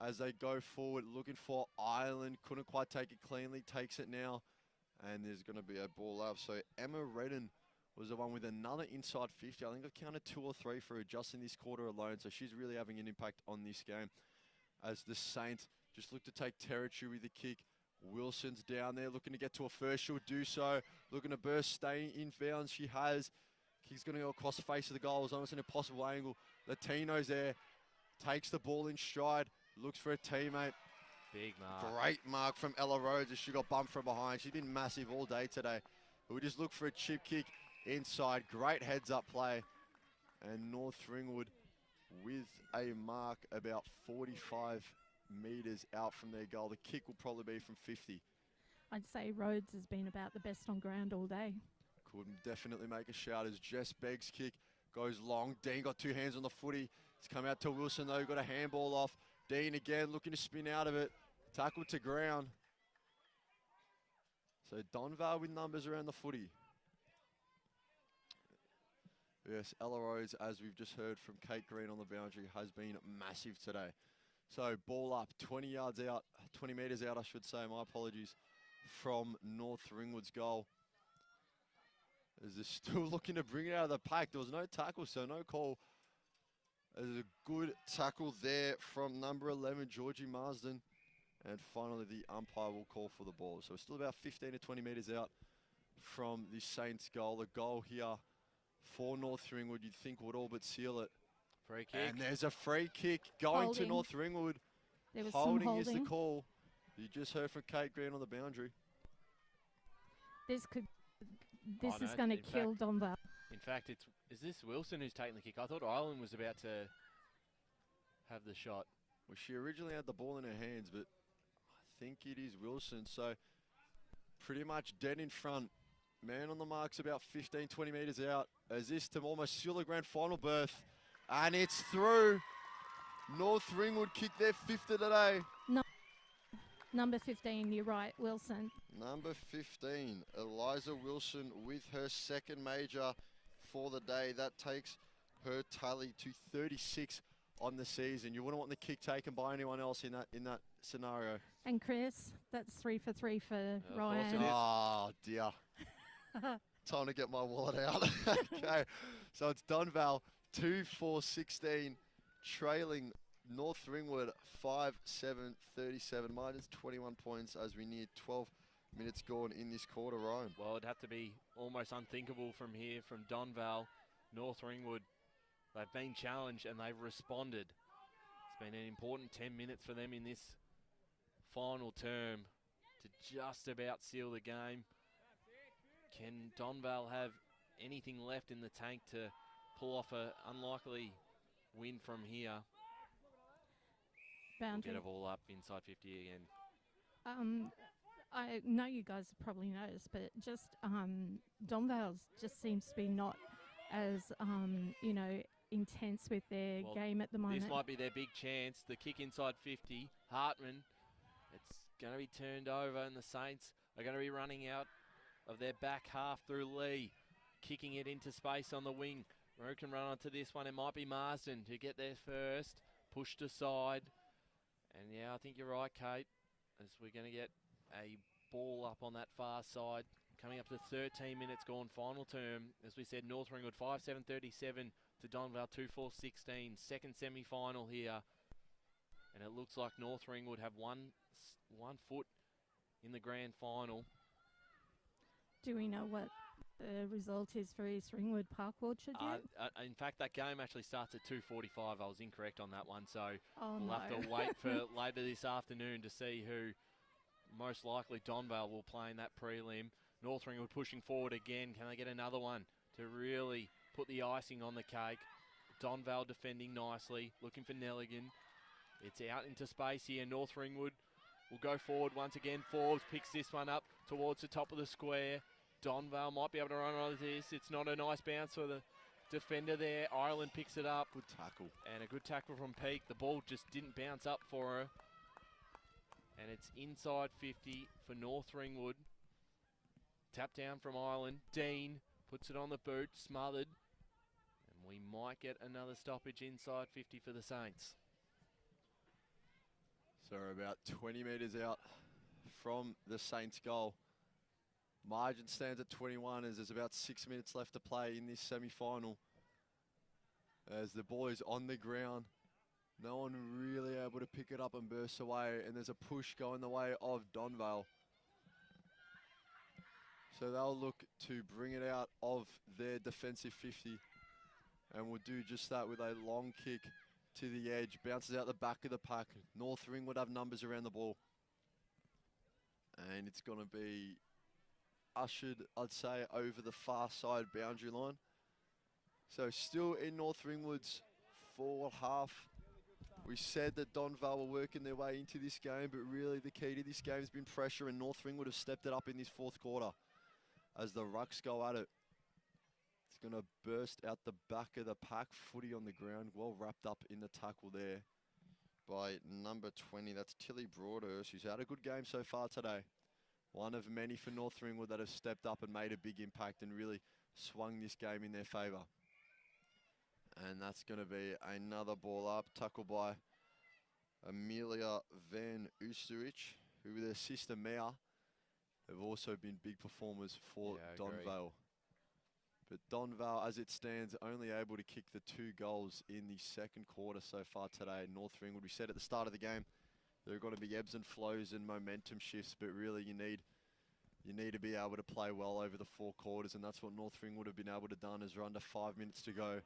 [SPEAKER 3] As they go forward, looking for Ireland, couldn't quite take it cleanly, takes it now, and there's going to be a ball up. So Emma Redden was the one with another inside 50. I think I've counted 2 or 3 for her just in this quarter alone, so she's really having an impact on this game. As the Saints just look to take territory with the kick. Wilson's down there looking to get to a first. She'll do so. Looking to burst, staying in bounds. She has. Kick's going to go across the face of the goal. It's almost an impossible angle. Latino's there. Takes the ball in stride. Looks for a teammate.
[SPEAKER 1] Big mark.
[SPEAKER 3] Great mark from Ella Rhodes as she got bumped from behind. She's been massive all day today. But we just look for a chip kick inside. Great heads-up play. And North Ringwood with a mark about 45 metres out from their goal. The kick will probably be from 50.
[SPEAKER 5] I'd say Rhodes has been about the best on ground all day.
[SPEAKER 3] Could definitely make a shout as Jess Begg's kick goes long. Dean got 2 hands on the footy. It's come out to Wilson though, got a handball off. Dean again looking to spin out of it. Tackle to ground. So Donvale with numbers around the footy. Yes, Ella Rose, as we've just heard from Kate Green on the boundary, has been massive today. So ball up, 20 yards out, 20 metres out, I should say, my apologies, from North Ringwood's goal. As they're still looking to bring it out of the pack. There was no tackle, so no call. There's a good tackle there from number 11, Georgie Marsden. And finally, the umpire will call for the ball. So we're still about 15 to 20 metres out from the Saints' goal. The goal here for North Ringwood, you'd think would all but seal it.
[SPEAKER 1] Free kick.
[SPEAKER 3] And there's a free kick going to North Ringwood.
[SPEAKER 5] There was
[SPEAKER 3] Holding
[SPEAKER 5] some
[SPEAKER 3] is the call. You just heard from Kate Green on the boundary.
[SPEAKER 5] This
[SPEAKER 1] Oh,
[SPEAKER 5] is
[SPEAKER 1] no,
[SPEAKER 5] going to
[SPEAKER 1] in
[SPEAKER 5] kill Donvale.
[SPEAKER 1] In fact, is this Wilson who's taking the kick? I thought Ireland was about to have the shot.
[SPEAKER 3] Well, she originally had the ball in her hands, but I think it is Wilson. So pretty much dead in front. Man on the mark's about 15, 20 metres out. As this to almost seal a grand final berth. And it's through. North Ringwood kicked their 5th of the day.
[SPEAKER 5] No, number 15, you're right, Wilson.
[SPEAKER 3] Number 15, Eliza Wilson with her 2nd major for the day. That takes her tally to 36 on the season. You wouldn't want the kick taken by anyone else in that scenario.
[SPEAKER 5] And Chris, that's 3 for 3 for
[SPEAKER 1] Of
[SPEAKER 5] Ryan.
[SPEAKER 1] course it is.
[SPEAKER 3] Oh, dear. Time to get my wallet out. Okay, so it's Donvale 2-4-16, trailing North Ringwood 5-7-37, minus 21 points as we near 12 minutes gone in this quarter, Ryan.
[SPEAKER 1] Well, it'd have to be almost unthinkable from here, from Donvale. North Ringwood, they've been challenged and they've responded. It's been an important 10 minutes for them in this final term to just about seal the game. Can Donvale have anything left in the tank to pull off an unlikely win from here?
[SPEAKER 5] Boundary.
[SPEAKER 1] We'll get a ball up inside 50 again.
[SPEAKER 5] I know you guys have probably noticed, but just Donvale's just seems to be not as intense with their game at the moment.
[SPEAKER 1] This might be their big chance. The kick inside 50. Hartman. It's going to be turned over, and the Saints are going to be running out of their back half through Lee, kicking it into space on the wing. Rowe can run onto this one. It might be Marsden to get there first. Pushed aside. And yeah, I think you're right, Kate, as we're going to get a ball up on that far side. Coming up to 13 minutes gone, final term. As we said, North Ringwood 5-7-37 to Donvale 2-4-16. Second semi-final here. And it looks like North Ringwood have one foot in the grand final.
[SPEAKER 5] Do we know what the result is for East Ringwood Park Orchard yet?
[SPEAKER 1] In fact, that game actually starts at 2:45. I was incorrect on that one, so we'll
[SPEAKER 5] no.
[SPEAKER 1] have to wait for later this afternoon to see who most likely Donvale will play in that prelim. North Ringwood pushing forward again. Can they get another one to really put the icing on the cake? Donvale defending nicely, looking for Nelligan. It's out into space here. North Ringwood will go forward once again. Forbes picks this one up towards the top of the square. Donvale might be able to run on this. It's not a nice bounce for the defender there. Ireland picks it up.
[SPEAKER 3] Good tackle.
[SPEAKER 1] And a good tackle from Peak. The ball just didn't bounce up for her. And it's inside 50 for North Ringwood. Tap down from Ireland. Dean puts it on the boot, smothered. And we might get another stoppage inside 50 for the Saints.
[SPEAKER 3] So we're about 20 metres out from the Saints' goal. Margin stands at 21 as there's about 6 minutes left to play in this semi-final. As the ball is on the ground, no one really able to pick it up and burst away, and there's a push going the way of Donvale. So they'll look to bring it out of their defensive 50, and will do just that with a long kick to the edge. Bounces out the back of the pack. North Ringwood have numbers around the ball. And it's going to be ushered, I'd say, over the far side boundary line. So still in North Ringwood's forward half. We said that Donvale were working their way into this game, but really the key to this game has been pressure, and North Ringwood have stepped it up in this fourth quarter as the Rucks go at it. It's going to burst out the back of the pack. Footy on the ground, well wrapped up in the tackle there by number 20. That's Tilly Broadhurst, who's had a good game so far today. One of many for North Ringwood that have stepped up and made a big impact and really swung this game in their favour. And that's going to be another ball up, tackled by Amelia Van Oosterich, who with her sister Mia have also been big performers for Donvale. But Donvale, as it stands, only able to kick the 2 goals in the second quarter so far today. North Ringwood, we said at the start of the game, there are going to be ebbs and flows and momentum shifts, but really you need to be able to play well over the 4 quarters, and that's what North Ringwood have been able to done as we're under 5 minutes to go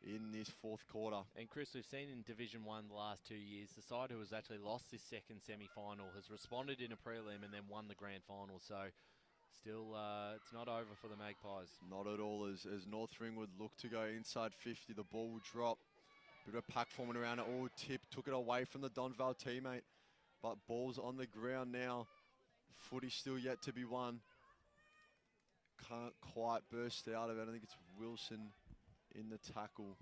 [SPEAKER 3] in this fourth quarter.
[SPEAKER 1] And Chris, we've seen in Division 1 the last 2 years, the side who has actually lost this second semi-final has responded in a prelim and then won the grand final. So still, it's not over for the Magpies.
[SPEAKER 3] Not at all, as North Ringwood look to go inside 50. The ball will drop. Bit of a pack forming around it. All tip, took it away from the Donvale teammate. But ball's on the ground now. Footy still yet to be won. Can't quite burst out of it. I think it's Wilson in the tackle.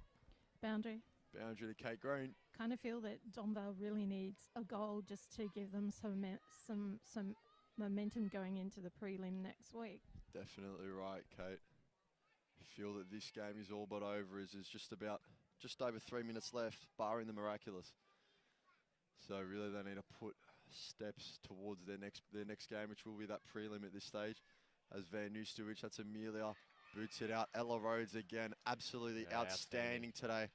[SPEAKER 5] Boundary.
[SPEAKER 3] Boundary to Kate Green.
[SPEAKER 5] Kind of feel that Donvale really needs a goal just to give them some momentum going into the prelim next week.
[SPEAKER 3] Definitely right, Kate. I feel that this game is all but over. Is just over 3 minutes left, barring the miraculous. So really they need to put steps towards their next game, which will be that prelim at this stage. As Van Oosterich, that's Amelia, boots it out. Ella Rhodes again, absolutely outstanding today.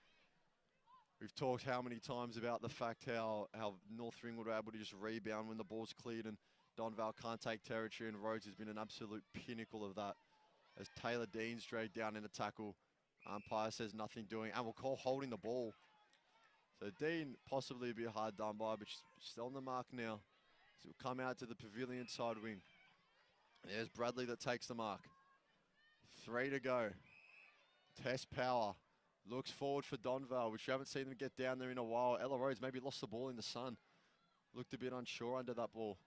[SPEAKER 3] We've talked how many times about the fact how North Ringwood are able to just rebound when the ball's cleared and Donvale can't take territory, and Rhodes has been an absolute pinnacle of that. As Taylor Dean's dragged down in a tackle, umpire says nothing doing, and we'll call holding the ball. So Dean possibly a bit hard done by, but she's still on the mark now. So we'll come out to the pavilion side wing. There's Bradley that takes the mark. 3 to go. Test Power looks forward for Donvale, which you haven't seen them get down there in a while. Ella Rhodes maybe lost the ball in the sun. Looked a bit unsure under that ball.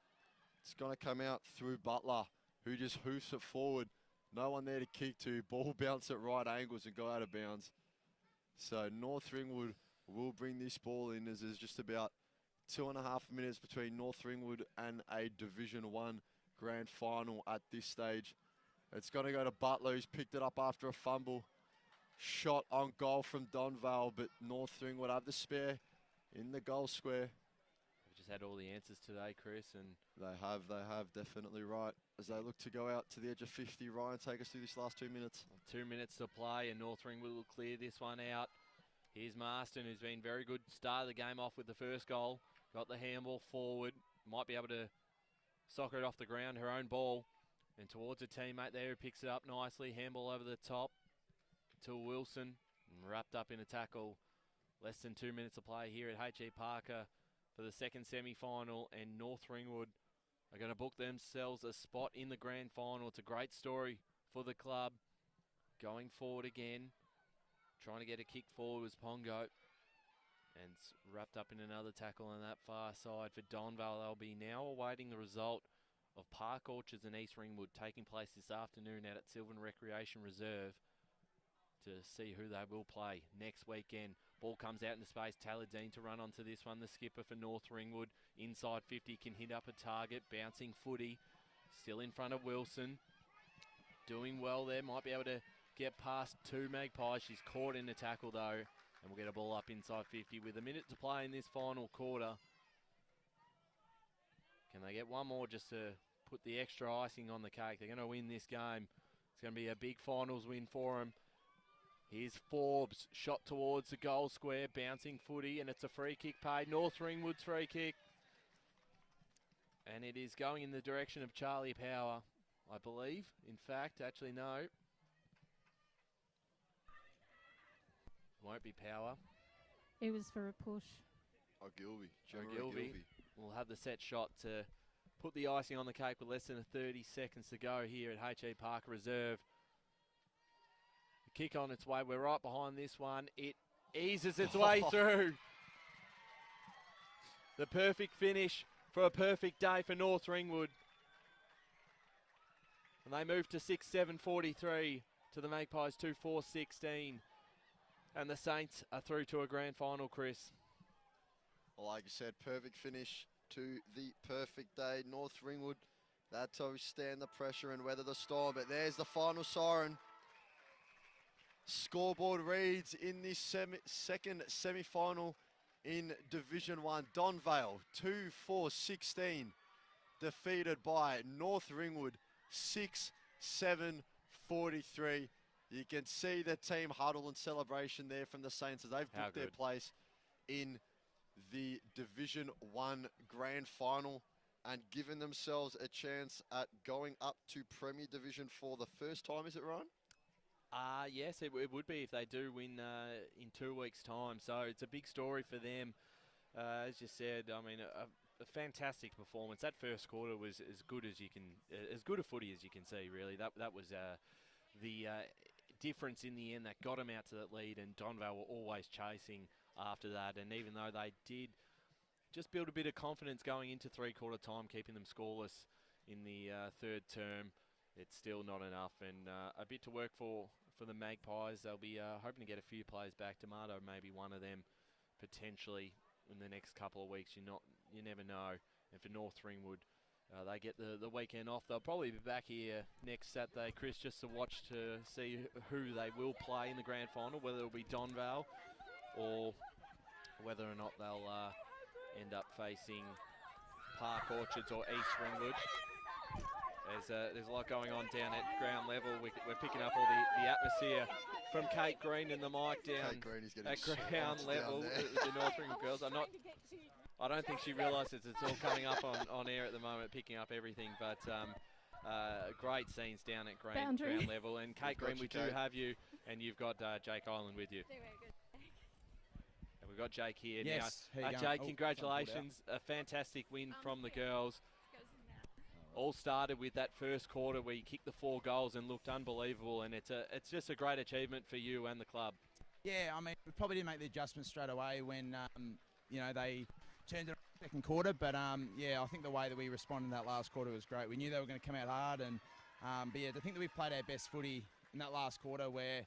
[SPEAKER 3] It's going to come out through Butler, who just hoofs it forward. No one there to kick to. Ball bounce at right angles and go out of bounds. So North Ringwood will bring this ball in as there's just about 2.5 minutes between North Ringwood and a Division 1 grand final at this stage. It's going to go to Butler, who's picked it up after a fumble. Shot on goal from Donvale, but North Ringwood have the spare in the goal square.
[SPEAKER 1] We've just had all the answers today, Chris, and
[SPEAKER 3] they have definitely right. As they look to go out to the edge of 50, Ryan, take us through this last 2 minutes.
[SPEAKER 1] 2 minutes to play, and North Ringwood will clear this one out. Here's Marston, who's been very good. Started the game off with the first goal. Got the handball forward. Might be able to soccer it off the ground, her own ball. And towards a teammate there who picks it up nicely. Handball over the top to Wilson. Wrapped up in a tackle. Less than 2 minutes of play here at H.E Parker for the second semi-final. And North Ringwood are going to book themselves a spot in the grand final. It's a great story for the club. Going forward again. Trying to get a kick forward was Pongo. And it's wrapped up in another tackle on that far side for Donvale. They'll be now awaiting the result of Park Orchards and East Ringwood taking place this afternoon out at Sylvan Recreation Reserve to see who they will play next weekend. Ball comes out into space. Taylor Dean to run onto this one. The skipper for North Ringwood. Inside 50 can hit up a target. Bouncing footy. Still in front of Wilson. Doing well there. Might be able to get past two Magpies. She's caught in the tackle though. And we'll get a ball up inside 50 with a minute to play in this final quarter. Can they get one more just to put the extra icing on the cake? They're going to win this game. It's going to be a big finals win for them. Here's Forbes, shot towards the goal square, bouncing footy, and it's a free kick paid. North Ringwood's free kick. And it is going in the direction of Charlie Power, I believe. In fact, actually no. Won't be Power.
[SPEAKER 5] It was for a push.
[SPEAKER 3] Oh, Gilby.
[SPEAKER 1] Gilby will have the set shot to put the icing on the cake with less than 30 seconds to go here at H.E Parker Reserve. The kick on its way. We're right behind this one. It eases its way through. The perfect finish for a perfect day for North Ringwood. And they move to 6-7-43 to the Magpies 2-4-16. And the Saints are through to a grand final, Chris.
[SPEAKER 3] Well, like you said, perfect finish to the perfect day. North Ringwood, that's to withstand the pressure and weather the storm. But there's the final siren. Scoreboard reads in this second semi-final in Division 1. Donvale 2-4-16 defeated by North Ringwood 6-7-43. You can see the team huddle and celebration there from the Saints as they've booked their place in the Division 1 Grand Final and given themselves a chance at going up to Premier Division for the first time, is it, Ryan?
[SPEAKER 1] Yes, it would be if they do win in 2 weeks' time. So it's a big story for them. As you said, I mean, a fantastic performance. That first quarter was as good as you can, as good a footy as you can see, really. That was the difference in the end that got them out to that lead, and Donvale were always chasing after that. And even though they did just build a bit of confidence going into three-quarter time, keeping them scoreless in the third term, it's still not enough, and a bit to work for the Magpies. They'll be hoping to get a few players back. Tomato, maybe one of them, potentially in the next couple of weeks. You never know. And for North Ringwood, they get the weekend off. They'll probably be back here next Saturday, Chris, just to watch to see who they will play in the grand final, whether it'll be Donvale or whether or not they'll end up facing Park Orchards or East Ringwood. There's a lot going on down at ground level. We're picking up all the atmosphere from Kate Green and the mic down at ground level. The North Ringwood girls are not. I don't think she realises it's all coming up on air at the moment, picking up everything. But great scenes down at ground level. And Kate Green, we do have you, and you've got Jake Island with you. And we've got Jake here now. Jake, congratulations! A fantastic win from the girls. All started with that first quarter where you kicked the 4 goals and looked unbelievable, and it's just a great achievement for you and the club.
[SPEAKER 2] Yeah, I mean, we probably didn't make the adjustments straight away when they turned it on second quarter, but yeah, I think the way that we responded in that last quarter was great. We knew they were going to come out hard, and but yeah, I think that we played our best footy in that last quarter where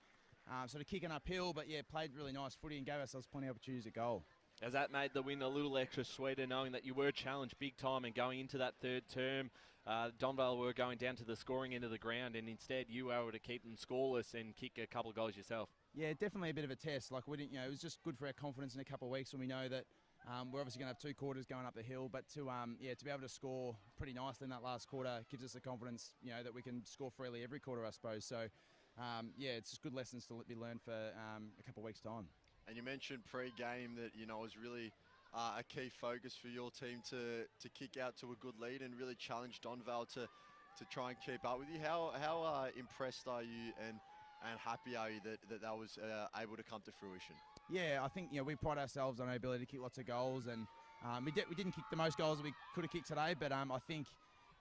[SPEAKER 2] sort of kicking uphill, but yeah, played really nice footy and gave ourselves plenty of opportunities at goal.
[SPEAKER 1] As that made the win a little extra sweeter, knowing that you were challenged big time and going into that third term. Donvale were going down to the scoring end of the ground, and instead you were able to keep them scoreless and kick a couple of goals yourself. Yeah,
[SPEAKER 2] definitely a bit of a test. Like we didn't, it was just good for our confidence in a couple of weeks when we know that we're obviously going to have 2 quarters going up the hill. But to be able to score pretty nicely in that last quarter gives us the confidence, that we can score freely every quarter, I suppose. So yeah, it's just good lessons to be learned for a couple of weeks' time.
[SPEAKER 3] And you mentioned pre-game that, you know, it was really a key focus for your team to kick out to a good lead and really challenge Donvale to try and keep up with you. How impressed are you and happy are you that was able to come to fruition?
[SPEAKER 2] Yeah, I think, you know, we pride ourselves on our ability to kick lots of goals, and we didn't kick the most goals that we could have kicked today, but I think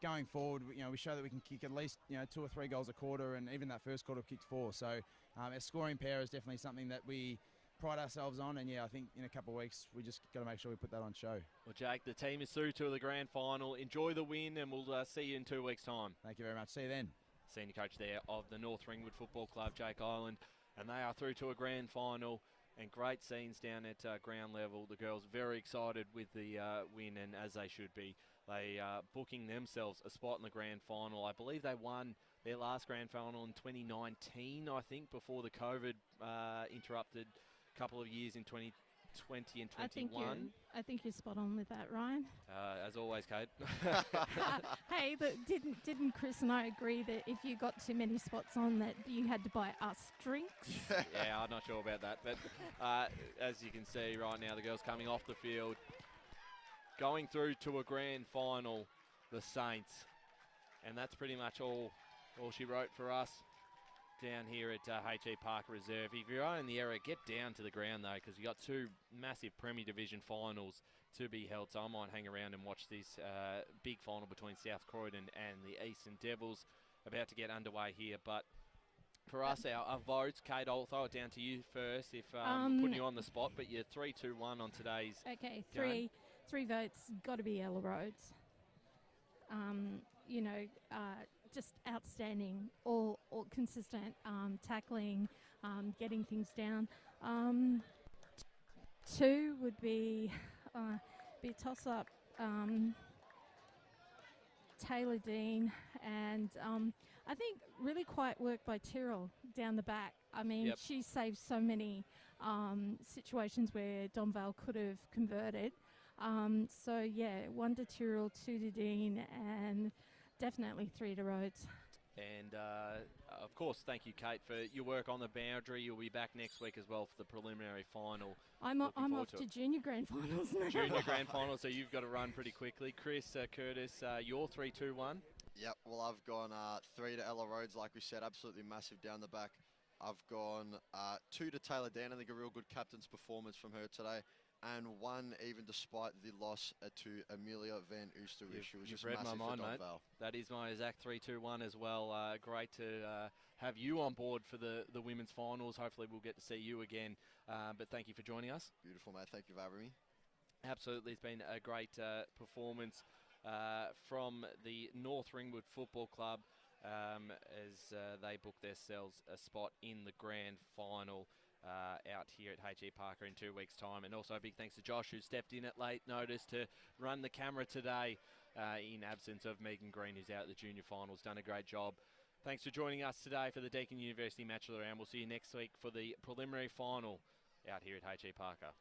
[SPEAKER 2] going forward, you know, we show that we can kick at least, you know, 2 or 3 goals a quarter, and even that first quarter kicked 4. So our scoring pair is definitely something that we pride ourselves on, and yeah, I think in a couple of weeks we just got to make sure we put that on show.
[SPEAKER 1] Well, Jake, the team is through to the grand final. Enjoy the win, and we'll see you in 2 weeks' time.
[SPEAKER 2] Thank you very much. See you then.
[SPEAKER 1] Senior coach there of the North Ringwood Football Club, Jake Ireland, and they are through to a grand final, and great scenes down at ground level. The girls very excited with the win, and as they should be. They are booking themselves a spot in the grand final. I believe they won their last grand final in 2019, I think, before the COVID interrupted couple of years in 2020 and 21.
[SPEAKER 5] I think you're spot on with that, Ryan.
[SPEAKER 1] As always, Kate.
[SPEAKER 5] Hey, but didn't Chris and I agree that if you got too many spots on that you had to buy us drinks?
[SPEAKER 1] Yeah, I'm not sure about that. But as you can see right now, the girls coming off the field, going through to a grand final, the Saints. And that's pretty much all she wrote for us down here at H.E Parker Reserve. If you're in the area, get down to the ground though, because you got 2 massive Premier Division finals to be held. So I might hang around and watch this big final between South Croydon and the Eastern Devils about to get underway here. But for us, our votes, Kate, I'll throw it down to you first if putting you on the spot, but you're 3-2-1 on today's
[SPEAKER 5] Okay,
[SPEAKER 1] game.
[SPEAKER 5] three votes, got to be Ella Rhodes. You know, just outstanding, all consistent tackling, getting things down. 2 would be a toss-up, Taylor Dean, and I think really quiet work by Tyrrell down the back. I mean, she saved so many situations where Donvale could have converted. So yeah, 1 to Tyrrell, 2 to Dean, and definitely 3 to Rhodes.
[SPEAKER 1] And of course, thank you, Kate, for your work on the boundary. You'll be back next week as well for the preliminary final.
[SPEAKER 5] I'm off to junior grand finals now.
[SPEAKER 1] Junior grand final, so you've got to run pretty quickly. Chris, Curtis, you're 3-2-1.
[SPEAKER 3] Yep, well, I've gone 3 to Ella Rhodes, like we said, absolutely massive down the back. I've gone 2 to Taylor Dan. I think a real good captain's performance from her today. And 1, even despite the loss to Amelia Van Oosterwish. She was just
[SPEAKER 1] read
[SPEAKER 3] massive
[SPEAKER 1] my mind,
[SPEAKER 3] for
[SPEAKER 1] mate.
[SPEAKER 3] Donvale. That
[SPEAKER 1] is my exact 3-2-1 as well. Great to have you on board for the women's finals. Hopefully we'll get to see you again. But thank you for joining us.
[SPEAKER 3] Beautiful, mate. Thank you for having me.
[SPEAKER 1] Absolutely. It's been a great performance from the North Ringwood Football Club as they book themselves a spot in the grand final. Out here at H.E Parker in 2 weeks' time. And also a big thanks to Josh, who stepped in at late notice to run the camera today in absence of Megan Green, who's out at the junior finals. Done a great job. Thanks for joining us today for the Deakin University Match of the Round. We'll see you next week for the preliminary final out here at H.E Parker.